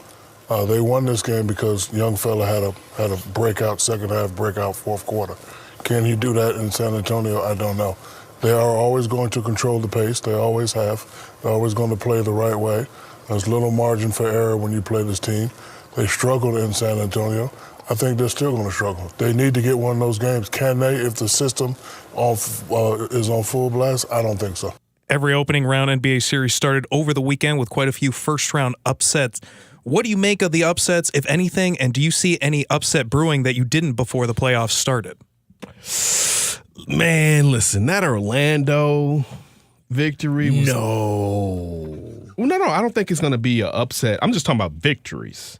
They won this game because young fella had a breakout second half, breakout fourth quarter. Can he do that in San Antonio? I don't know. They are always going to control the pace. They always have. They're always going to play the right way. There's little margin for error when you play this team. They struggled in San Antonio. I think they're still going to struggle. They need to get one of those games. Can they if the system is on full blast? I don't think so.
Every opening round NBA series started over the weekend with quite a few first-round upsets. What do you make of the upsets, if anything, and do you see any upset brewing that you didn't before the playoffs started?
Man, listen, that Orlando victory was...
No,
I don't think it's going to be an upset. I'm just talking about victories.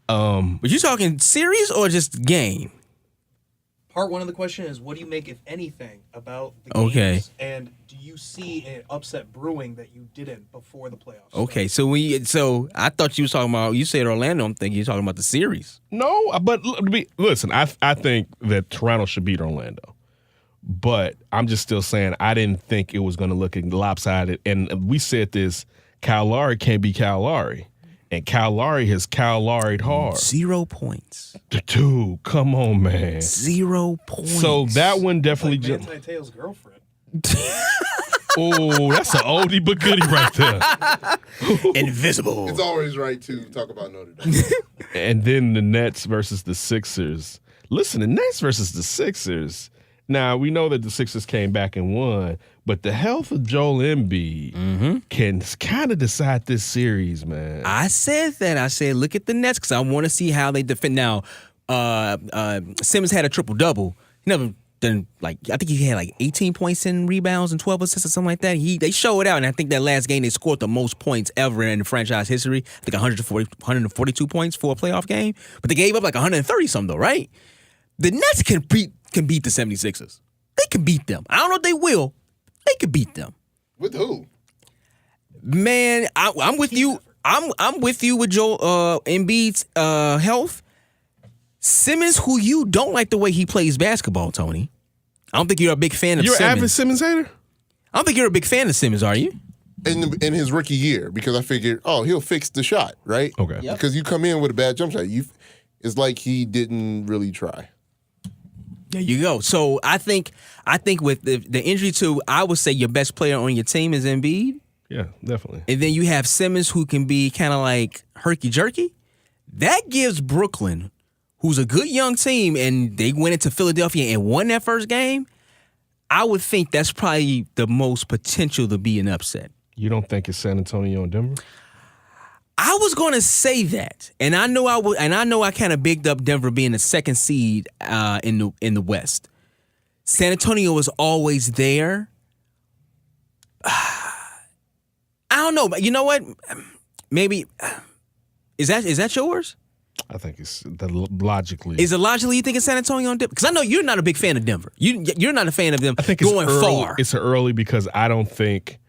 But you talking series or just game?
Part one of the question is, what do you make, if anything, about the games?
Okay.
And do you see an upset brewing that you didn't before the playoffs?
Okay, so I thought you was talking about, you said Orlando, I'm thinking you're talking about the series.
No, but listen, I think that Toronto should beat Orlando. But I'm just still saying I didn't think it was going to look lopsided. And we said this, Kyle Lowry can't be Kyle Lowry. And Kyle Lowry has Kyle Lowry'd hard.
0 points.
Dude, come on, man.
0 points.
So that one definitely
like Manti Te'o's girlfriend.
Oh, that's an oldie but goodie right there.
Invisible.
It's always right to talk about Notre Dame.
And then the Nets versus the Sixers. Listen, the Nets versus the Sixers. Now, we know that the Sixers came back and won, But the health of Joel Embiid can kind of decide this series, man.
I said that. I said, look at the Nets because I want to see how they defend. Now, Simmons had a triple-double. He never done, I think he had 18 points in rebounds and 12 assists or something like that. They showed it out, and I think that last game they scored the most points ever in franchise history. I think 142 points for a playoff game. But they gave up 130-something, though, right? The Nets can beat the 76ers. They can beat them. I don't know if they will. They can beat them.
With who?
Man, I'm with you. I'm with you with Joel Embiid's health. Simmons, who you don't like the way he plays basketball, Tony. I don't think you're a big fan of Simmons.
You're an avid Simmons hater?
I don't think you're a big fan of Simmons, are you?
In his rookie year, because I figured, he'll fix the shot, right?
Okay.
Yep.
Because you come in with a bad jump shot, it's like he didn't really try.
There you go. So I think with the injury to, I would say your best player on your team is Embiid.
Yeah, definitely.
And then you have Simmons, who can be kind of like herky-jerky. That gives Brooklyn, who's a good young team, and they went into Philadelphia and won that first game, I would think that's probably the most potential to be an upset.
You don't think it's San Antonio and Denver?
I was going to say that, and I know I kind of bigged up Denver being the second seed in the West. San Antonio was always there. I don't know, but you know what? Maybe is that yours?
I think it's logically.
Is it logically you think it's San Antonio and Denver? Because I know you're not a big fan of Denver. You're not a fan of them.
I think
going
it's early,
far.
It's early because I don't think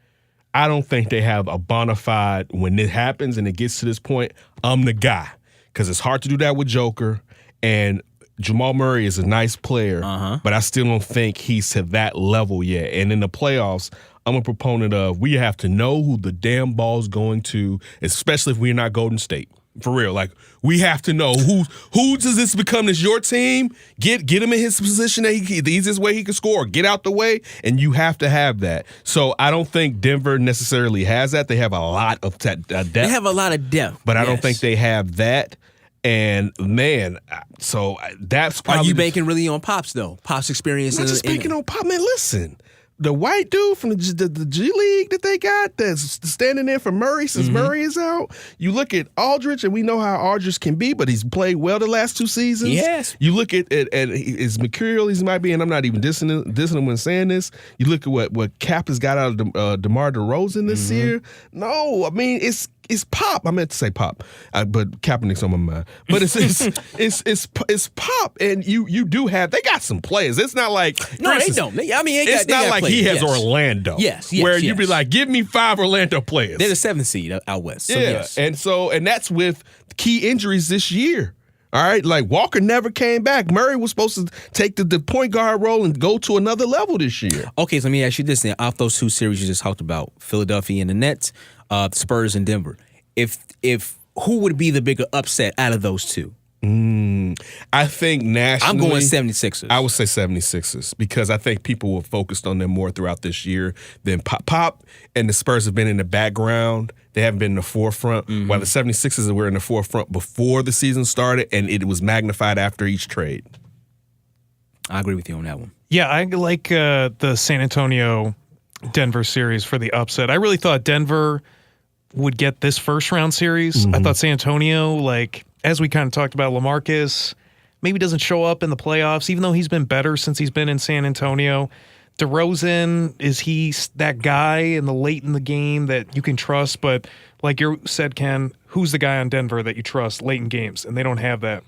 they have a bona fide when it happens and it gets to this point. I'm the guy because it's hard to do that with Joker, and Jamal Murray is a nice player, but I still don't think he's to that level yet. And in the playoffs, I'm a proponent of we have to know who the damn ball's going to, especially if we're not Golden State. For real, we have to know who does this become as your team? Get him in his position that the easiest way he can score. Get out the way, and you have to have that. So I don't think Denver necessarily has that. They have a lot of depth.
They have a lot of depth,
but I don't think they have that. And man, so that's probably.
Are you banking really on Pop's though? Pop's experience.
I'm not just banking on Pop, man. Listen. The white dude from the G League that they got that's standing there for Murray since Murray is out. You look at Aldridge, and we know how Aldridge can be, but he's played well the last 2 seasons.
Yes.
You look at as mercurial as he might be, and I'm not even dissing him when saying this. You look at what Cap has got out of DeMar DeRozan this year. No, I mean it's Pop. I meant to say Pop, but Kaepernick's on my mind. But it's Pop, and you do have. They got some players. It's not like
they don't. I mean,
it's not like he has Orlando.
Yes,
where you'd be like, give me 5 Orlando players.
They're the 7th seed out west. So
yeah,
yes.
and that's with key injuries this year. All right, like Walker never came back. Murray was supposed to take the point guard role and go to another level this year.
Okay, so let me ask you this then. Off those 2 series you just talked about, Philadelphia and the Nets, Spurs and Denver. If who would be the bigger upset out of those 2?
I think nationally,
I'm going 76ers.
I would say 76ers because I think people were focused on them more throughout this year than Pop and the Spurs have been in the background. They haven't been in the forefront, while the 76ers were in the forefront before the season started, and it was magnified after each trade.
I agree with you on that one.
Yeah, I like the San Antonio-Denver series for the upset. I really thought Denver would get this first-round series. I thought San Antonio, as we kind of talked about, Lamarcus maybe doesn't show up in the playoffs, even though he's been better since he's been in San Antonio. DeRozan, is he that guy in the late in the game that you can trust? But like you said, Ken, who's the guy on Denver that you trust late in games? And they don't have that.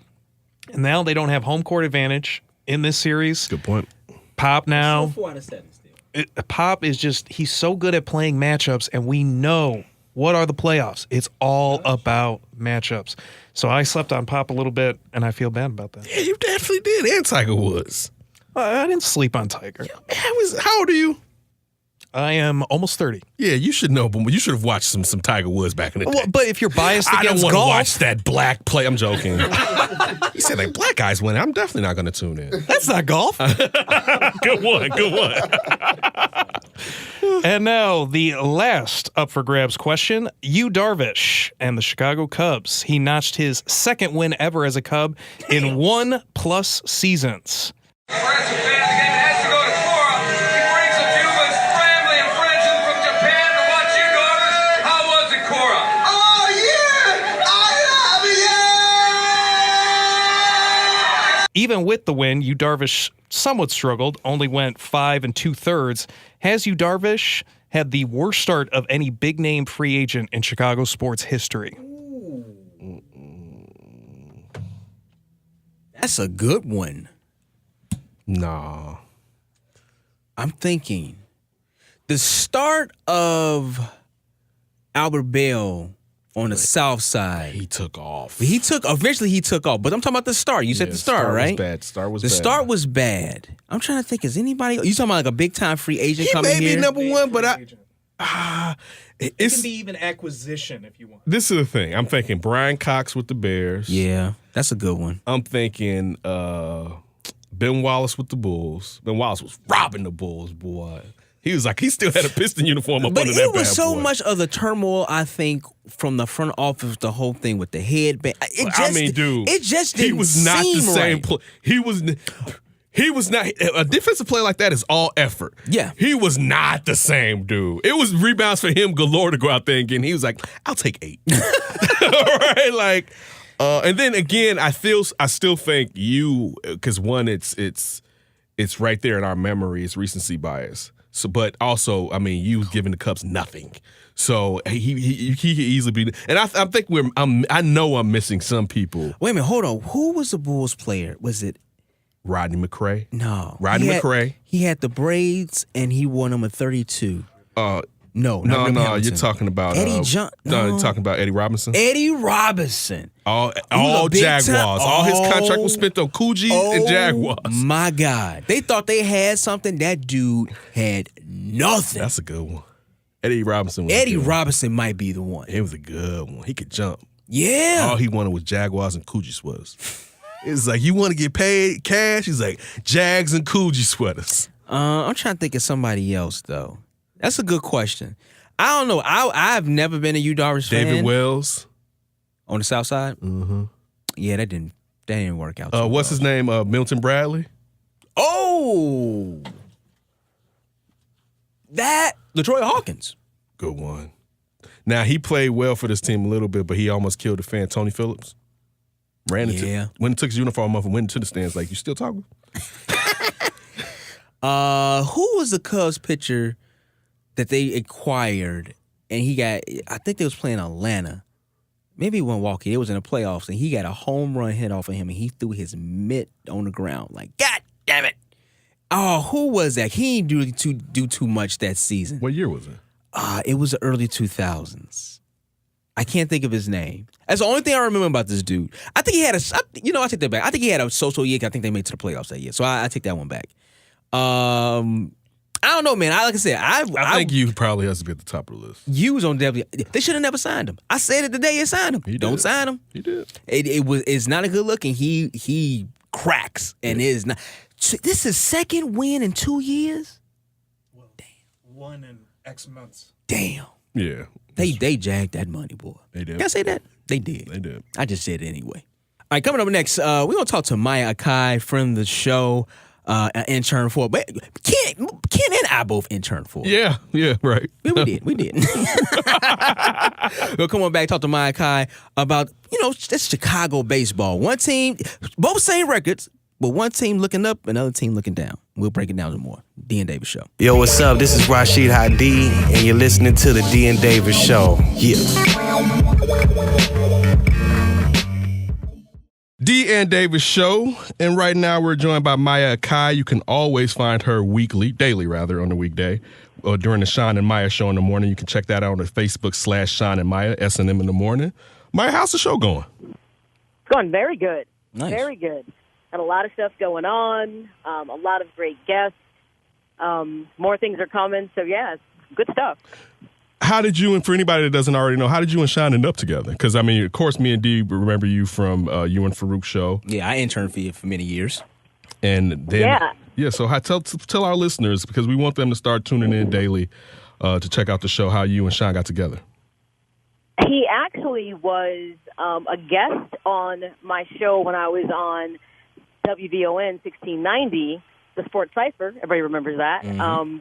And now they don't have home court advantage in this series.
Good point.
Pop now.
4 out of 7 still.
Pop is he's so good at playing matchups, and we know what are the playoffs. It's all about matchups. So I slept on Pop a little bit, and I feel bad about that.
Yeah, you definitely did. And Tiger Woods.
I didn't sleep on Tiger.
How old are you?
I am almost 30.
Yeah, you should know, but you should have watched some Tiger Woods back in the day.
Well, but if you're biased
I
against
don't
golf,
want to watch that black play. I'm joking. You said like black guys win. I'm definitely not going to tune in.
That's not golf.
Good one.
And now the last up for grabs question. Yu Darvish and the Chicago Cubs. He notched his 2nd win ever as a Cub in 1+ seasons.
We're at the game. It has to go to Cora. He brings a Cuban scram
Even with the win, Yu Darvish somewhat struggled, only went 5 2/3. Has Yu Darvish had the worst start of any big-name free agent in Chicago sports history?
That's a good one.
Nah.
I'm thinking the start of Albert Bell on the south side.
He took off.
Eventually he took off. But I'm talking about the start. You said the start, right?
Start was
the
bad.
start was bad. I'm trying to think, is anybody, you talking about like a big time free agent coming here?
He may be number one, but
It can be even acquisition if you want.
This is the thing. I'm thinking Brian Cox with the Bears.
Yeah, that's a good one.
I'm thinking Ben Wallace with the Bulls. Ben Wallace was robbing the Bulls, boy. He was like, he still had a Piston uniform up
But
under that bad boy.
it was so much of the turmoil, I think, from the front office, the whole thing with the headband.
Dude,
it just didn't
he was not the same
right.
He was not. A defensive play like that is all effort.
Yeah.
He was not the same dude. It was rebounds for him galore to go out there and get. He was like, I'll take 8. All right, like, and then again, I still think because one, it's right there in our memory. It's recency bias. So, but also, I mean, you giving the Cubs nothing. So he could easily be. And I think I know I'm missing some people.
Wait a minute, hold on. Who was the Bulls player? Was it
Rodney McRae?
No.
Rodney McRae.
He had the braids and he wore number 32. No.
You're talking about
Eddie John.
No, you're talking about Eddie Robinson.
Eddie Robinson.
All Jaguars. All his contract was spent on Coogee and Jaguars.
My God. They thought they had something. That dude had nothing.
That's a good one. Eddie Robinson.
Robinson might be the one.
It was a good one. He could jump.
Yeah.
All he wanted was Jaguars and Coogee sweaters. It's like, you want to get paid cash? He's like, Jags and Coogee sweaters.
I'm trying to think of somebody else, though. That's a good question. I don't know. I've never been a Yu Darvish fan.
David Wells.
On the south side?
Mm-hmm.
Yeah, that didn't work out.
What's his name? Milton Bradley?
Oh! LaTroy Hawkins.
Good one. Now, he played well for this team a little bit, but he almost killed the fan, Tony Phillips. When he took his uniform off and went into the stands, like, you still talking?
Who was the Cubs pitcher that they acquired and I think they was playing Atlanta. Maybe it wasn't Walkie. It was in the playoffs and he got a home run hit off of him and he threw his mitt on the ground. Like, God damn it. Oh, who was that? He didn't do too much that season.
What year was it?
It was the early 2000s. I can't think of his name. That's the only thing I remember about this dude. I think he had I take that back. I think he had a so-so year. I think they made it to the playoffs that year. So I take that one back. I don't know, man. Like I said, I
think you probably has to be at the top of the list.
You was on W. They should have never signed him. I said it the day they signed him. Don't sign him.
He did.
It's not a good look, and he cracks, and it is not. This is second win in 2 years.
Well, damn. 1 in X months.
Damn.
Yeah.
They jagged that money, boy.
They did.
Can I say that? They did.
They did.
I just said it anyway. All right, coming up next, we're going to talk to Maya Akai, friend of the show, an intern for. But Ken and I both interned for.
Yeah, right.
We did. We'll come on back, talk to Maya Akai about, this Chicago baseball. One team, both same records, but one team looking up, another team looking down. We'll break it down some more. D and Davis Show.
Yo, what's up? This is Rashid Hadi, and you're listening to the D and Davis Show. Yeah.
D and Davis Show, and right now we're joined by Maya Akai. You can always find her daily on the weekday, or during the Shawn and Maya Show in the morning. You can check that out on Facebook /Shawn and Maya, S&M in the morning. Maya, how's the show going?
It's going very good.
Nice.
Very good. Got a lot of stuff going on, a lot of great guests. More things are coming, so yeah, it's good stuff.
How did you, and for anybody that doesn't already know, how did you and Shawn end up together? Because, I mean, of course, me and Dee remember you from you and Farouk's show.
Yeah, I interned for you for many years.
And then, so tell our listeners, because we want them to start tuning in daily to check out the show, how you and Shawn got together.
He actually was a guest on my show when I was on WVON 1690, the Sports Cipher. Everybody remembers that,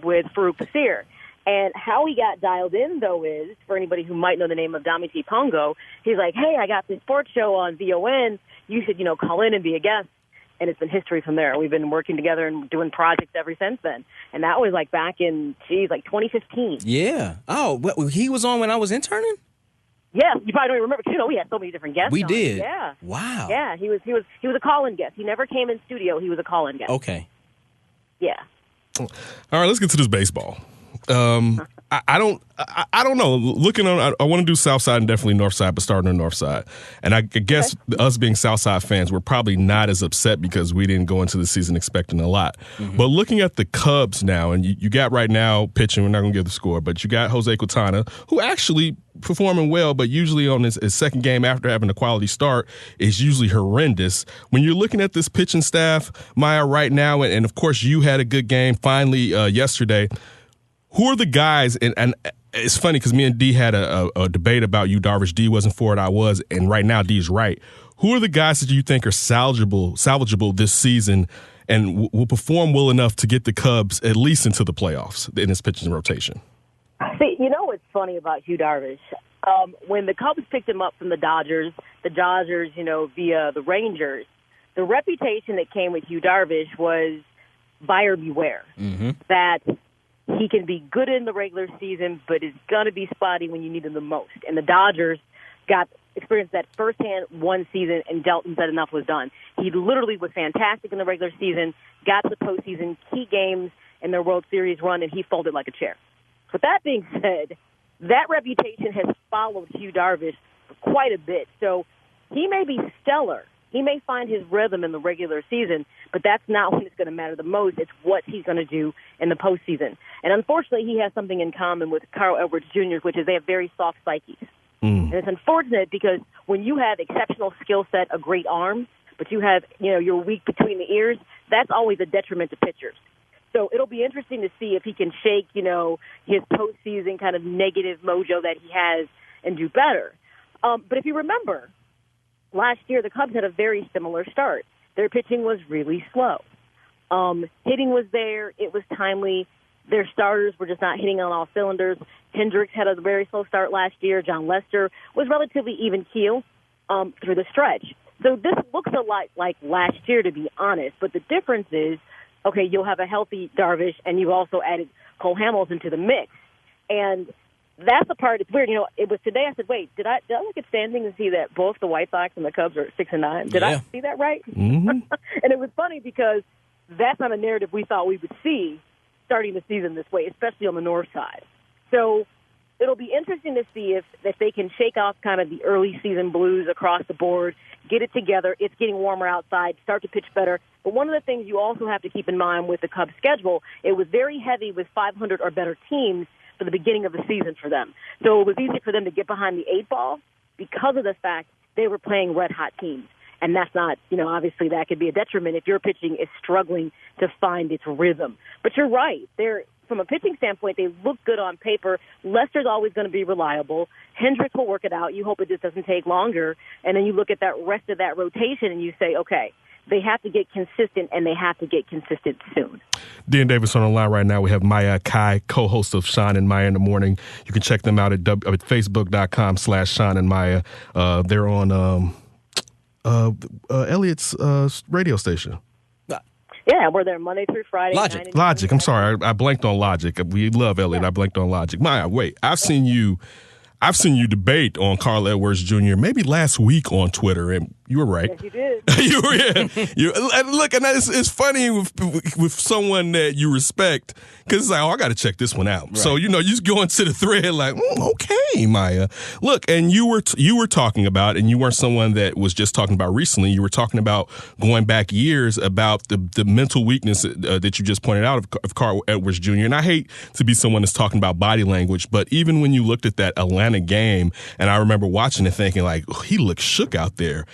with Farouk Pasir. And how he got dialed in, though, is, for anybody who might know the name of Dami T. Pongo, he's like, hey, I got this sports show on VON. You should, call in and be a guest. and it's been history from there. We've been working together and doing projects ever since then. And that was like back in, 2015.
Yeah. Oh, he was on when I was interning?
Yeah, you probably don't even remember. 'Cause, we had so many different guests.
We
on.
did.
Yeah.
Wow.
Yeah, he was a call-in guest. He never came in studio. He was a call-in guest.
Okay.
Yeah.
All right, let's get to this baseball. I don't know. Looking on, I want to do South Side and definitely North Side, but starting on North Side. And I guess us being South Side fans, we're probably not as upset because we didn't go into the season expecting a lot. Mm-hmm. But looking at the Cubs now, and you got right now pitching, we're not going to give the score, but you got Jose Quintana, who actually performing well, but usually on his second game after having a quality start is usually horrendous. When you're looking at this pitching staff, Maya, right now, and of course you had a good game finally yesterday, who are the guys, and it's funny because me and D had a debate about you, Darvish. D wasn't for it, I was, and right now D's right. Who are the guys that you think are salvageable this season and will perform well enough to get the Cubs at least into the playoffs in this pitching rotation?
See, what's funny about Hugh Darvish? When the Cubs picked him up from the Dodgers, via the Rangers, the reputation that came with Hugh Darvish was buyer beware. Mm-hmm. That he can be good in the regular season, but is going to be spotty when you need him the most. And the Dodgers experienced that firsthand one season, and Delton said enough was done. He literally was fantastic in the regular season, got to the postseason, key games in their World Series run, and he folded like a chair. With that being said, that reputation has followed Hugh Darvish for quite a bit. So he may be stellar. He may find his rhythm in the regular season, but that's not when it's going to matter the most. It's what he's going to do in the postseason. And unfortunately, he has something in common with Carl Edwards Jr., which is they have very soft psyches. And it's unfortunate because when you have exceptional skill set, a great arm, but you have, you're weak between the ears, that's always a detriment to pitchers. So it'll be interesting to see if he can shake, his postseason kind of negative mojo that he has and do better. But if you remember, last year the Cubs had a very similar start. Their pitching was really slow. Hitting was there. It was timely. Their starters were just not hitting on all cylinders. Hendricks had a very slow start last year. John Lester was relatively even keel through the stretch. So this looks a lot like last year, to be honest. But the difference is, okay, you'll have a healthy Darvish, and you've also added Cole Hamels into the mix. And that's the part that's weird. It was today I said, wait, did I look at standings and see that both the White Sox and the Cubs are 6-9? Did I see that right? Mm-hmm. And it was funny because that's not a narrative we thought we would see starting the season this way, especially on the north side. So it'll be interesting to see if they can shake off kind of the early season blues across the board, get it together. It's getting warmer outside, start to pitch better. But one of the things you also have to keep in mind with the Cubs schedule, it was very heavy with 500 or better teams for the beginning of the season for them. So it was easy for them to get behind the 8-ball because of the fact they were playing red-hot teams. And that's not, obviously that could be a detriment if your pitching is struggling to find its rhythm. But you're right. From a pitching standpoint, they look good on paper. Lester's always going to be reliable. Hendricks will work it out. You hope it just doesn't take longer. And then you look at that rest of that rotation and you say, okay, they have to get consistent, and they have to get consistent soon.
Dan Davis on the line right now. We have Maya Akai, co-host of Shawn and Maya in the Morning. You can check them out at facebook.com/Shawn and Maya. They're on Elliot's radio station.
Yeah, we're there Monday through Friday.
Logic. I'm sorry, I blanked on Logic. We love Elliot. Yeah. I blanked on Logic. Maya, wait. I've seen you debate on Carl Edwards Jr. maybe last week on Twitter, and you were right.
Yes, you did.
Look, and it's funny with someone that you respect, because it's like, I got to check this one out. Right. So you just go into the thread like, okay, Maya. Look, and you were talking about, and you weren't someone that was just talking about recently. You were talking about going back years about the mental weakness that you just pointed out of Carl Edwards Jr. And I hate to be someone that's talking about body language, but even when you looked at that Atlanta game, and I remember watching it thinking like, he looks shook out there.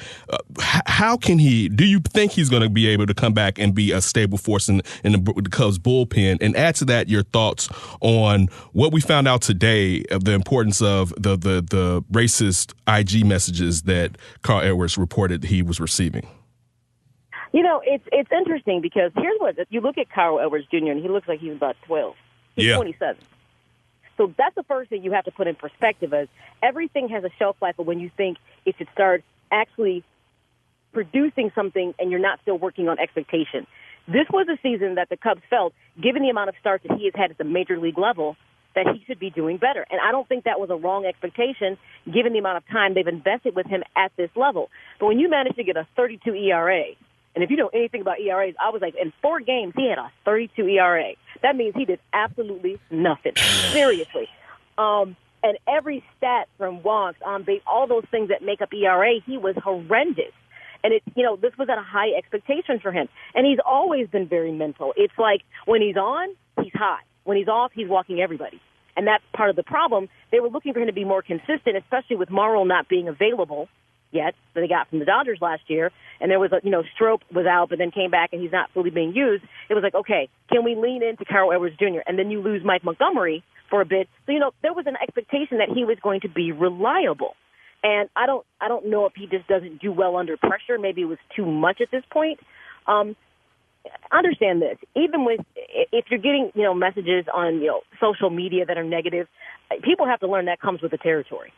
How can do you think he's going to be able to come back and be a stable force in the Cubs bullpen? And add to that your thoughts on what we found out today of the importance of the racist IG messages that Carl Edwards reported he was receiving.
It's interesting because here's what, you look at Carl Edwards Jr. and he looks like he's about 12. He's 27. So that's the first thing you have to put in perspective is everything has a shelf life of when you think it should start actually producing something and you're not still working on expectation. This was a season that the Cubs felt, given the amount of starts that he has had at the major league level, that he should be doing better. And I don't think that was a wrong expectation, given the amount of time they've invested with him at this level. But when you manage to get a 32 ERA, and if you know anything about ERAs, I was like, in 4 games, he had a 32 ERA. That means he did absolutely nothing. Seriously. And every stat from walks, on base, all those things that make up ERA, he was horrendous. And this was at a high expectation for him. And he's always been very mental. It's like when he's on, he's hot. When he's off, he's walking everybody. And that's part of the problem. They were looking for him to be more consistent, especially with Morrow not being available yet that they got from the Dodgers last year. And there was Strope was out, but then came back and he's not fully being used. It was like, okay, can we lean into Carl Edwards Jr.? And then you lose Mike Montgomery for a bit. So, there was an expectation that he was going to be reliable. And I don't know if he just doesn't do well under pressure. Maybe it was too much at this point. Understand this. Even if you're getting, messages on, social media that are negative, people have to learn that comes with the territory.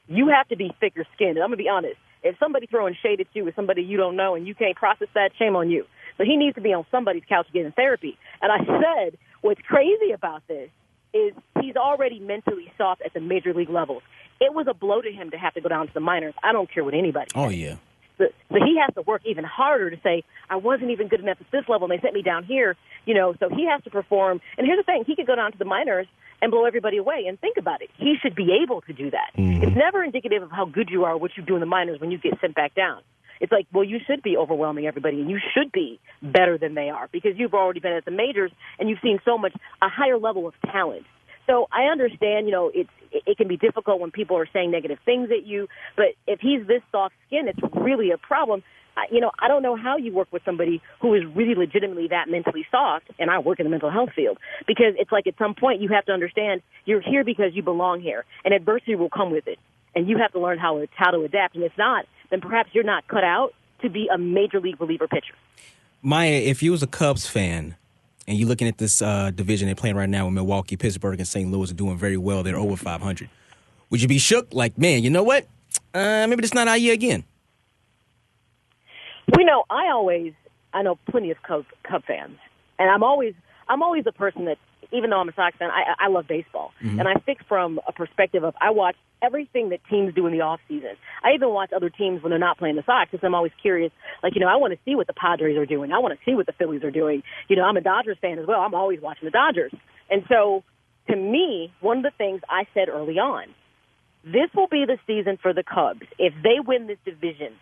You have to be thicker skinned. And I'm going to be honest. If somebody throwing shade at you with somebody you don't know and you can't process that, shame on you. So he needs to be on somebody's couch getting therapy. And I said, what's crazy about this is he's already mentally soft at the major league levels. It was a blow to him to have to go down to the minors. I don't care what anybody says.
Oh, yeah.
So he has to work even harder to say, I wasn't even good enough at this level, and they sent me down here. So he has to perform. And here's the thing. He could go down to the minors and blow everybody away. And think about it. He should be able to do that. Mm-hmm. It's never indicative of how good you are, what you do in the minors when you get sent back down. It's like, well, you should be overwhelming everybody, and you should be better than they are because you've already been at the majors, and you've seen so much, a higher level of talent. So I understand, it can be difficult when people are saying negative things at you, but if he's this soft-skinned, it's really a problem. I don't know how you work with somebody who is really legitimately that mentally soft, and I work in the mental health field, because it's like at some point you have to understand you're here because you belong here, and adversity will come with it, and you have to learn how to adapt, and if not, then perhaps you're not cut out to be a major league reliever pitcher.
Maya, if you was a Cubs fan, and you're looking at this division they're playing right now with Milwaukee, Pittsburgh, and St. Louis are doing very well. They're over 500. Would you be shook? Like, man, you know what? Maybe this not our year again.
I know plenty of Cub fans, and I'm always a person that, even though I'm a Sox fan, I love baseball. Mm-hmm. And I think from a perspective of, I watch everything that teams do in the off season. I even watch other teams when they're not playing the Sox, because I'm always curious. Like, I want to see what the Padres are doing. I want to see what the Phillies are doing. I'm a Dodgers fan as well. I'm always watching the Dodgers. And so, to me, one of the things I said early on, this will be the season for the Cubs. If they win this division,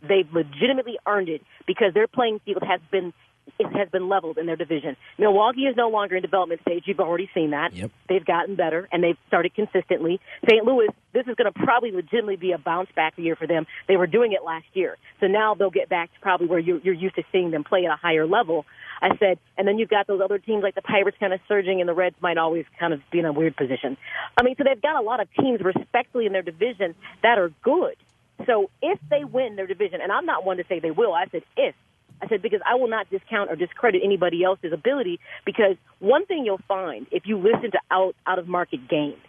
they've legitimately earned it, because their playing field has been leveled in their division. Milwaukee is no longer in development stage. You've already seen that. Yep. They've gotten better, and they've started consistently. St. Louis, this is going to probably legitimately be a bounce-back year for them. They were doing it last year. So now they'll get back to probably where you're used to seeing them play at a higher level. I said, and then you've got those other teams like the Pirates kind of surging, and the Reds might always kind of be in a weird position. So they've got a lot of teams respectfully in their division that are good. So if they win their division, and I'm not one to say they will, I said if. I said, because I will not discount or discredit anybody else's ability, because one thing you'll find if you listen to out-of-market games,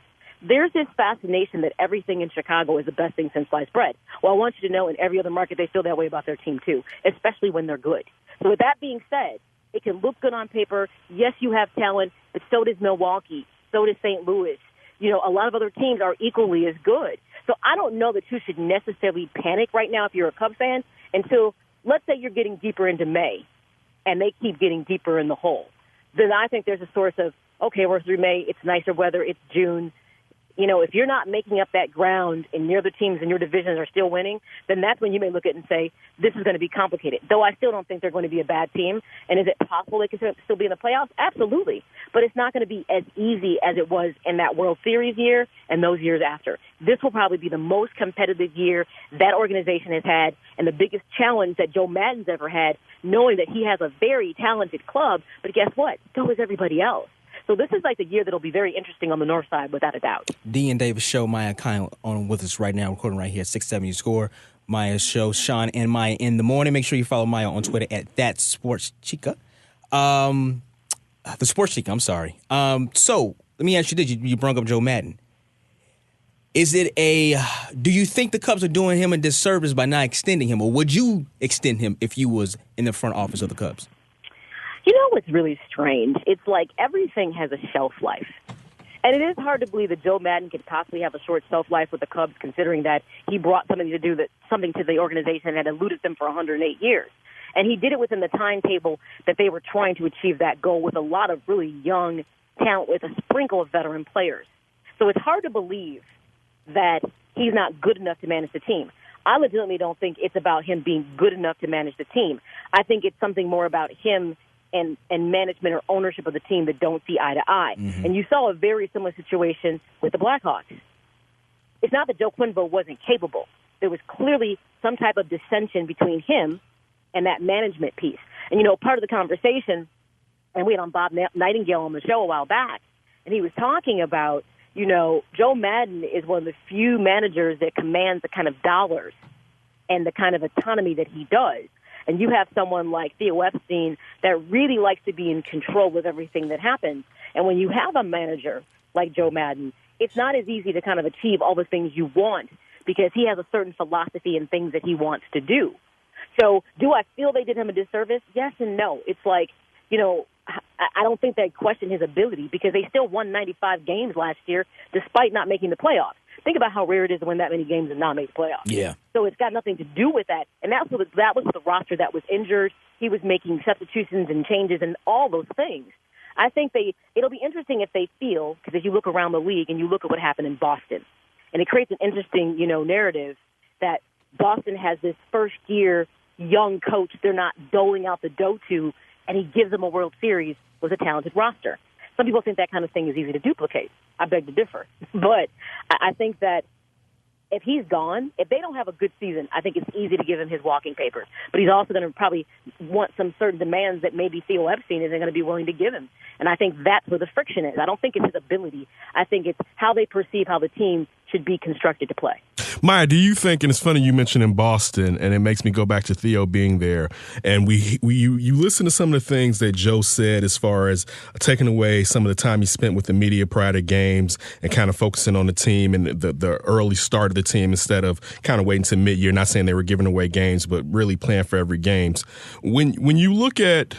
there's this fascination that everything in Chicago is the best thing since sliced bread. Well, I want you to know in every other market they feel that way about their team too, especially when they're good. So with that being said, it can look good on paper. Yes, you have talent, but so does Milwaukee. So does St. Louis. A lot of other teams are equally as good. So I don't know that you should necessarily panic right now if you're a Cubs fan until, let's say, you're getting deeper into May and they keep getting deeper in the hole. Then I think there's a source of, okay, we're through May, it's nicer weather, it's June. If you're not making up that ground and the other teams in your divisions are still winning, then that's when you may look at it and say, this is going to be complicated. Though I still don't think they're going to be a bad team. And is it possible they can still be in the playoffs? Absolutely. But it's not going to be as easy as it was in that World Series year and those years after. This will probably be the most competitive year that organization has had, and the biggest challenge that Joe Maddon's ever had, knowing that he has a very talented club, but guess what? So is everybody else. So this is like the year that'll be very interesting on the north side, without a doubt.
D and Davis Show, Maya Akai on with us right now, recording right here at 670 Score. Maya's show, Shawn and Maya in the morning. Make sure you follow Maya on Twitter at @ThatSportsChica. The Sports Chica, I'm sorry. So let me ask you this. You brought up Joe Maddon. Do you think the Cubs are doing him a disservice by not extending him, or would you extend him if you was in the front office of the Cubs?
You know what's really strange? It's like everything has a shelf life. And it is hard to believe that Joe Madden could possibly have a short shelf life with the Cubs, considering that he brought something to the organization that eluded them for 108 years. And he did it within the timetable that they were trying to achieve that goal with a lot of really young talent with a sprinkle of veteran players. So it's hard to believe that he's not good enough to manage the team. I legitimately don't think it's about him being good enough to manage the team. I think it's something more about him and management or ownership of the team that don't see eye to eye. Mm-hmm. And you saw a very similar situation with the Blackhawks. It's not that Joe Quenneville wasn't capable. There was clearly some type of dissension between him and that management piece. And, you know, part of the conversation, and we had on Bob Nightingale on the show a while back, and he was talking about, you know, Joe Madden is one of the few managers that commands the kind of dollars and the kind of autonomy that he does. And you have someone like Theo Epstein that really likes to be in control of everything that happens. And when you have a manager like Joe Madden, it's not as easy to kind of achieve all the things you want because he has a certain philosophy and things that he wants to do. So do I feel they did him a disservice? Yes and no. It's like, you know, I don't think they question his ability because they still won 95 games last year despite not making the playoffs. Think about how rare it is to win that many games and not make the playoffs.
Yeah.
So it's got nothing to do with that. And that was the roster that was injured. He was making substitutions and changes and all those things. I think it'll be interesting if they feel, because as you look around the league and you look at what happened in Boston, and it creates an interesting, you know, narrative that Boston has this first-year young coach they're not doling out the dough to, and he gives them a World Series with a talented roster. Some people think that kind of thing is easy to duplicate. I beg to differ. But I think that if he's gone, if they don't have a good season, I think it's easy to give him his walking papers. But he's also going to probably want some certain demands that maybe Theo Epstein isn't going to be willing to give him. And I think that's where the friction is. I don't think it's his ability. I think it's how they perceive how the team should be constructed to play.
Maya, do you think, and it's funny you mentioned in Boston, and it makes me go back to Theo being there, and you listen to some of the things that Joe said as far as taking away some of the time he spent with the media prior to games and kind of focusing on the team and the early start of the team instead of kind of waiting to mid-year, not saying they were giving away games, but really playing for every game. When you look at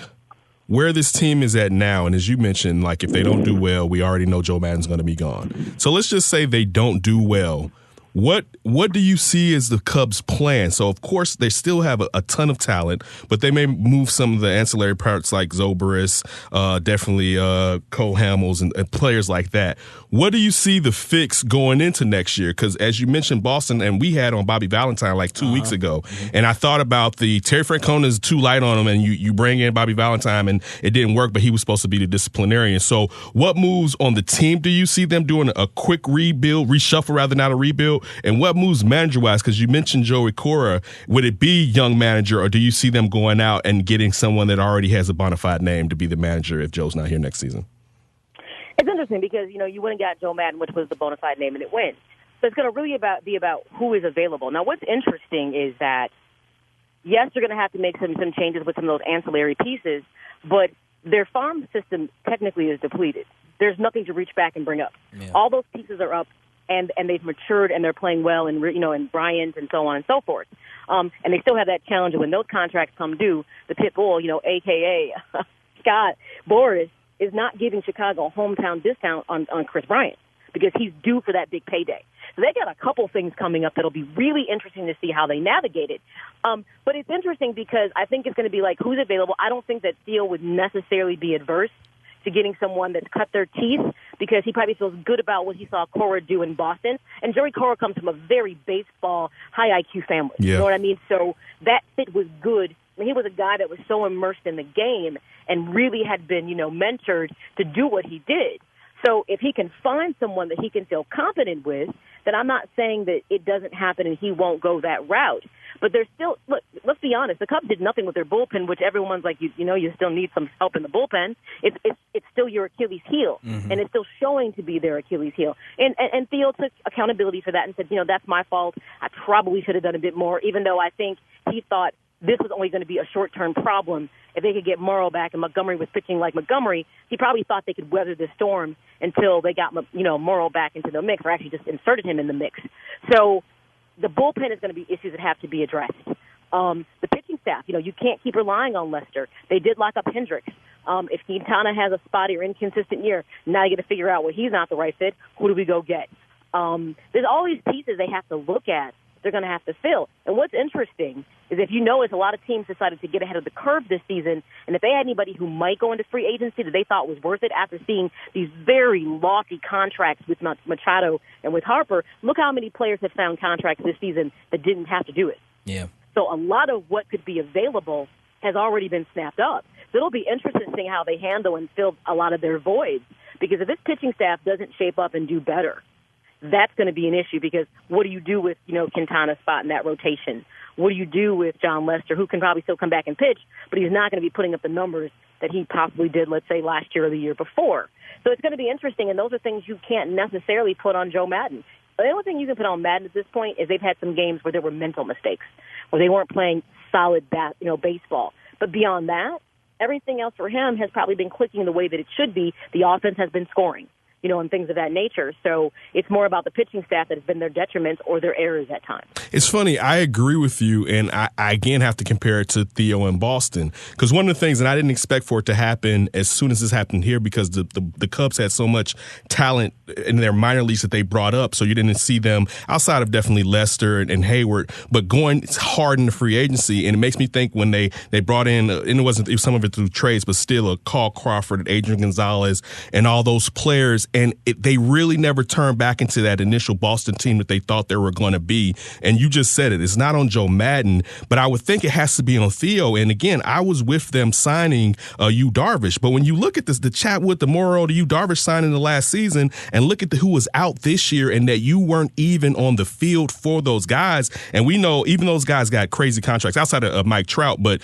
where this team is at now, and as you mentioned, like if they don't do well, we already know Joe Madden's going to be gone. So let's just say they don't do well. What do you see as the Cubs' plan? So, of course, they still have a ton of talent, but they may move some of the ancillary parts like Zobrist, definitely Cole Hamels and players like that. What do you see the fix going into next year? Because as you mentioned, Boston, and we had on Bobby Valentine like 2 weeks ago, and I thought about the Terry Francona is too light on him, and you bring in Bobby Valentine, and it didn't work, but he was supposed to be the disciplinarian. So what moves on the team do you see them doing a quick reshuffle rather, not a rebuild? And what moves manager-wise? Because you mentioned Joey Cora. Would it be young manager, or do you see them going out and getting someone that already has a bona fide name to be the manager if Joe's not here next season?
It's interesting because, you know, you went and got Joe Madden, which was the bona fide name, and it went. So it's going to really be about who is available. Now, what's interesting is that, yes, they're going to have to make some changes with some of those ancillary pieces, but their farm system technically is depleted. There's nothing to reach back and bring up. Yeah. All those pieces are up. And they've matured and they're playing well, and you know, and Bryant and so on and so forth. And they still have that challenge of when those contracts come due, the pit bull, you know, AKA Scott Boras, is not giving Chicago a hometown discount on Chris Bryant because he's due for that big payday. So they got a couple things coming up that'll be really interesting to see how they navigate it. But it's interesting because I think it's going to be like who's available. I don't think that Theo would necessarily be adverse to getting someone that's cut their teeth because he probably feels good about what he saw Cora do in Boston. And Joey Cora comes from a very baseball, high IQ family. Yeah. You know what I mean? So that fit was good. I mean, he was a guy that was so immersed in the game and really had been, you know, mentored to do what he did. So if he can find someone that he can feel confident with, then I'm not saying that it doesn't happen and he won't go that route. But there's still, look, let's be honest, the Cubs did nothing with their bullpen, which everyone's like, you know, you still need some help in the bullpen. It's still your Achilles heel, and it's still showing to be their Achilles heel. And Theo took accountability for that and said, you know, that's my fault. I probably should have done a bit more, even though I think he thought this was only going to be a short-term problem. If they could get Morrow back and Montgomery was pitching like Montgomery, he probably thought they could weather the storm until they got, Morrow back into the mix, or actually just inserted him in the mix. So the bullpen is going to be issues that have to be addressed. The pitching staff, you can't keep relying on Lester. They did lock up Hendricks. If Quintana has a spotty or inconsistent year, now you got to figure out, he's not the right fit. Who do we go get? There's all these pieces they have to look at. They're going to have to fill. And what's interesting is if you notice, a lot of teams decided to get ahead of the curve this season, and if they had anybody who might go into free agency that they thought was worth it after seeing these very lofty contracts with Machado and with Harper, look how many players have found contracts this season that didn't have to do it.
Yeah.
So a lot of what could be available has already been snapped up. So it'll be interesting seeing how they handle and fill a lot of their voids, because if this pitching staff doesn't shape up and do better, that's going to be an issue, because what do you do with, Quintana's spot in that rotation? What do you do with John Lester, who can probably still come back and pitch, but he's not going to be putting up the numbers that he possibly did, let's say, last year or the year before? So it's going to be interesting, and those are things you can't necessarily put on Joe Madden. The only thing you can put on Madden at this point is they've had some games where there were mental mistakes, where they weren't playing solid baseball. But beyond that, everything else for him has probably been clicking the way that it should be. The offense has been scoring, and things of that nature. So it's more about the pitching staff that has been their detriments or their errors at times.
It's funny. I agree with you, and I again have to compare it to Theo in Boston, because one of the things, and I didn't expect for it to happen as soon as this happened here, because the Cubs had so much talent in their minor leagues that they brought up, so you didn't see them outside of definitely Lester and Hayward, but going hard in the free agency. And it makes me think when they brought in, and it was some of it through trades, but still a Carl Crawford and Adrian Gonzalez and all those players, and they really never turned back into that initial Boston team that they thought they were going to be. And you just said it. It's not on Joe Madden, but I would think it has to be on Theo. And again, I was with them signing Yu Darvish. But when you look at this, the Chatwood, the Morrow, the Yu Darvish signing the last season, and look at who was out this year, and that you weren't even on the field for those guys. And we know even those guys got crazy contracts outside of Mike Trout. But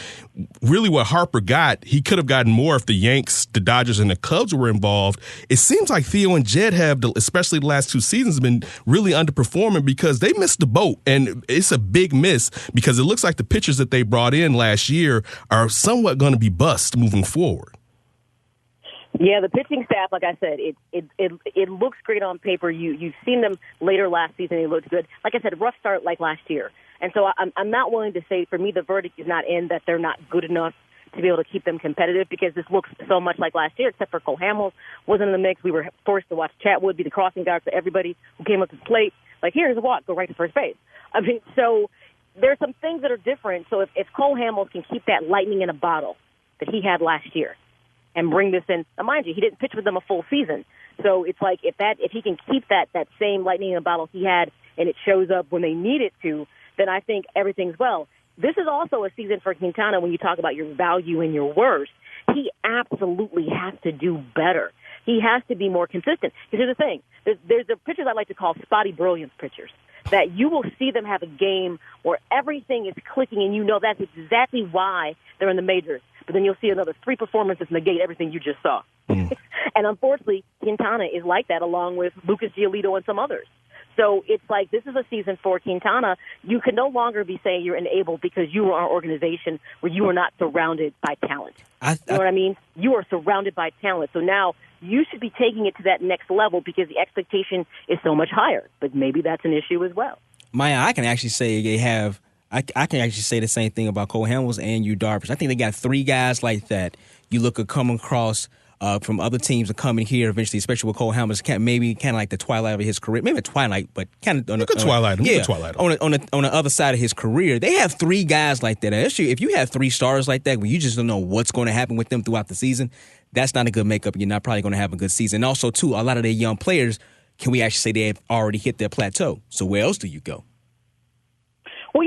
really what Harper got, he could have gotten more if the Yanks, the Dodgers, and the Cubs were involved. It seems like Theo and Jed have, especially the last two seasons, been really underperforming because they missed the boat. And it's a big miss, because it looks like the pitchers that they brought in last year are somewhat going to be bust moving forward.
Yeah, the pitching staff, like I said, it looks great on paper. You've seen them later last season; they looked good. Like I said, rough start like last year, and so I'm not willing to say, for me, the verdict is not in that they're not good enough to be able to keep them competitive, because this looks so much like last year, except for Cole Hamels wasn't in the mix. We were forced to watch Chatwood be the crossing guard for everybody who came up to the plate. Like, here's a walk, go right to first base. I mean, so there's some things that are different. So if Cole Hamels can keep that lightning in a bottle that he had last year and bring this in, now mind you, he didn't pitch with them a full season. So it's like if he can keep that same lightning in a bottle he had, and it shows up when they need it to, then I think everything's well. This is also a season for Quintana when you talk about your value and your worth. He absolutely has to do better. He has to be more consistent. Because here's the thing. There's the pitchers I like to call spotty brilliance pitchers, that you will see them have a game where everything is clicking and you know that's exactly why they're in the majors. But then you'll see another 3 performances negate everything you just saw. And unfortunately, Quintana is like that, along with Lucas Giolito and some others. So it's like, this is a season for Quintana. You can no longer be saying you're enabled because you are an organization where you are not surrounded by talent. You know what I mean? You are surrounded by talent. So now you should be taking it to that next level, because the expectation is so much higher. But maybe that's an issue as well.
Maya, I can actually say they have. I can actually say the same thing about Cole Hamels and Yu Darvish. I think they got 3 guys like that. You look at come across from other teams are coming here eventually, especially with Cole Hamels, maybe kind of like the twilight of his career. Maybe a twilight, but kind of on the other side of his career. They have 3 guys like that. If you have 3 stars like that, where you just don't know what's going to happen with them throughout the season, that's not a good makeup. You're not probably going to have a good season. And also, too, a lot of their young players, can we actually say they have already hit their plateau? So where else do you go?
Well,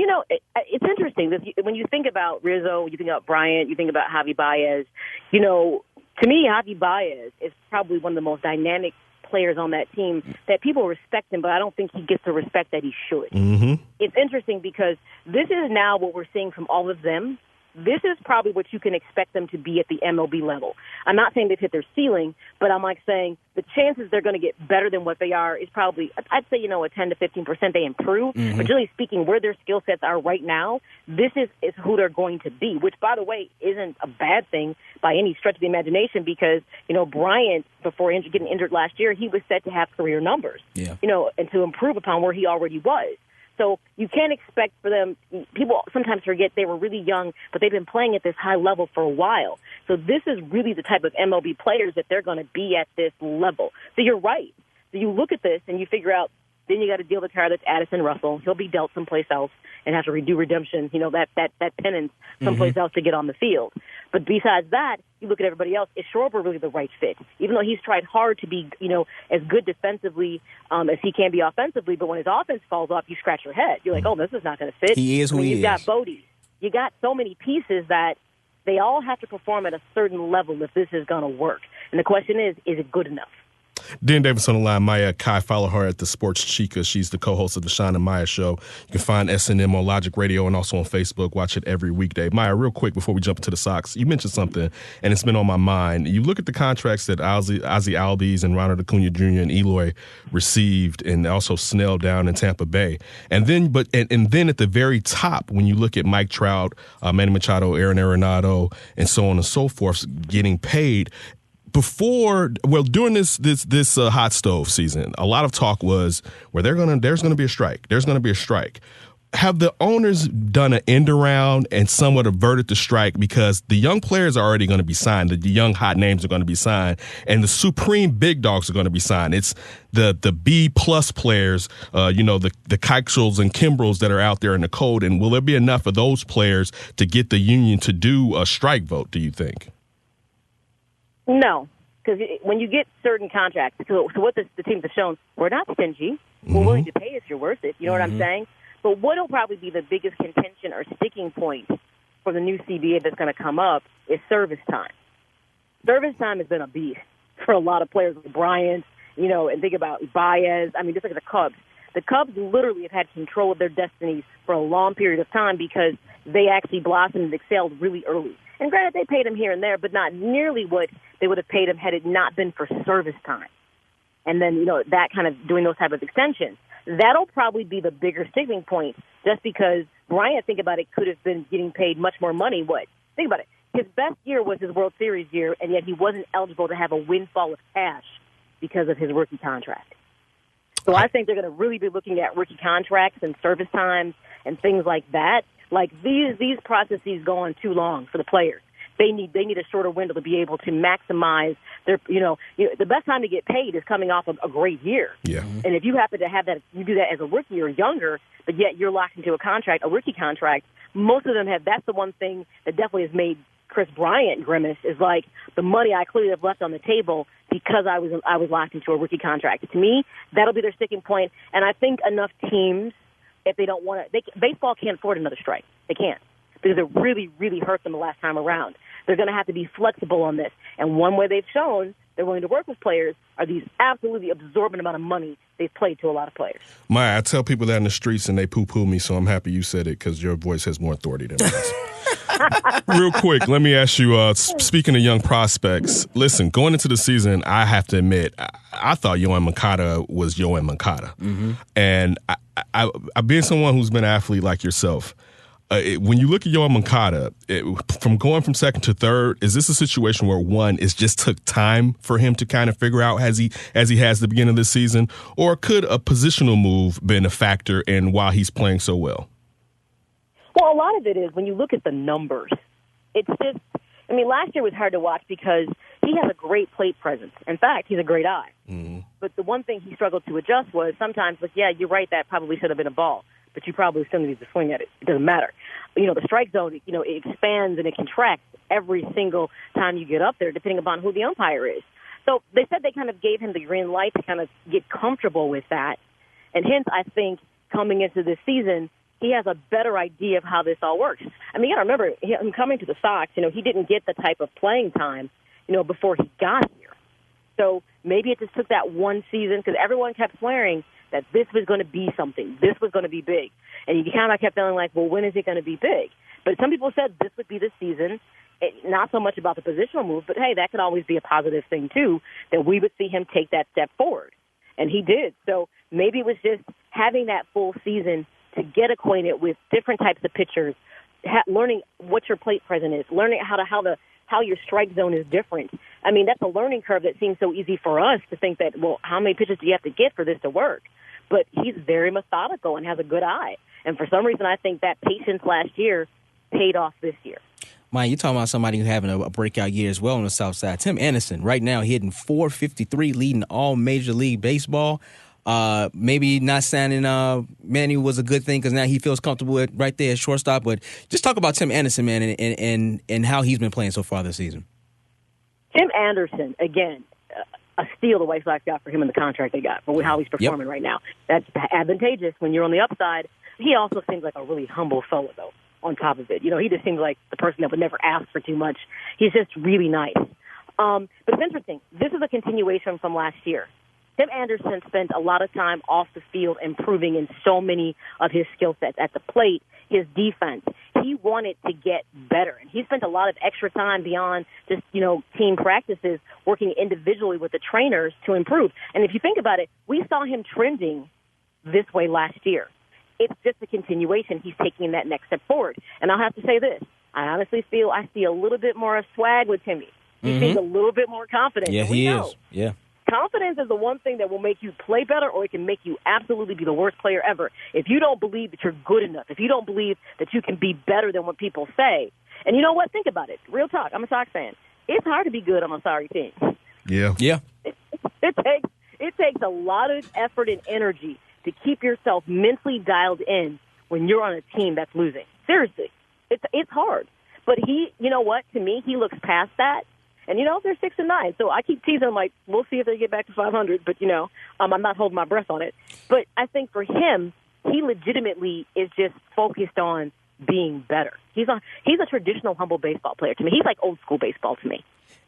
it's interesting. When you think about Rizzo, you think about Bryant, you think about Javi Baez, to me, Javi Baez is probably one of the most dynamic players on that team, that people respect him, but I don't think he gets the respect that he should. Mm-hmm. It's interesting because this is now what we're seeing from all of them, this is probably what you can expect them to be at the MLB level. I'm not saying they've hit their ceiling, but I'm like saying the chances they're going to get better than what they are is probably, I'd say, a 10 to 15% they improve.
Mm-hmm.
But generally speaking, where their skill sets are right now, this is who they're going to be, which, by the way, isn't a bad thing by any stretch of the imagination because, Bryant, before getting injured last year, he was set to have career numbers, and to improve upon where he already was. So you can't expect for them – people sometimes forget they were really young, but they've been playing at this high level for a while. So this is really the type of MLB players that they're going to be at this level. So you're right. So you look at this and you figure out then you got to deal with a guy that's Addison Russell. He'll be dealt someplace else and have to redo redemption, that penance someplace else to get on the field. But besides that, you look at everybody else. Is Schwarber really the right fit? Even though he's tried hard to be, as good defensively as he can be offensively, but when his offense falls off, you scratch your head. You're like, oh, this is not going to fit.
He is who he is.
You've got Bodie. You got so many pieces that they all have to perform at a certain level if this is going to work. And the question is it good enough?
Dan Davis on the line. Maya Akai, follow her at the Sports Chica. She's the co-host of the Shawn and Maya Show. You can find S&M on Logic Radio and also on Facebook. Watch it every weekday. Maya, real quick before we jump into the Sox, you mentioned something, and it's been on my mind. You look at the contracts that Ozzie Albies and Ronald Acuna Jr. and Eloy received, and also Snell down in Tampa Bay. And then, then at the very top, when you look at Mike Trout, Manny Machado, Aaron Arenado, and so on and so forth, getting paid. During this hot stove season, a lot of talk was there's going to be a strike. There's going to be a strike. Have the owners done an end around and somewhat averted the strike because the young players are already going to be signed, the young hot names are going to be signed, and the supreme big dogs are going to be signed. It's the B plus players, the Keichels and Kimbrels that are out there in the cold. And will there be enough of those players to get the union to do a strike vote? Do you think?
No, because when you get certain contracts, so what the teams have shown, we're not stingy. We're willing to pay if you're worth it. You know what I'm saying? But what will probably be the biggest contention or sticking point for the new CBA that's going to come up is service time. Service time has been a beast for a lot of players like Bryant, and think about Baez. I mean, just look at the Cubs. The Cubs literally have had control of their destinies for a long period of time because they actually blossomed and excelled really early. And granted, they paid him here and there, but not nearly what they would have paid him had it not been for service time. And then, that kind of doing those type of extensions. That'll probably be the bigger sticking point just because Bryant, think about it, could have been getting paid much more money. Think about it. His best year was his World Series year, and yet he wasn't eligible to have a windfall of cash because of his rookie contract. So I think they're going to really be looking at rookie contracts and service times and things like that. Like these processes go on too long for the players. They need a shorter window to be able to maximize their, the best time to get paid is coming off of a great year.
Yeah.
And if you happen to have that, you do that as a rookie or younger, but yet you're locked into a rookie contract, most of them have, that's the one thing that definitely has made Chris Bryant grimace is like the money I clearly have left on the table because I was locked into a rookie contract. To me, that'll be their sticking point. And I think enough teams, if they don't want to, baseball can't afford another strike. They can't because it really, really hurt them the last time around. They're going to have to be flexible on this. And one way they've shown they're willing to work with players are these absolutely absorbent amount of money they've played to a lot of players.
Maya, I tell people that in the streets and they poo-poo me, so I'm happy you said it because your voice has more authority than mine. Real quick, let me ask you, speaking of young prospects, listen, going into the season, I have to admit, I thought Yohan Moncada was Yohan Moncada. Mm-hmm. And I being someone who's been an athlete like yourself, when you look at Yohan Moncada, from going from second to third, is this a situation where one is just took time for him to kind of figure out as he has the beginning of the season, or could a positional move been a factor in why he's playing so well?
Well, a lot of it is when you look at the numbers. It's just, last year was hard to watch because he has a great plate presence. In fact, he's a great eye. Mm-hmm. But the one thing he struggled to adjust was sometimes, you're right, that probably should have been a ball. But you probably still need to swing at it. It doesn't matter. The strike zone, it expands and it contracts every single time you get up there, depending upon who the umpire is. So they said they kind of gave him the green light to kind of get comfortable with that. And hence, I think, coming into this season, he has a better idea of how this all works. You got to remember, him coming to the Sox, he didn't get the type of playing time, before he got here. So maybe it just took that one season, because everyone kept swearing that this was going to be something. This was going to be big. And you kind of kept feeling like, well, when is it going to be big? But some people said this would be the season. Not so much about the positional move, but, hey, that could always be a positive thing, too, that we would see him take that step forward. And he did. So maybe it was just having that full season to get acquainted with different types of pitchers, learning what your plate presence is, learning how your strike zone is different. I mean, that's a learning curve that seems so easy for us to think that, well, how many pitches do you have to get for this to work? But he's very methodical and has a good eye. And for some reason, I think that patience last year paid off this year.
Mike, you're talking about somebody who's having a breakout year as well on the South Side. Tim Anderson, right now, hitting .453, leading all Major League Baseball. Maybe not signing Manny was a good thing because now he feels comfortable right there at shortstop. But just talk about Tim Anderson, man, and how he's been playing so far this season.
Tim Anderson, again, a steal the White Sox got for him in the contract they got for how he's performing right now. That's advantageous when you're on the upside. He also seems like a really humble fellow, though, on top of it. You know, he just seems like the person that would never ask for too much. He's just really nice. But it's interesting. This is a continuation from last year. Tim Anderson spent a lot of time off the field improving in so many of his skill sets. At the plate, his defense. He wanted to get better. And he spent a lot of extra time beyond just, team practices working individually with the trainers to improve. And if you think about it, we saw him trending this way last year. It's just a continuation. He's taking that next step forward. And I'll have to say this. I honestly feel I see a little bit more of swag with Timmy. He seems a little bit more confident.
Yeah, he is. Yeah.
Confidence is the one thing that will make you play better, or it can make you absolutely be the worst player ever. If you don't believe that you're good enough, if you don't believe that you can be better than what people say, and you know what? Think about it. Real talk. I'm a Sox fan. It's hard to be good on a sorry team.
Yeah.
Yeah.
It takes a lot of effort and energy to keep yourself mentally dialed in when you're on a team that's losing. Seriously. It's hard. But he, you know what? To me, he looks past that. And, they're 6-9. So I keep teasing him like, we'll see if they get back to 500. But, I'm not holding my breath on it. But I think for him, he legitimately is just focused on being better. He's a traditional, humble baseball player to me. He's like old school baseball to me.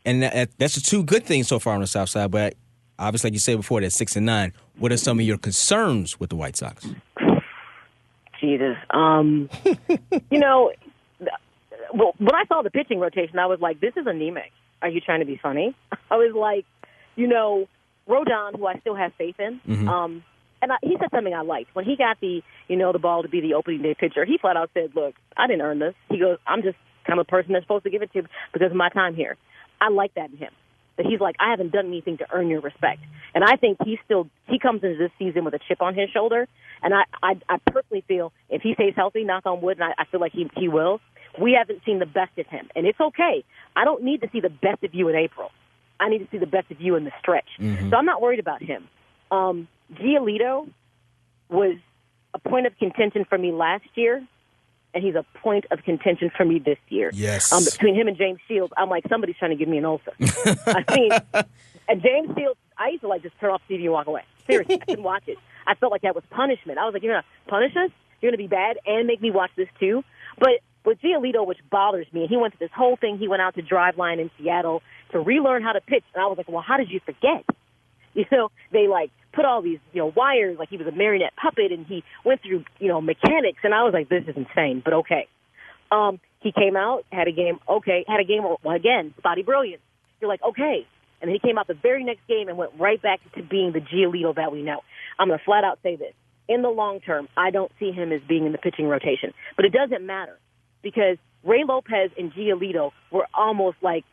And that's the two good things so far on the South Side. But obviously, like you said before, that's 6-9. What are some of your concerns with the White Sox?
Jesus. Well, when I saw the pitching rotation, I was like, this is anemic. Are you trying to be funny? I was like, Rodon, who I still have faith in, he said something I liked. When he got the ball to be the opening day pitcher, he flat out said, look, I didn't earn this. He goes, I'm just kind of a person that's supposed to give it to because of my time here. I like that in him. That he's like, I haven't done anything to earn your respect. And I think he comes into this season with a chip on his shoulder. And I personally feel if he stays healthy, knock on wood, and I feel like he will, we haven't seen the best of him. And it's okay. I don't need to see the best of you in April. I need to see the best of you in the stretch. So I'm not worried about him. Giolito was a point of contention for me last year, and he's a point of contention for me this year.
Yes.
Between him and James Shields, I'm like, somebody's trying to give me an ulcer. And James Shields, I used to just turn off TV and walk away. Seriously, I couldn't watch it. I felt like that was punishment. I was like, you're going to punish us? You're going to be bad and make me watch this too? But with Giolito, which bothers me, and he went through this whole thing. He went out to Driveline in Seattle to relearn how to pitch. And I was like, well, how did you forget? They put all these, wires, like he was a marionette puppet, and he went through, mechanics. And I was like, this is insane, but okay. He came out, had a game, again, spotty brilliance. You're like, okay. And then he came out the very next game and went right back to being the Giolito that we know. I'm going to flat out say this. In the long term, I don't see him as being in the pitching rotation. But it doesn't matter because Ray Lopez and Giolito were almost like,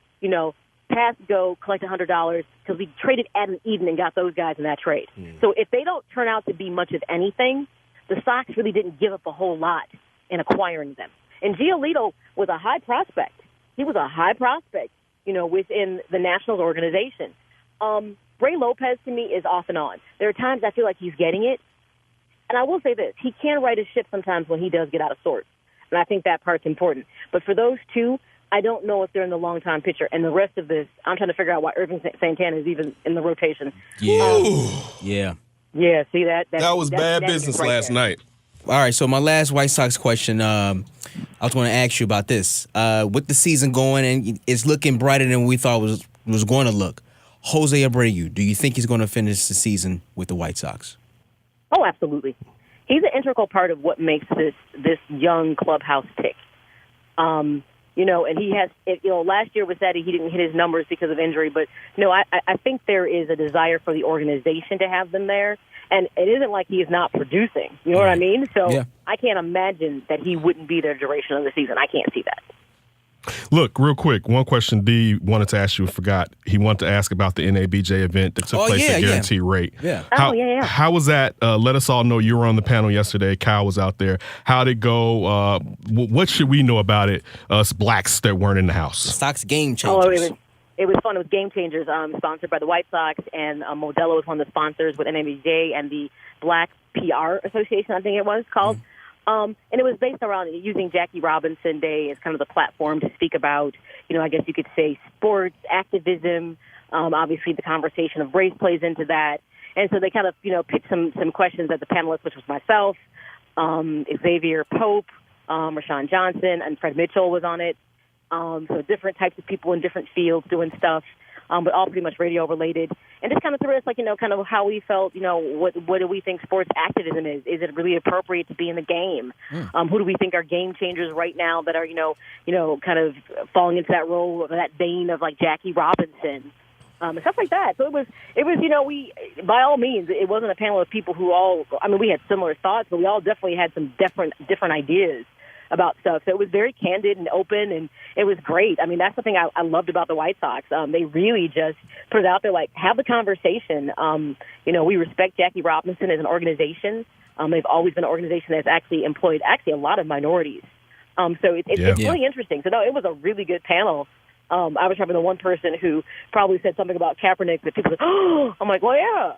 pass, go, collect $100 because we traded Adam Eden and got those guys in that trade. So if they don't turn out to be much of anything, the Sox really didn't give up a whole lot in acquiring them. And Giolito was a high prospect. He was a high prospect, within the Nationals organization. Ray Lopez, to me, is off and on. There are times I feel like he's getting it. And I will say this, he can right his ship sometimes when he does get out of sorts. And I think that part's important. But for those two, I don't know if they're in the long-time picture. And the rest of this, I'm trying to figure out why Irving Santana is even in the rotation.
Yeah.
Yeah, see that?
That was bad business
right
last
there.
night.
All right, so my last White Sox question, I was going to ask you about this. With the season going, and it's looking brighter than we thought was going to look, Jose Abreu, do you think he's going to finish the season with the White Sox?
Oh, absolutely. He's an integral part of what makes this young clubhouse tick. And he has, last year was that he didn't hit his numbers because of injury, but I think there is a desire for the organization to have them there. And it isn't like he is not producing. You know what I mean? So I can't imagine that he wouldn't be there duration of the season. I can't see that.
Look, real quick, one question D wanted to ask you, forgot. He wanted to ask about the NABJ event that took place at Guarantee Rate.
Yeah.
How was that? Let us all know. You were on the panel yesterday. Kyle was out there. How'd it go? What should we know about it, us blacks that weren't in the house?
Sox Game Changers.
It was fun. It was Game Changers, sponsored by the White Sox, and Modelo was one of the sponsors with NABJ and the Black PR Association, I think it was called. And it was based around using Jackie Robinson Day as kind of the platform to speak about, I guess you could say sports, activism. Obviously, the conversation of race plays into that. And so they kind of, pitched some questions at the panelists, which was myself, Xavier Pope, Rashawn Johnson, and Fred Mitchell was on it. So different types of people in different fields doing stuff, but all pretty much radio related. And just kind of threw us kind of how we felt, what do we think sports activism is? Is it really appropriate to be in the game? Who do we think are game changers right now that are, kind of falling into that role or that vein of like Jackie Robinson? And stuff like that. So it was, we, by all means, it wasn't a panel of people who we had similar thoughts, but we all definitely had some different ideas about stuff. So it was very candid and open, and it was great. I mean, that's the thing I loved about the White Sox. They really just put it out there, like, have the conversation. We respect Jackie Robinson as an organization. They've always been an organization that's actually employed a lot of minorities. So it's really interesting. So, no, it was a really good panel. I was having the one person who probably said something about Kaepernick that people said, oh, I'm like, well, yeah.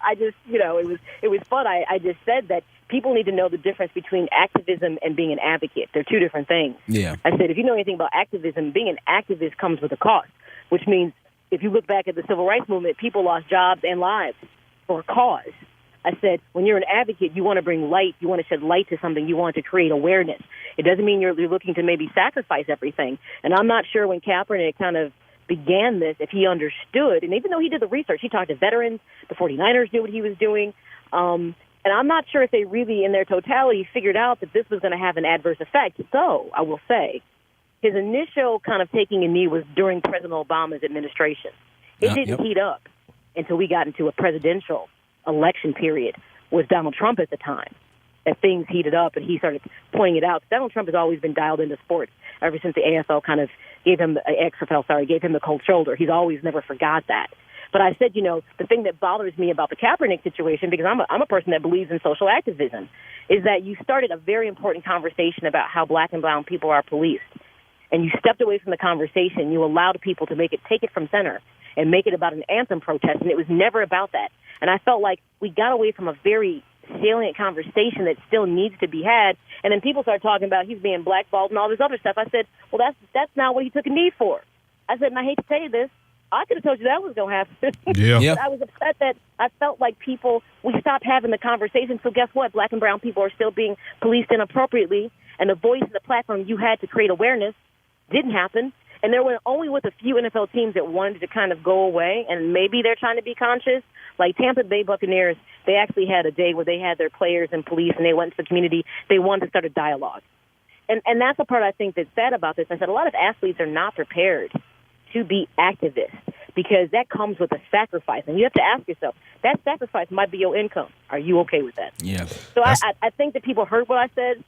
I just, it was fun. I just said that people need to know the difference between activism and being an advocate. They're two different things.
Yeah.
I said, if you know anything about activism, being an activist comes with a cost, which means if you look back at the civil rights movement, people lost jobs and lives for a cause. I said, when you're an advocate, you want to bring light. You want to shed light to something. You want to create awareness. It doesn't mean you're looking to maybe sacrifice everything. And I'm not sure when Kaepernick kind of began this, if he understood, and even though he did the research, he talked to veterans, the 49ers knew what he was doing, and I'm not sure if they really, in their totality, figured out that this was going to have an adverse effect. So, I will say, his initial kind of taking a knee was during President Obama's administration. It didn't heat up until we got into a presidential election period with Donald Trump at the time. That things heated up, and he started pointing it out. Donald Trump has always been dialed into sports ever since the AFL kind of gave him the cold shoulder. He's always never forgot that. But I said, the thing that bothers me about the Kaepernick situation, because I'm a person that believes in social activism, is that you started a very important conversation about how black and brown people are policed. And you stepped away from the conversation. You allowed people to take it from center and make it about an anthem protest. And it was never about that. And I felt like we got away from a very salient conversation that still needs to be had. And then people start talking about he's being blackballed and all this other stuff. I said, well, that's not what he took a knee for. I said, and I hate to tell you this, I could have told you that was going to happen.
Yeah.
But I was upset that I felt like we stopped having the conversation. So guess what? Black and brown people are still being policed inappropriately. And the voice and the platform you had to create awareness didn't happen. And there were only with a few NFL teams that wanted to kind of go away, and maybe they're trying to be conscious. Like Tampa Bay Buccaneers, they actually had a day where they had their players and police, and they went to the community. They wanted to start a dialogue. And that's the part I think that's sad about this. I said a lot of athletes are not prepared to be activists because that comes with a sacrifice. And you have to ask yourself, that sacrifice might be your income. Are you okay with that?
Yeah.
So I think that people heard what I said.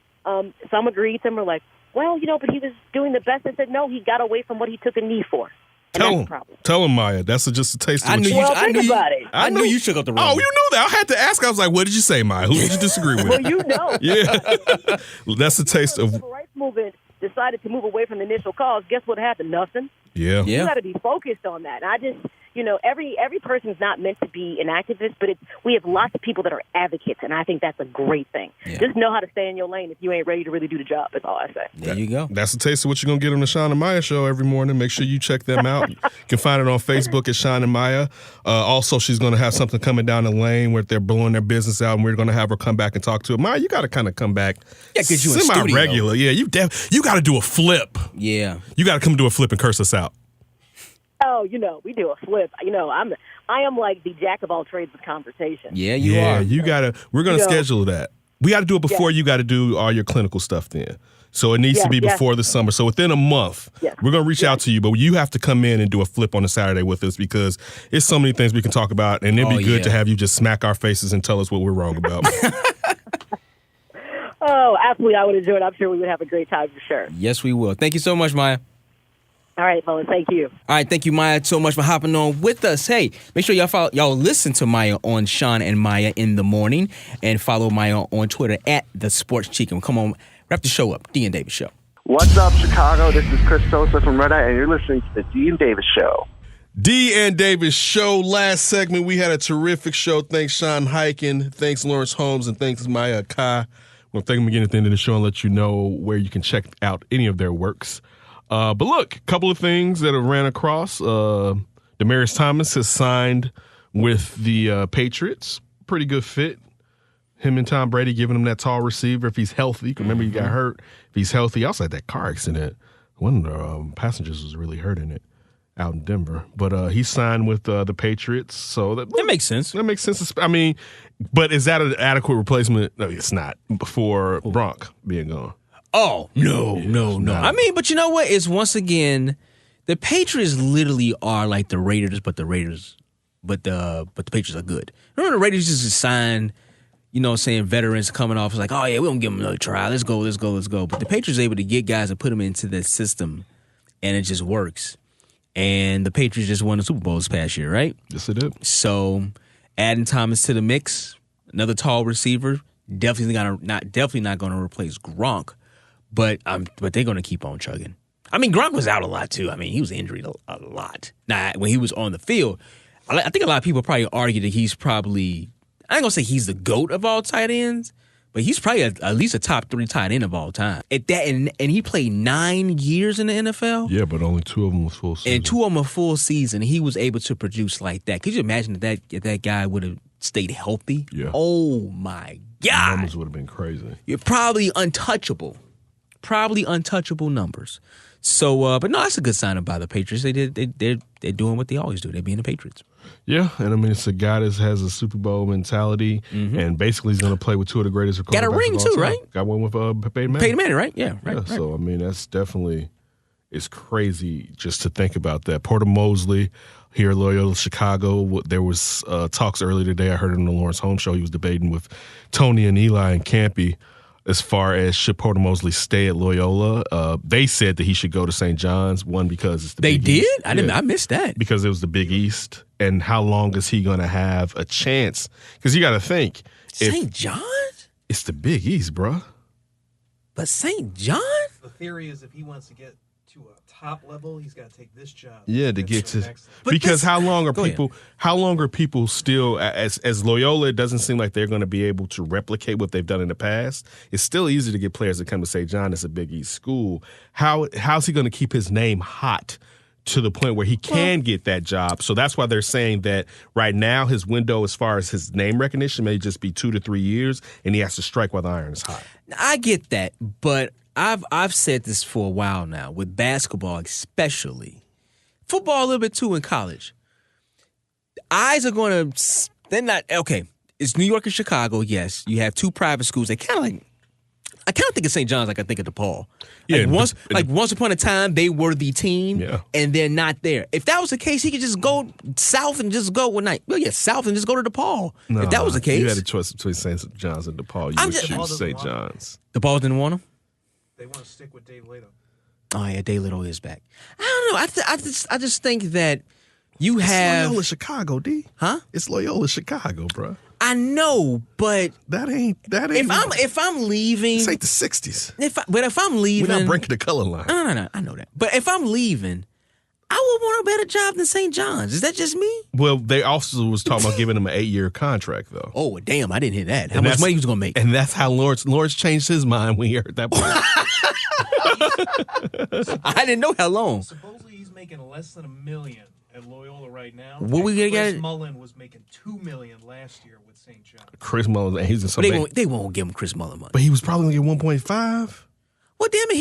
Some agreed. Some were like, well, but he was doing the best. I said, no, he got away from what he took a knee for.
Tell him, Maya. That's just a taste of
I knew
you shook up the room.
Oh, you know that. I had to ask. I was like, what did you say, Maya? Who did you disagree with?
Well, you know.
Yeah. That's a taste of...
The civil rights movement decided to move away from the initial cause. Guess what happened? Nothing.
Yeah.
You got to be focused on that. And I just... every person's not meant to be an activist, but we have lots of people that are advocates, and I think that's a great thing. Yeah. Just know how to stay in your lane if you ain't ready to really do the job. That's all I say.
There you go.
That's a taste of what you're going to get on the Shawn and Maya show every morning. Make sure you check them out. You can find it on Facebook at Shawn and Maya. Also, she's going to have something coming down the lane where they're blowing their business out, and we're going to have her come back and talk to her. Maya, you got to kind of come back semi-regular. Yeah, you got to do a flip.
Yeah.
You got to come do a flip and curse us out.
Oh, we do a flip. I am like the jack of all trades with conversation.
Yeah, you are.
You gotta. We're gonna schedule that. We got to do it before you got to do all your clinical stuff then. So it needs to be before the summer. So within a month, we're going to reach out to you, but you have to come in and do a flip on a Saturday with us because it's so many things we can talk about, and it'd be good to have you just smack our faces and tell us what we're wrong about.
Oh, absolutely. I would enjoy it. I'm sure we would have a great time for sure.
Yes, we will. Thank you so much, Maya.
All right, fellas. Thank you.
All right, thank you, Maya, so much for hopping on with us. Hey, make sure y'all listen to Maya on Shawn and Maya in the morning, and follow Maya on Twitter at The Sports Chicken. Come on, wrap the show up. D and Davis Show.
What's up, Chicago? This is Chris Sosa from Red Eye, and you're listening to the D and Davis Show.
D and Davis Show. Last segment, we had a terrific show. Thanks, Shawn Highkin. Thanks, Laurence Holmes, and thanks, Maya Akai. We'll thank them again at the end of the show and let you know where you can check out any of their works. But look, a couple of things that have ran across. Demarcus Thomas has signed with the Patriots. Pretty good fit. Him and Tom Brady giving him that tall receiver if he's healthy. Remember, he got hurt. If he's healthy, he also had that car accident. One of the passengers was really hurt in it out in Denver. But he signed with the Patriots. So that
makes sense.
That makes sense. I mean, but is that an adequate replacement? No, it's not for Gronk being gone.
Oh, no. I mean, but you know what? It's once again, the Patriots literally are like the Raiders, but the Patriots are good. Remember the Raiders just signed, veterans coming off. It's like, oh yeah, we don't give them another try. Let's go. But the Patriots are able to get guys and put them into the system, and it just works. And the Patriots just won the Super Bowl this past year, right?
Yes, they did.
So adding Thomas to the mix, another tall receiver, definitely not going to replace Gronk. But they're going to keep on chugging. I mean, Gronk was out a lot, too. I mean, he was injured a lot. Now, when he was on the field, I think a lot of people probably argue that he's probably, I ain't going to say he's the GOAT of all tight ends, but he's probably at least a top 3 tight end of all time. And he played 9 years in the NFL.
Yeah, but only 2 of them was full season.
And 2 of them were full season. He was able to produce like that. Could you imagine if that guy would have stayed healthy?
Yeah.
Oh, my God.
The numbers would have been crazy.
You're probably untouchable. Numbers. So, but no, that's a good sign by the Patriots. They're doing what they always do. They're being the Patriots.
Yeah, and I mean, it's a guy that has a Super Bowl mentality, and basically he's going to play with 2 of the greatest quarterbacks.
Got a ring too, right?
Got one with Peyton Manning.
Peyton Manning, right? Yeah, right.
So I mean, that's definitely, it's crazy just to think about that. Porter Mosley here at Loyola Chicago. There was talks earlier today. I heard it on the Laurence Holmes show. He was debating with Tony and Eli and Campy as far as should Porter Mosley stay at Loyola. They said that he should go to St. John's, one, because it's the Big East.
I missed that.
Because it was the Big East. And how long is he going to have a chance? Because you got to think.
St. John's?
It's the Big East, bro.
But St. John's?
The theory is if he wants to get to a top level, he's got to take this job.
Yeah, to get to because how long are people still as Loyola? It doesn't seem like they're going to be able to replicate what they've done in the past. It's still easy to get players to come to St. John. It's a Big East school. How's he going to keep his name hot to the point where he can get that job? So that's why they're saying that right now his window as far as his name recognition may just be 2 to 3 years, and he has to strike while the iron is hot.
I get that, but I've said this for a while now, with basketball especially. Football a little bit too in college. Eyes are going to, they're not, okay, it's New York and Chicago, yes. You have 2 private schools. They kind of like, I kind of think of St. John's like I think of DePaul. Once upon a time, they were the team, and they're not there. If that was the case, he could just go south and just go south and just go to DePaul.
No,
if that was the case.
You had a choice between St. John's and DePaul. You would choose St. John's.
DePaul didn't want him?
They want to stick with Dave Leto.
Oh, yeah, Dave Leto is back. I don't know. I just think that you have...
It's Loyola Chicago, D.
Huh?
It's Loyola Chicago, bro.
I know, but
that ain't.
If I'm leaving,
this ain't the '60s.
If I'm leaving,
we're not breaking the color line.
No, I know that. But if I'm leaving, I would want a better job than St. John's. Is that just me?
Well, they also was talking about giving him an 8-year contract, though.
Oh, damn! I didn't hear that. How much money he was going to make?
And that's how Lawrence changed his mind when he heard that part.
I didn't know how long.
Supposedly, he's making less than $1 million at Loyola right now.
What we gonna get?
Chris Mullen was making $2 million last year with St. John's.
Chris Mullen, he's in some.
They won't give him Chris Mullen money.
But he was probably gonna get 1.5.
Well, damn it,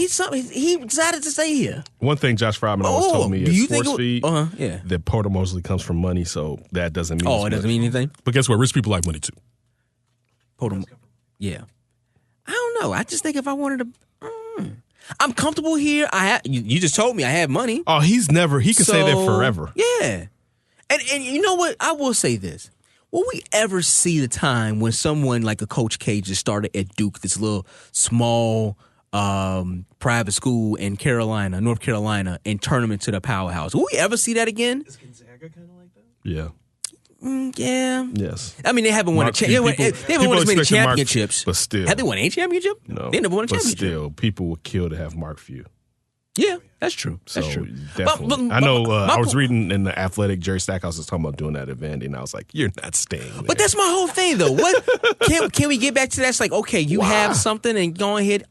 he decided to stay here.
One thing Josh Friedman always told me is
think
force feed.
Yeah.
That Porter mostly comes from money, so that doesn't mean.
It doesn't mean anything.
But guess what? Rich people like money too.
Porter, yeah. I don't know. I just think if I wanted to, I'm comfortable here. You just told me I have money.
Oh, he can stay there forever.
Yeah. And you know what? I will say this. Will we ever see the time when someone like a Coach K just started at Duke, this little small private school in North Carolina, and turn them into the powerhouse? Will we ever see that again?
Is Gonzaga kind of like that?
Yeah.
Yeah.
Yes.
I mean, they haven't won they haven't won as many championships.
But still.
Have they won a championship?
No.
They never won a championship.
But still, people would kill to have Mark Few.
Yeah, that's true. That's
So,
true.
Definitely. I know I was reading in the Athletic, Jerry Stackhouse was talking about doing that at Vandy, and I was like, you're not staying there.
But that's my whole thing, though. What can we get back to that? It's like, okay, you have something and go ahead.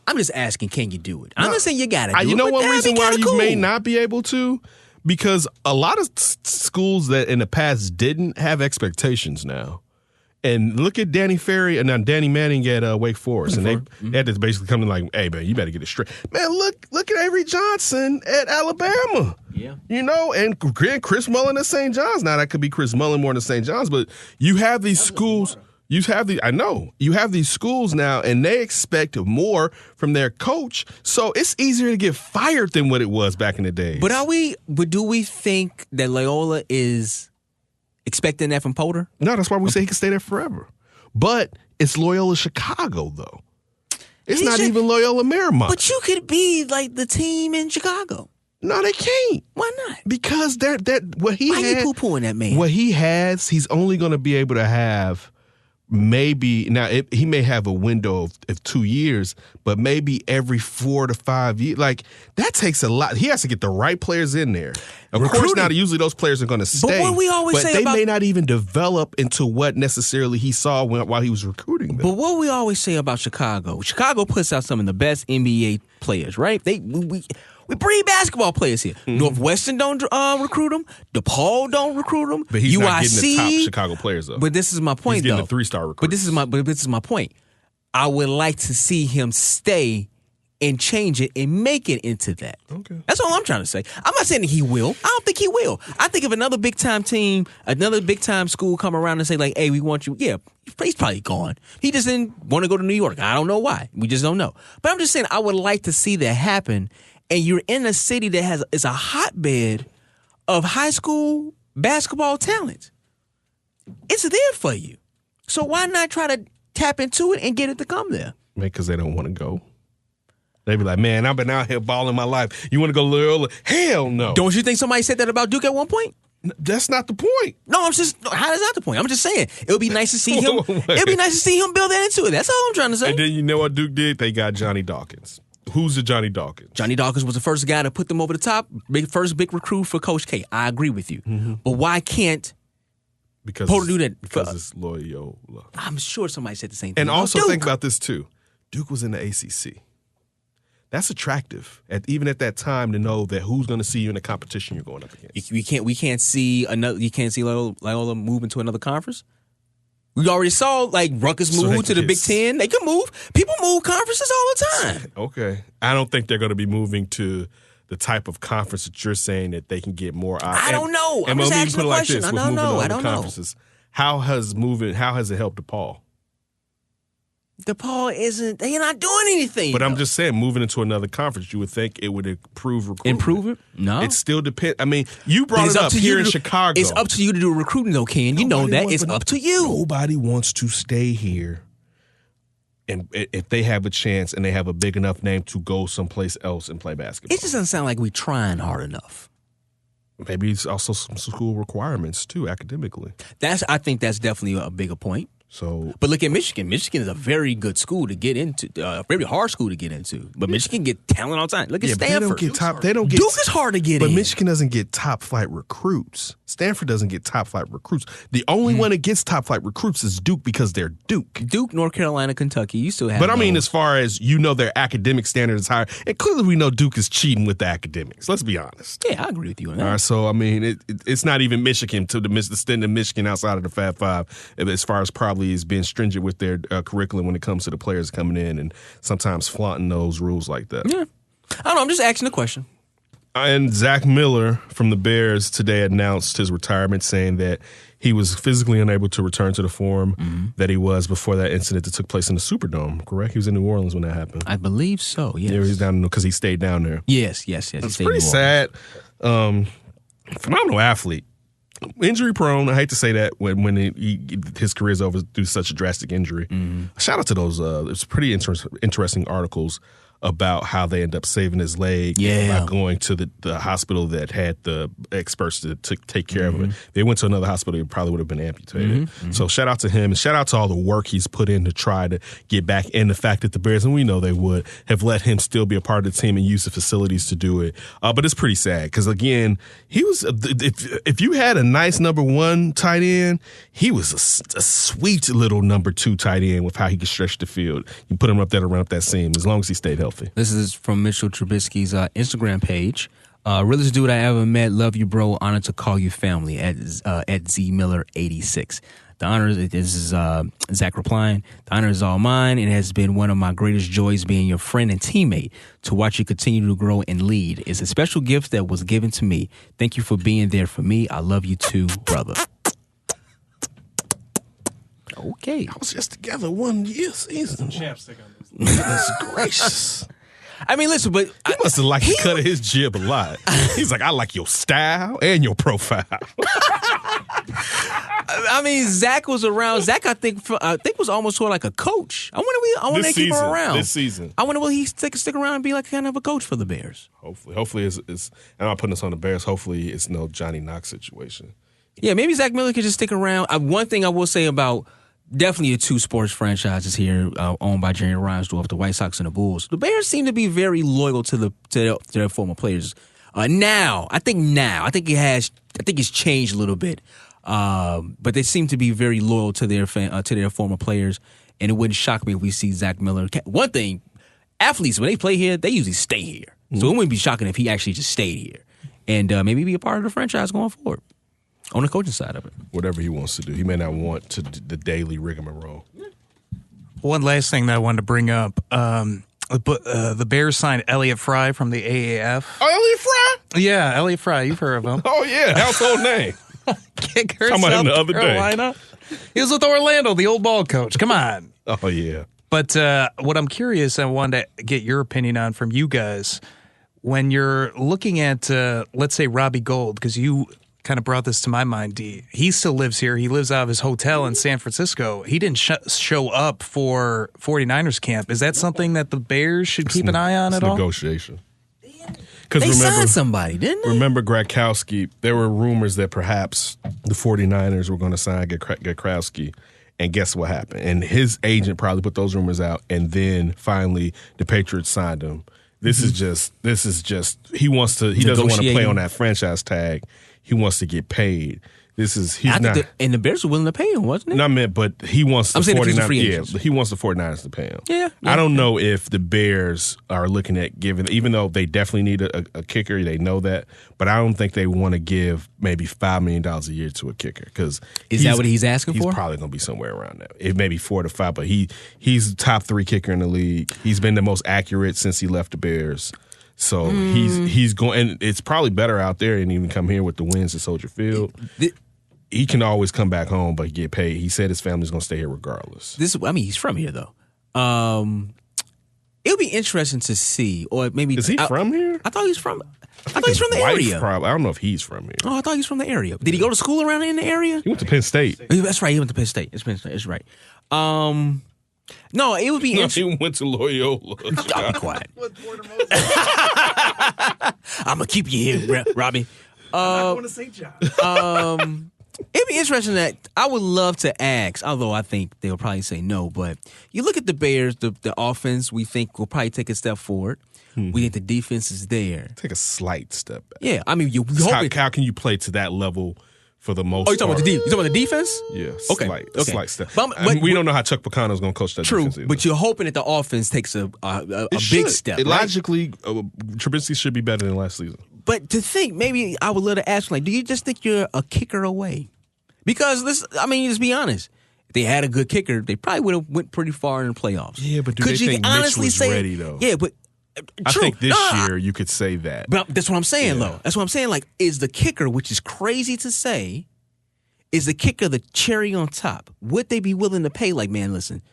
I'm just asking, can you do it? I'm not saying you got to do it.
You know one reason why you
cool.
may not be able to? Because a lot of schools that in the past didn't have expectations now. And look at Danny Manning at Wake Forest. And they had to basically come in like, hey, man, you better get it straight. Man, look at Avery Johnson at Alabama.
Yeah.
You know, and Chris Mullen at St. John's. Now, that could be Chris Mullen more than St. John's, but you have these schools. You have these schools now, and they expect more from their coach. So it's easier to get fired than what it was back in the day.
But do we think that Loyola is expecting that from Porter?
No, that's why we say he can stay there forever. But it's Loyola Chicago, though. It's not even Loyola Marymount.
But you could be like the team in Chicago.
No, they can't.
Why not?
Because why
are you poo-pooing that man?
What he has, he's only going to be able to have maybe now he may have a window of 2 years, but maybe every 4 to 5 years. Like that takes a lot. He has to get the right players in there. Of course, now usually those players are going to stay.
But what we always say
they
about,
may not even develop into what necessarily he saw while he was recruiting them.
But what we always say about Chicago puts out some of the best NBA players, right? We breed basketball players here.
Mm-hmm.
Northwestern don't recruit them. DePaul don't recruit them.
But he's
UIC,
not getting the top Chicago players, though.
But this is my point,
he's getting
though.
the 3-star recruits.
But this is my point. I would like to see him stay and change it and make it into that.
Okay.
That's all I'm trying to say. I'm not saying that he will. I don't think he will. I think if another big-time team, another big-time school come around and say, like, hey, we want you, yeah, he's probably gone. He just didn't want to go to New York. I don't know why. We just don't know. But I'm just saying I would like to see that happen. And you're in a city that is a hotbed of high school basketball talent. It's there for you. So why not try to tap into it and get it to come there?
Man, because they don't want to go. They be like, man, I've been out here balling my life. You want to go to Loyola? Hell no.
Don't you think somebody said that about Duke at one point?
That's not the point.
No, how is that the point? I'm just saying it would be nice to see him. It'd be nice to see him build that into it. That's all I'm trying to say.
And then you know what Duke did? They got Johnny Dawkins. Who's the Johnny Dawkins?
Johnny Dawkins was the first guy to put them over the top. First big recruit for Coach K. I agree with you.
Mm-hmm.
But why can't Porter do that?
Because it's Loyola.
I'm sure somebody said the same thing.
And also
Duke.
think about this too. Duke was in the ACC. That's attractive, even at that time, to know that who's going to see you in the competition you're going up against.
We can't see Loyola move into another conference. We already saw like Rutgers move to the Big Ten. They can move. People move conferences all the time.
Okay, I don't think they're going to be moving to the type of conference that you're saying that they can get more out.
I don't know. I'm just asking a question. I don't know. I don't know.
How has it helped DePaul?
DePaul isn't. They're not doing anything.
But I'm just saying, moving into another conference, you would think it would improve recruitment.
Improve it? No.
It still depends. I mean, you brought it up here in Chicago.
It's up to you to do recruiting, though, Ken. You know that. It's up to you.
Nobody wants to stay here. And if they have a chance and they have a big enough name to go someplace else and play basketball.
It just doesn't sound like we're trying hard enough.
Maybe it's also some school requirements, too, academically.
I think that's definitely a bigger point.
But
look at Michigan. Michigan is a very good school to get into, a very hard school to get into. But Michigan get talent all the time. Look at Stanford.
Duke
is hard to get in.
But Michigan doesn't get top flight recruits. Stanford doesn't get top flight recruits. The only one that gets top flight recruits is Duke because they're Duke.
Duke, North Carolina, Kentucky. You still have.
But I mean, as far as their academic standard is higher, and clearly we know Duke is cheating with the academics. Let's be honest.
Yeah, I agree with you on that.
All right, so I mean, it's not even Michigan to the extent of Michigan outside of the Fab Five as far as probably probably has been stringent with their curriculum when it comes to the players coming in and sometimes flaunting those rules like that.
Yeah. I don't know. I'm just asking a question.
And Zach Miller from the Bears today announced his retirement, saying that he was physically unable to return to the form that he was before that incident that took place in the Superdome, correct? He was in New Orleans when that happened.
I believe so, yes.
Yeah, he's down because he stayed down there.
Yes.
It's pretty sad. Phenomenal athlete. Injury prone. I hate to say that when his career's over through such a drastic injury. Shout out to those. It's pretty interesting articles about how they end up saving his leg by going to the hospital that had the experts to take care of it. They went to another hospital, it probably would have been amputated. So shout out to him, and shout out to all the work he's put in to try to get back, and the fact that the Bears, and we know they would, have let him still be a part of the team and use the facilities to do it. But it's pretty sad because, again, he was if you had a nice number one tight end, he was a sweet little number two tight end with how he could stretch the field. You put him up there to run up that seam as long as he stayed healthy.
This is from Mitchell Trubisky's Instagram page. Realest dude I ever met. Love you, bro. Honored to call you family at ZMiller86. The honor, this is Zach replying, the honor is all mine. It has been one of my greatest joys being your friend and teammate. To watch you continue to grow and lead is a special gift that was given to me. Thank you for being there for me. I love you too, brother. Okay.
I was just together 1 year season.
Chapstick on this.
Goodness gracious.
I mean, listen, but
he must have liked the cut of his jib a lot. He's like, I like your style and your profile.
I mean, Zach was around. Zach, I think was almost sort of like a coach. I want to keep him around
this season.
I wonder will he stick around and be like kind of a coach for the Bears.
Hopefully, it's. I'm not putting this on the Bears. Hopefully, it's no Johnny Knox situation.
Yeah, maybe Zach Miller could just stick around. One thing I will say about definitely the two sports franchises here owned by Jerry Reinsdorf, the White Sox and the Bulls. The Bears seem to be very loyal to their former players. I think it's changed a little bit. But they seem to be very loyal to their former players, and it wouldn't shock me if we see Zach Miller. One thing, athletes, when they play here, they usually stay here. So it wouldn't be shocking if he actually just stayed here and maybe be a part of the franchise going forward on the coaching side of it.
Whatever he wants to do. He may not want to the daily rigmarole.
One last thing that I wanted to bring up. The Bears signed Elliott Fry from the AAF.
Oh, Elliott Fry?
Yeah, Elliott Fry. You've heard of him.
Oh, yeah. Household name.
Kicker,
Talking about him the other
Carolina. Day. He was with Orlando, the old ball coach. Come on.
Oh, yeah.
But what I'm curious, I wanted to get your opinion on from you guys. When you're looking at, let's say, Robbie Gould, because you kind of brought this to my mind, D. He still lives here. He lives out of his hotel in San Francisco. He didn't show up for 49ers camp. Is that something that the Bears should keep an eye on at all?
Negotiation.
They signed somebody, didn't they?
Remember Gronkowski? There were rumors that perhaps the 49ers were going to sign Gronkowski, and guess what happened? And his agent probably put those rumors out, and then finally the Patriots signed him. This is just he doesn't want to play on that franchise tag. He wants to get paid. And
the Bears were willing to pay him, wasn't it?
No, I meant, but he wants the 49ers. Yeah, he wants the 49ers to pay him.
Yeah.
I don't know if the Bears are looking at giving, even though they definitely need a kicker, they know that, but I don't think they want to give maybe $5 million a year to a kicker because
is that what he's asking for?
He's probably going to be somewhere around that. It may be 4 to 5, but he's the top 3 kicker in the league. He's been the most accurate since he left the Bears. So he's going, and it's probably better out there and even come here with the wins at Soldier Field. He can always come back home, but get paid. He said his family's going to stay here regardless.
He's from here though. It'll be interesting to see, or maybe
is he from here?
I thought he's from. I thought he's from the area.
I don't know if he's from here.
Oh, I thought he's from the area. Did he go to school around in the area?
He went to Penn State.
That's right. He went to Penn State. It's Penn State. That's right. No, it would be interesting.
He went to Loyola.
I'll be quiet. I'm gonna keep you here, Robbie.
I'm not going to St. John.
It'd be interesting that I would love to ask, although I think they'll probably say no, but you look at the Bears, the offense we think will probably take a step forward. We think the defense is there.
Take a slight step back.
Yeah, I mean,
how can you play to that level for the most part?
You talking about the defense?
Yeah,
okay.
Slight step.
But
we don't know how Chuck Picano's going to coach that defense
True,
either.
but you're hoping that the offense takes a big step.
Logically, Trubisky should be better than last season.
But to think, maybe I would love to ask, do you just think you're a kicker away? Because let's be honest. they had a good kicker, they probably would have went pretty far in the playoffs.
Yeah, but do
Could
they
you
think Mitch
honestly
was
say,
ready, though?
Yeah, but
I
true.
think this year you could say that.
But that's what I'm saying, though. That's what I'm saying. Like, is the kicker, which is crazy to say, is the kicker the cherry on top? Would they be willing to pay? Like, man, listen,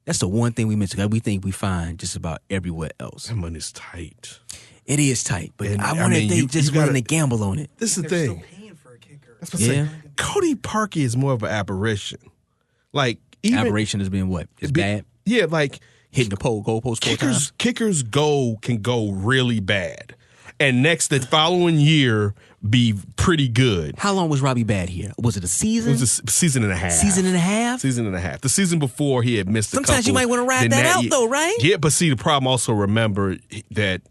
that's the one thing we miss. We think we find just about everywhere else.
That money's tight.
It is tight, but
And,
I wonder if they just willing to gamble on it.
This is the thing. That's what I'm saying. Cody Parkey is more of an aberration. Like, even
aberration is being what? It's bad?
Yeah, like
hitting the goalpost 4 times.
Kickers can go really bad. And the following year be pretty good.
How long was Robbie bad here? Was it a season?
It was a season and a half.
Season and a half?
Season and a half. The season before he had missed
Sometimes you might want to ride that out, though, right?
Yeah, but see, the problem also, remember that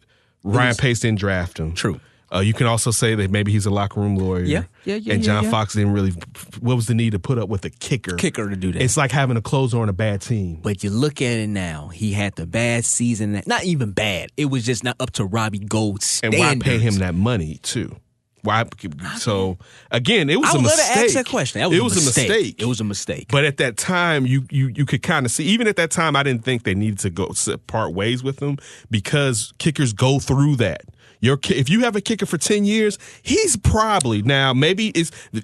Ryan Pace didn't draft him.
True.
You can also say that maybe he's a locker room lawyer.
Yeah.
And John Fox didn't really. What was the need to put up with a kicker?
Kicker to do that.
It's like having a closer on a bad team.
But you look at it now. He had the bad season. Not even bad. It was just not up to Robbie Gold's standards.
And why pay him that money too? Why? So again, it was a mistake.
I would love to ask that question.
It was a mistake.
It was a mistake.
But at that time, you could kind of see. Even at that time, I didn't think they needed to go part ways with him because kickers go through that. If you have a kicker for 10 years, he's probably now maybe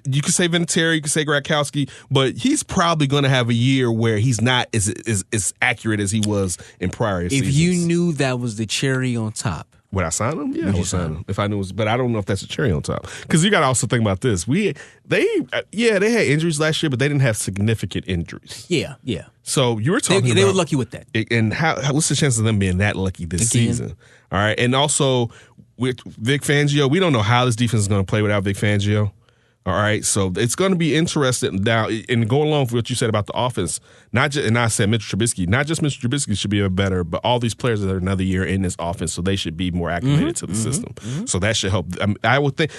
you could say Vinatieri, you could say Gradkowski, but he's probably going to have a year where he's not as accurate as he was in prior seasons.
If you knew that was the cherry on top.
Would I sign him? Yeah, I would sign him if I knew it was. But I don't know if that's a cherry on top because you got to also think about this. They had injuries last year, but they didn't have significant injuries.
Yeah.
So you were talking.
They were lucky with that.
And what's the chances of them being that lucky this season? All right, and also with Vic Fangio, we don't know how this defense is going to play without Vic Fangio. All right, so it's going to be interesting now. And go along with what you said about the offense, and I said Mitchell Trubisky, not just Mitchell Trubisky should be better, but all these players that are another year in this offense, so they should be more acclimated to the system. So that should help. I would think,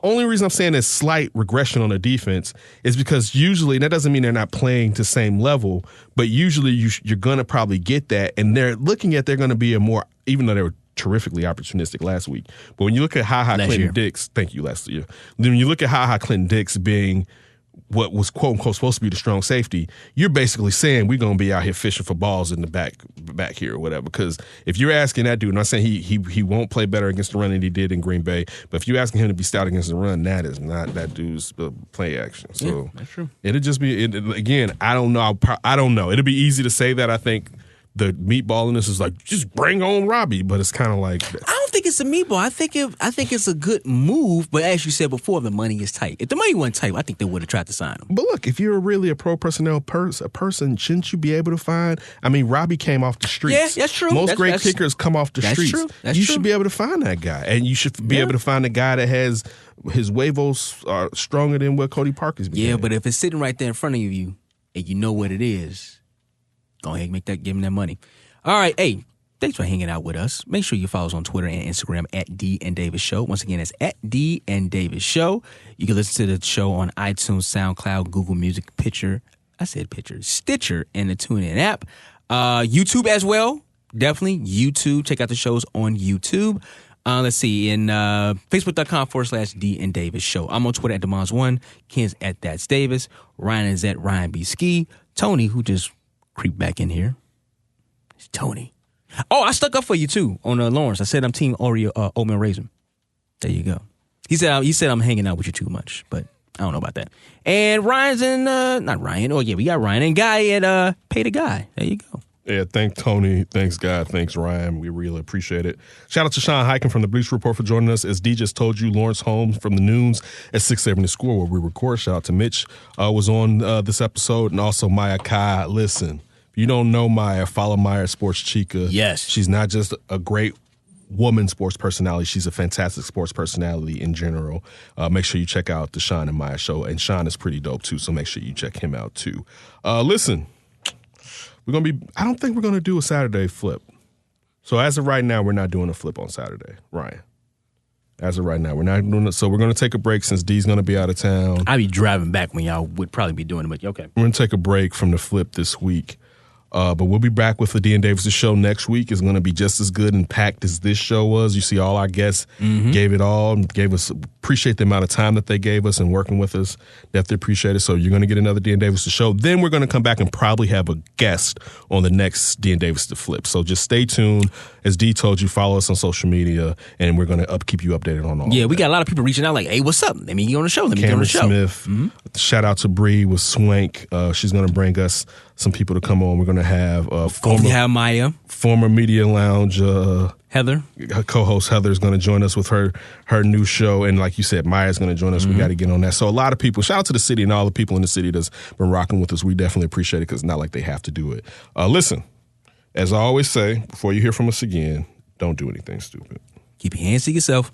only reason I'm saying this slight regression on the defense is because usually, and that doesn't mean they're not playing to the same level, but usually you're going to probably get that, and they're going to be a more, even though they were terrifically opportunistic last week. But when you look at Clinton Dix, thank you, last year. Then when you look at Clinton Dix being what was quote unquote supposed to be the strong safety, you're basically saying we're going to be out here fishing for balls in the back here or whatever. Because if you're asking that dude, I'm not saying he won't play better against the run than he did in Green Bay, but if you're asking him to be stout against the run, that is not that dude's play action. So
that's true.
It'll just be again. I don't know. I don't know. It'll be easy to say that. I think the meatballiness is like, just bring on Robbie, but it's kind of like
I don't think it's a meatball. I think it's a good move, but as you said before, the money is tight. If the money wasn't tight, I think they would have tried to sign him.
But look, if you're really a pro personnel person, shouldn't you be able to find? I mean, Robbie came off the streets.
Yeah, that's true.
Most great kickers come off the streets.
True.
You should be able to find that guy, and you should be able to find a guy that has his huevos are stronger than what Cody Parker's been.
Yeah, but if it's sitting right there in front of you and you know what it is, go ahead and give him that money. All right, hey, thanks for hanging out with us. Make sure you follow us on Twitter and Instagram at D and Davis Show. Once again, it's at D and Davis Show. You can listen to the show on iTunes, SoundCloud, Google Music, Stitcher, and the TuneIn app. YouTube as well. Definitely YouTube. Check out the shows on YouTube. Let's see, in Facebook.com/D and Davis Show. I'm on Twitter at Demons1. Ken's at That's Davis. Ryan is at Ryan B. Ski. Tony, who just creeped back in here. It's Tony. Oh, I stuck up for you too on Laurence. I said I'm team Oreo oatmeal raisin. There you go. He said I'm hanging out with you too much, but I don't know about that. And Ryan's in not Ryan. Oh yeah, we got Ryan and Guy at Pay the Guy. There you go.
Yeah, thanks Tony, thanks Guy, thanks Ryan. We really appreciate it. Shout out to Shawn Highkin from the Bleacher Report for joining us. As D just told you, Laurence Holmes from the Noons at 670 Score where we record. Shout out to Mitch was on this episode, and also Maya Kai. Listen. You don't know Maya, follow Maya at Sports Chica.
Yes.
She's not just a great woman sports personality. She's a fantastic sports personality in general. Make sure you check out the Shawn and Maya show. And Shawn is pretty dope, too, so make sure you check him out, too. Listen, I don't think we're going to do a Saturday flip. So as of right now, we're not doing a flip on Saturday, Ryan. As of right now, we're not doing it. So we're going to take a break since D's going to be out of town.
I'll be driving back when y'all would probably be doing it, but okay.
We're going to take a break from the flip this week. But we'll be back with the D and Davis show next week. It's going to be just as good and packed as this show was. You see, all our guests gave it all, and appreciate the amount of time that they gave us and working with us. Definitely appreciate it. So you're going to get another D and Davis show. Then we're going to come back and probably have a guest on the next D and Davis to Flip. So just stay tuned. As D told you, follow us on social media, and we're going to keep you updated on all.
Yeah, we got a lot of people reaching out like, "Hey, what's up? Let me get on the show. Let me get on the show."
Smith. Shout out to Bree with Swank. She's going to bring us some people to come on. We're going to have
Maya,
former Media Lounge
Heather,
her co-host Heather is going to join us with her new show, and like you said, Maya's going to join us. We got to get on that. So a lot of people. Shout out to the city and all the people in the city that's been rocking with us. We definitely appreciate it because it's not like they have to do it. Listen, as I always say, before you hear from us again, don't do anything stupid.
Keep your hands to yourself.